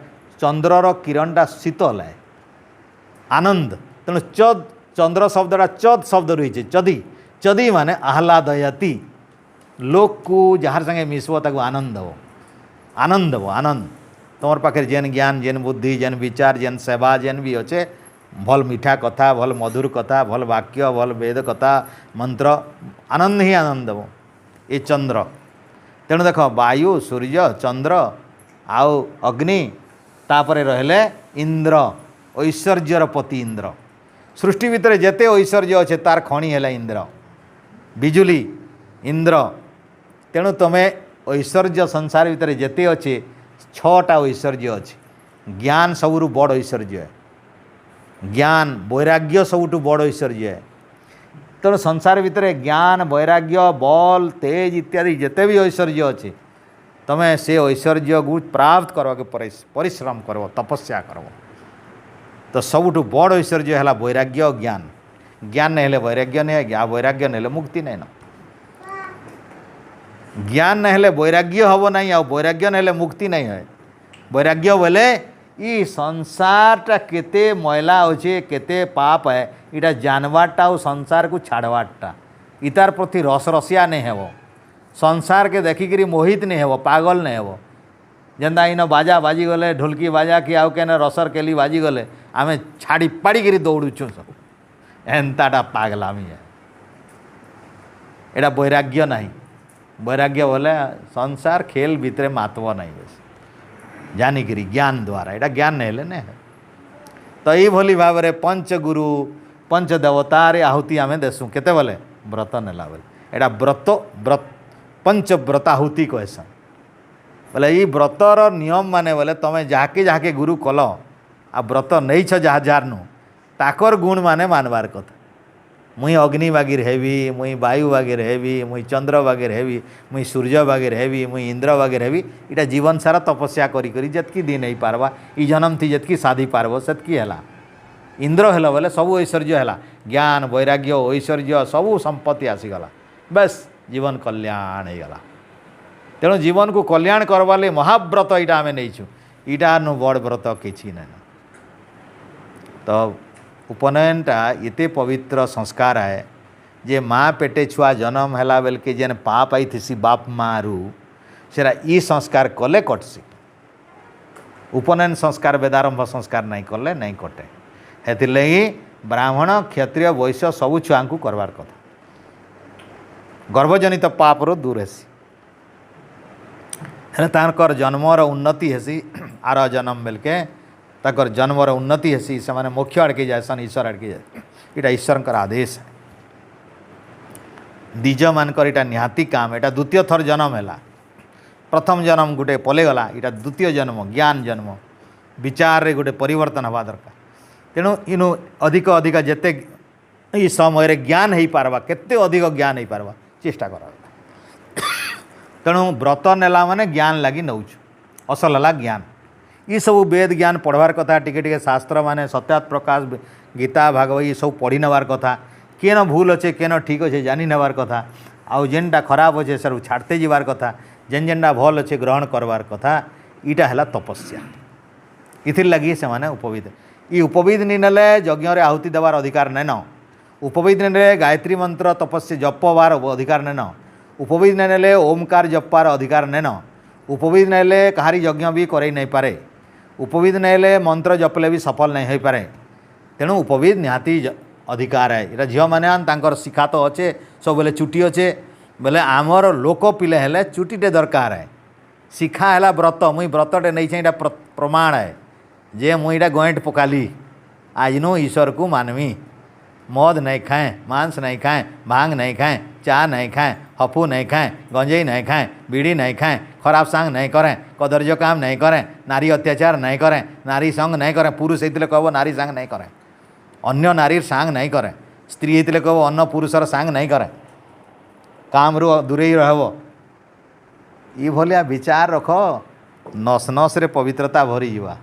चंद्रर किरणटा शीतल है आनंद तेणु चद चंद्र शब्दटा चद शब्द रही चदी चदी माने आह्लादयती लोक को जार संगे मिसब ताको आनंद हो आनंद हो आनंद तुम पाखे जेन ज्ञान जेन बुद्धि जेन विचार जेन सेवा जेन भी अच्छे भल मीठा कथा भल मधुर कथा भल वाक्य भल वेद कथा मंत्र आनंद ही आनंद हो ये चंद्र तेणु देख वायु सूर्य चंद्र आउ अग्नि तापरे रहले इंद्र ऐश्वर्यर पति इंद्र सृष्टि भितर जेते ऐश्वर्य अच्छे तार खणी है इंद्र बिजुली इंद्र तेणु तुम्हें ऐश्वर्य संसार भितर जेते अच्छे छटा ऐश्वर्य अच्छे ज्ञान सबुरु बड़ ऐश्वर्य है ज्ञान वैराग्य सबुठु बड़ ऐश्वर्य है तेणु संसार भितर ज्ञान वैराग्य बल तेज इत्यादि जिते भी ऐश्वर्य अच्छे तुम्हें से ऐश्वर्य को प्राप्त करवा के परिश्रम करव तपस्या करव तो सबुठु बड़ ऐश्वर्य है वैराग्य और ज्ञान ज्ञान नहीं वैराग्य नहीं है वैराग्य नहीं मुक्ति नहीं न ज्ञान नहीं वैराग्य हम ना आ वैराग्य नहीं मुक्ति नहीं है वैराग्य बोले ई संसारटा केते मैला अच्छे केते पाप है इटा जानवारटा और संसार को छाड़वारटा इतार प्रति रस रसिया नहीं हेब संसार के देखिकी मोहित नहीं हेब पागल नहीं हेब जेन्ता इन बाजा बाजी गले ढोलकी बाजा कि आउ केने रसर केली बाजी गले आमे छाड़ी पाड़ी दौड़ुचु सब एंताटा पागलामी है एटा वैराग्य नहीं वैराग्य बोले संसार खेल भितर मातव नहीं बस जानिकी ज्ञान द्वारा यहाँ ज्ञान नहीं हेले नहीं तो ये भाव में पंचगुरु पंच देवतार आहुति आम देसुँ केते बोले व्रत नेला बोले यहाँ व्रत व्रत पंच व्रताहुति कहसन बोले ये व्रतर नियम माने बोले तुम्हें जहाँके जहाँके गुरु कल आ व्रत नहीं जहाँ जार ताकर गुण माने मानवार कथा मुई अग्नि बागीर हेबी मुई वायु बागीर हेबी मुई चंद्र बागीर हेबी मुई सूर्य बागीर हेबी मुई इंद्र बागीर हेबी इटा जीवन सारा तपस्या करी जतकी दी नहीं पारवा ई जन्म थी जतकी साधी पारब सेतकी है इंद्र हेल बोले सबू ऐश्वर्य है ज्ञान वैराग्य ऐश्वर्य सबू संपत्ति आसीगला बस जीवन कल्याण हो गला तेणु जीवन को कल्याण करवा ले महाव्रत यहाँ आम नहीं इटा नु बड़ व्रत किसी नहीं तो उपनयनटा एते पवित्र संस्कार है जे माँ पेटे छुआ जन्म है बेल के जेन पाप आई थी बाप मारू सेरा ई संस्कार कले कटसी उपनयन संस्कार वेदारंभ संस्कार नहीं कले नहीं कटे हेतिरलगी ब्राह्मण क्षत्रिय वैश्य सबू छुआ को करवार कथा गर्भजनित पाप रो दूर हेसी हेले तांकर जन्मर उन्नति हेसी आर जन्म बेल के ताकर जन्मर उन्नति हेसी से माने मोक्ष आड़के जाएसन ईश्वर आड़के जाए इटा ईश्वर आदेश है दीज मानकर इटा निहाती काम एटा द्वितीय थर जन्म है प्रथम जन्म गोटे पलेगला इटा द्वितीय जन्म ज्ञान जन्म विचार रे गोटे परिवर्तन हवा दरकार तेणु इनु अधिक अधिक जेते ई समय ज्ञान हो पारवा केते अधिक ज्ञान हो पारवा चेष्टा कर तेणु व्रत नेला माने ज्ञान लगी नौछु असल है ज्ञान ये सब वेद ज्ञान पढ़वार कथा टिके शास्त्र माने सत्यात प्रकाश गीता भागवत ये सब पढ़ी नवार कथा केन भूल अच्छे केन ठीक अच्छे जानी नवार कथा आउ जेनटा खराब अच्छे सर छाड़ते जीवार कथा जेन जेनटा भल अच्छे ग्रहण करवार कथा इटा है तपस्या इथिर लगी से माने उपविद ये उपविद नहीं नेले यज्ञ आहुति देवार अधिकार नहीं न उपविद नहीं गायत्री मंत्र तपस्या जपवार अधिकार नहीं न उपविद नहीं नेले ओमकार जपार अधिकार नहीं न उपविद नहीं कहारी यज्ञ भी कर नहीं पारे उपविद नहीं मंत्र जपले भी सफल नहीं हो पारे तेणु उपवीत निहाती अधिकार है। इटा झील मैंने तांकर शिखा तो अच्छे सब बेले चुटी अच्छे बोले आमर लोक पिले हेले चुटीटे दरकार है। शिखा है व्रत मुई व्रतटे नहीं छे प्रमाण है जे मुई गएंट पकाली आज नु ईश्वर को मानवी। मद नहीं खाएं, मांस नहीं खाएं, भांग नहीं खाएं, चा नहीं खाएं, हफू नहीं खाएं, गंजेई नहीं खाएं, बीड़ी नहीं खाएं, खराब सांग नहीं करें, कदर्य काम नहीं करें, नारी अत्याचार नहीं करें, नारी संग नहीं करें। पुरुष होते कह नारी सांग नहीं करें, अन्य नारी सांग नहीं करें, स्त्री होते कह अन्य पुरुषर सांग नहीं करें, काम रू दूरे रह। ये भलिया विचार रख नस नस रे पवित्रता भरी जीवा।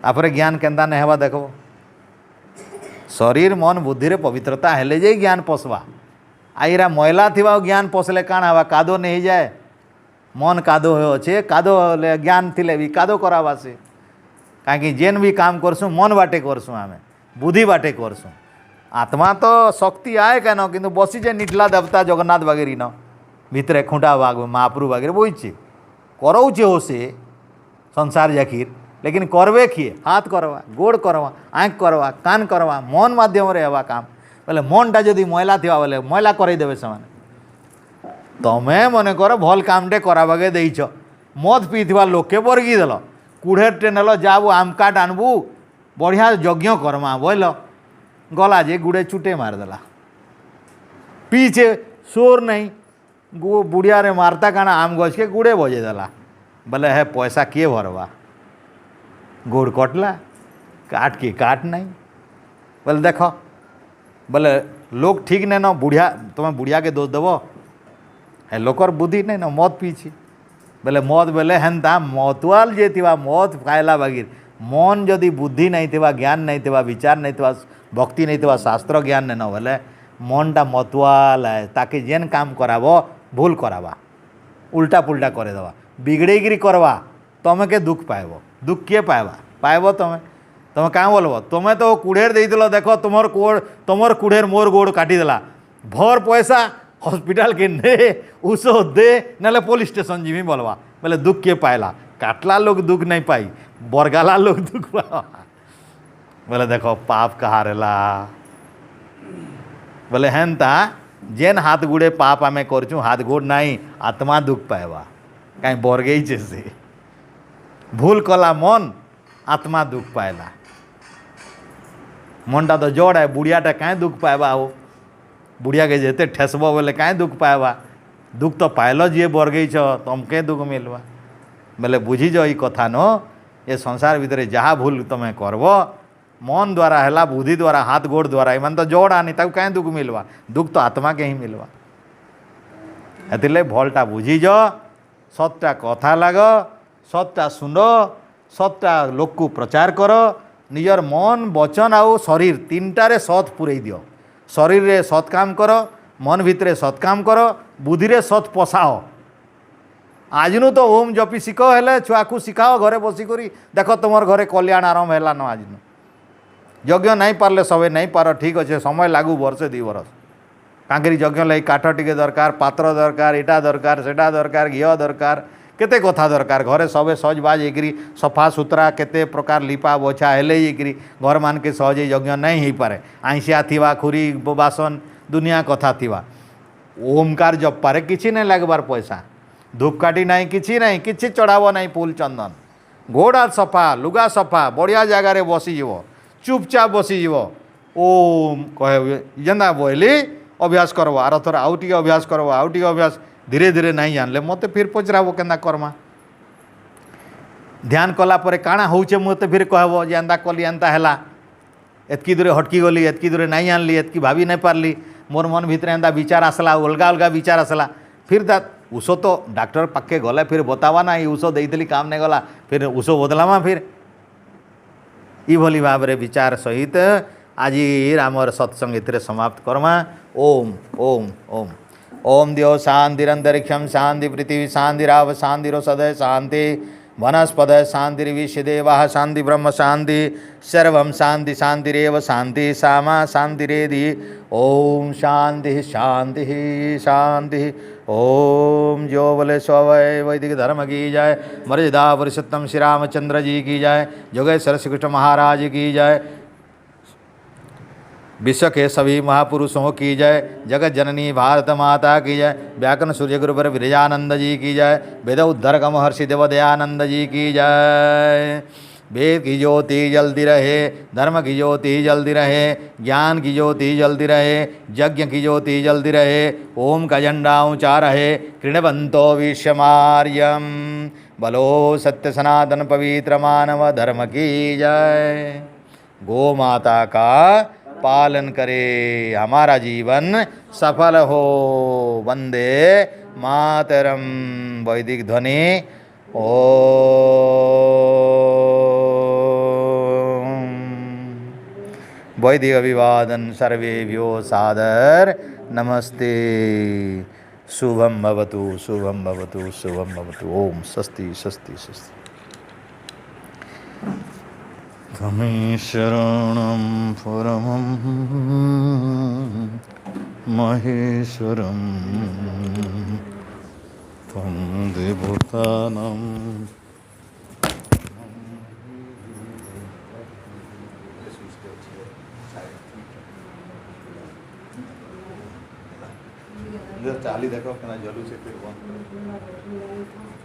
तापर ज्ञान केन्ता नहीं हवा देख शरीर मन बुद्धि रे पवित्रता हेले जे ज्ञान पसवा। आईरा मैला थिबा ज्ञान पसले काण हवा कादो नहीं जाए। मन कादो हो अच्छे कादो ज्ञान थिले भी कादो करावा से कहीं जेन भी काम करसु मन बाटे करसु आमे बुद्धि बाटे करसु। आत्मा तो शक्ति आए क्या कि बसी जे निटला देवता जगन्नाथ वगैरह न भितरे खुंटा बाग महाप्रभु वगैरह बोचे करौचे हो से संसार जाकिर लेकिन करवे किए हाथ करवा गोड़ करवा आँख करवा कान करवा मन माध्यम रे हवा काम बोले मनटा जदि मैला थिबा बोले मैला करईदेवे से तमें मन कर भल कामटे कराबागे देइछ मद पीथिबा लोके बरगी देल कुढ़ेटे नेल जाबू आम काट आनबू बढ़िया यज्ञ करमा बोल गला जे गुड़े चुटे मारदेला पीछे सोर नहीं बुढ़िया रे मारता काना आम गछ के गुड़े बजेदेला बोले है पैसा किए भरवा गोड़ कटला काट के काट नहीं बोले देख बोले लोग ठीक नहीं न बुढ़िया तुम्हें बुढ़िया के दोष देव है लोकर बुद्धि नहीं न मद पीछे बोले मद बोले हेन्ता मतुआल जे थिबा मद खाइला बागिर मन जदि बुद्धि नहीं थिबा ज्ञान नहीं थिबा विचार नहीं थिबा भक्ति नहीं थिबा शास्त्र ज्ञान नहीं न बोले मनटा मतुआल है ताके जेन काम कराब भूल करावा उल्टा पुल्टा करे देवा बिगड़ेगिरी करवा तमें के दुख पाइब दुख किए पाइबा पाइब तुम्हें क्या बोलब तुम्हें तो कुढ़ेर दे देख तुमर कुढ़ेर मोर गोड़ काटिदेला भर पैसा हॉस्पिटल के ने उso दे ना पुलिस स्टेशन जीवी बोलवा बोले दुख किए पाइला काटला लोग दुख नहीं पाई बरगाला लोग दुख पा बोले देखो पाप कहा रेला बोले हेन्ता जेन हाथ गुड़े पाप आमे करचु हाथ गोड़ नहीं आत्मा दुख पाएबा कहीं बरगई से भूल कला मन आत्मा दुख पाएला मनटा तो जड़ है बुढ़ियाटा कहीं दुख पाएबा हो बुढ़िया के जेते ठेसब बोले कहीं दुख पाएबा दुख तो पाइल जी बरगई तमके दुख मिलवा बोले बुझीज ये कथा न ये संसार भितर जहाँ भूल तुम्हें करब मन द्वारा है बुद्धि द्वारा हाथ गोड़ द्वारा इन तो जोड़ आनी तक कहीं दुख मिलवा दुख तो आत्मा के ही मिलवा एतिले भलटा बुझीज सतटा कथा लाग सतटा सुन सतटा लोक को प्रचार कर निजर मन वचन आउ शरीर तीनटारे सत पुरई दियो शरीर रे सत काम कर मन भितरे सत काम कर बुद्धि रे सत पसाओ आजनु तो ओम जपी शिख हेले छुआ को शिखाओ घरे बसिक देख तुम घरे कल्याण आरंभ है न आजनु यज्ञ नहीं पारे सबे नहीं पार ठीक अच्छे समय लागू वर्षे 2 बरस कांकरी यज्ञ लगी काठ टिके दरकार पात्र दरकार इटा दरकार सेटा दरकार घी दरकार केते कथा दरकार घरे सबे सजबाज होकर सफा सुतरा केते प्रकार लिपा बोछा हेले घर मान के सहजे यज्ञ नहीं हो पारे आईसिया थिवा खुरी बासन दुनिया कथा थिवा ओमकार जप पारे किसी नहीं लगबार पैसा धूपकाठी नहीं किसी नहीं किसी चढ़ाव नहीं फूल चंदन घोड़ा सफा लुगा सफा बढ़िया जगार बसीज चुपचाप बसीज ओम कहे जेना बोली अभ्यास करब आर थर आउ टे अभ्यास करब आउ टे अभ्यास धीरे धीरे नहीं जानले मत फिर पचराब केन्दा करमा ध्यान कलापर काଣା होचे मत फिर कहब जे एंता कली एंता हैला एतकी दूरे हटकी गली एतकी दूरे नहीं जानली एतकी भाभी नहीं पारली मोर मन भितर एंता विचार आसला अलगा अलगा विचार आसला फिर दा ऊसो तो डॉक्टर पाखे गले फिर बतावा ना ऊसो देइतली काम नहीं गला फिर ऊसो बदलामा फिर इभली भाव रे विचार सहित आज आमर सत्संग इतरे समाप्त करमा ओम ओम ओम ओम दियो शांतिरंतरिक्षम शांति पृथ्वी शांतिराव शांतिरो सदय शांति वनस्पत शांतिर्विश्वदेवा शांति ब्रह्म शांति सर्वं शांति शांतिरेव शांति सामा शांतिरेधि ओम शांति शांति शांति ओम जो बोले स्वय वैदिक धर्म की जाए मर्यादा पुरुषोत्तम श्री रामचंद्र जी की जाए जोगेश्वर श्री कृष्ण महाराज की जाए विश्व के सभी महापुरुषों की जय। जगत जननी भारत माता की जय। व्याकरण सूर्य गुरुवर विरजानंद जी की जय। वेद उद्धरक महर्षि देवदयानंद जी की जय। वेद की ज्योति जलती रहे, धर्म की ज्योति जलती रहे, ज्ञान की ज्योति जलती रहे, यज्ञ की ज्योति जलती रहे, ओम का झंडा ऊंचा रहे। कृणवंतो विश्वमार्यम, बलो सत्य सनातन पवित्र मानव धर्म की जय। गौ माता का पालन करे, हमारा जीवन सफल हो। वंदे मातरम। वैदिक ध्वनि ओम। वैदिक अभिवादन सर्वेभ्यो सादर नमस्ते। शुभम भवतु, शुभम भवतु, शुभम भवतु। ओम स्वस्ति स्वस्ति स्वस्ति। त्वमेव शरणं परमं महेश्वरं, त्वं देवतानां चाली देखो जलू से फिर बंद।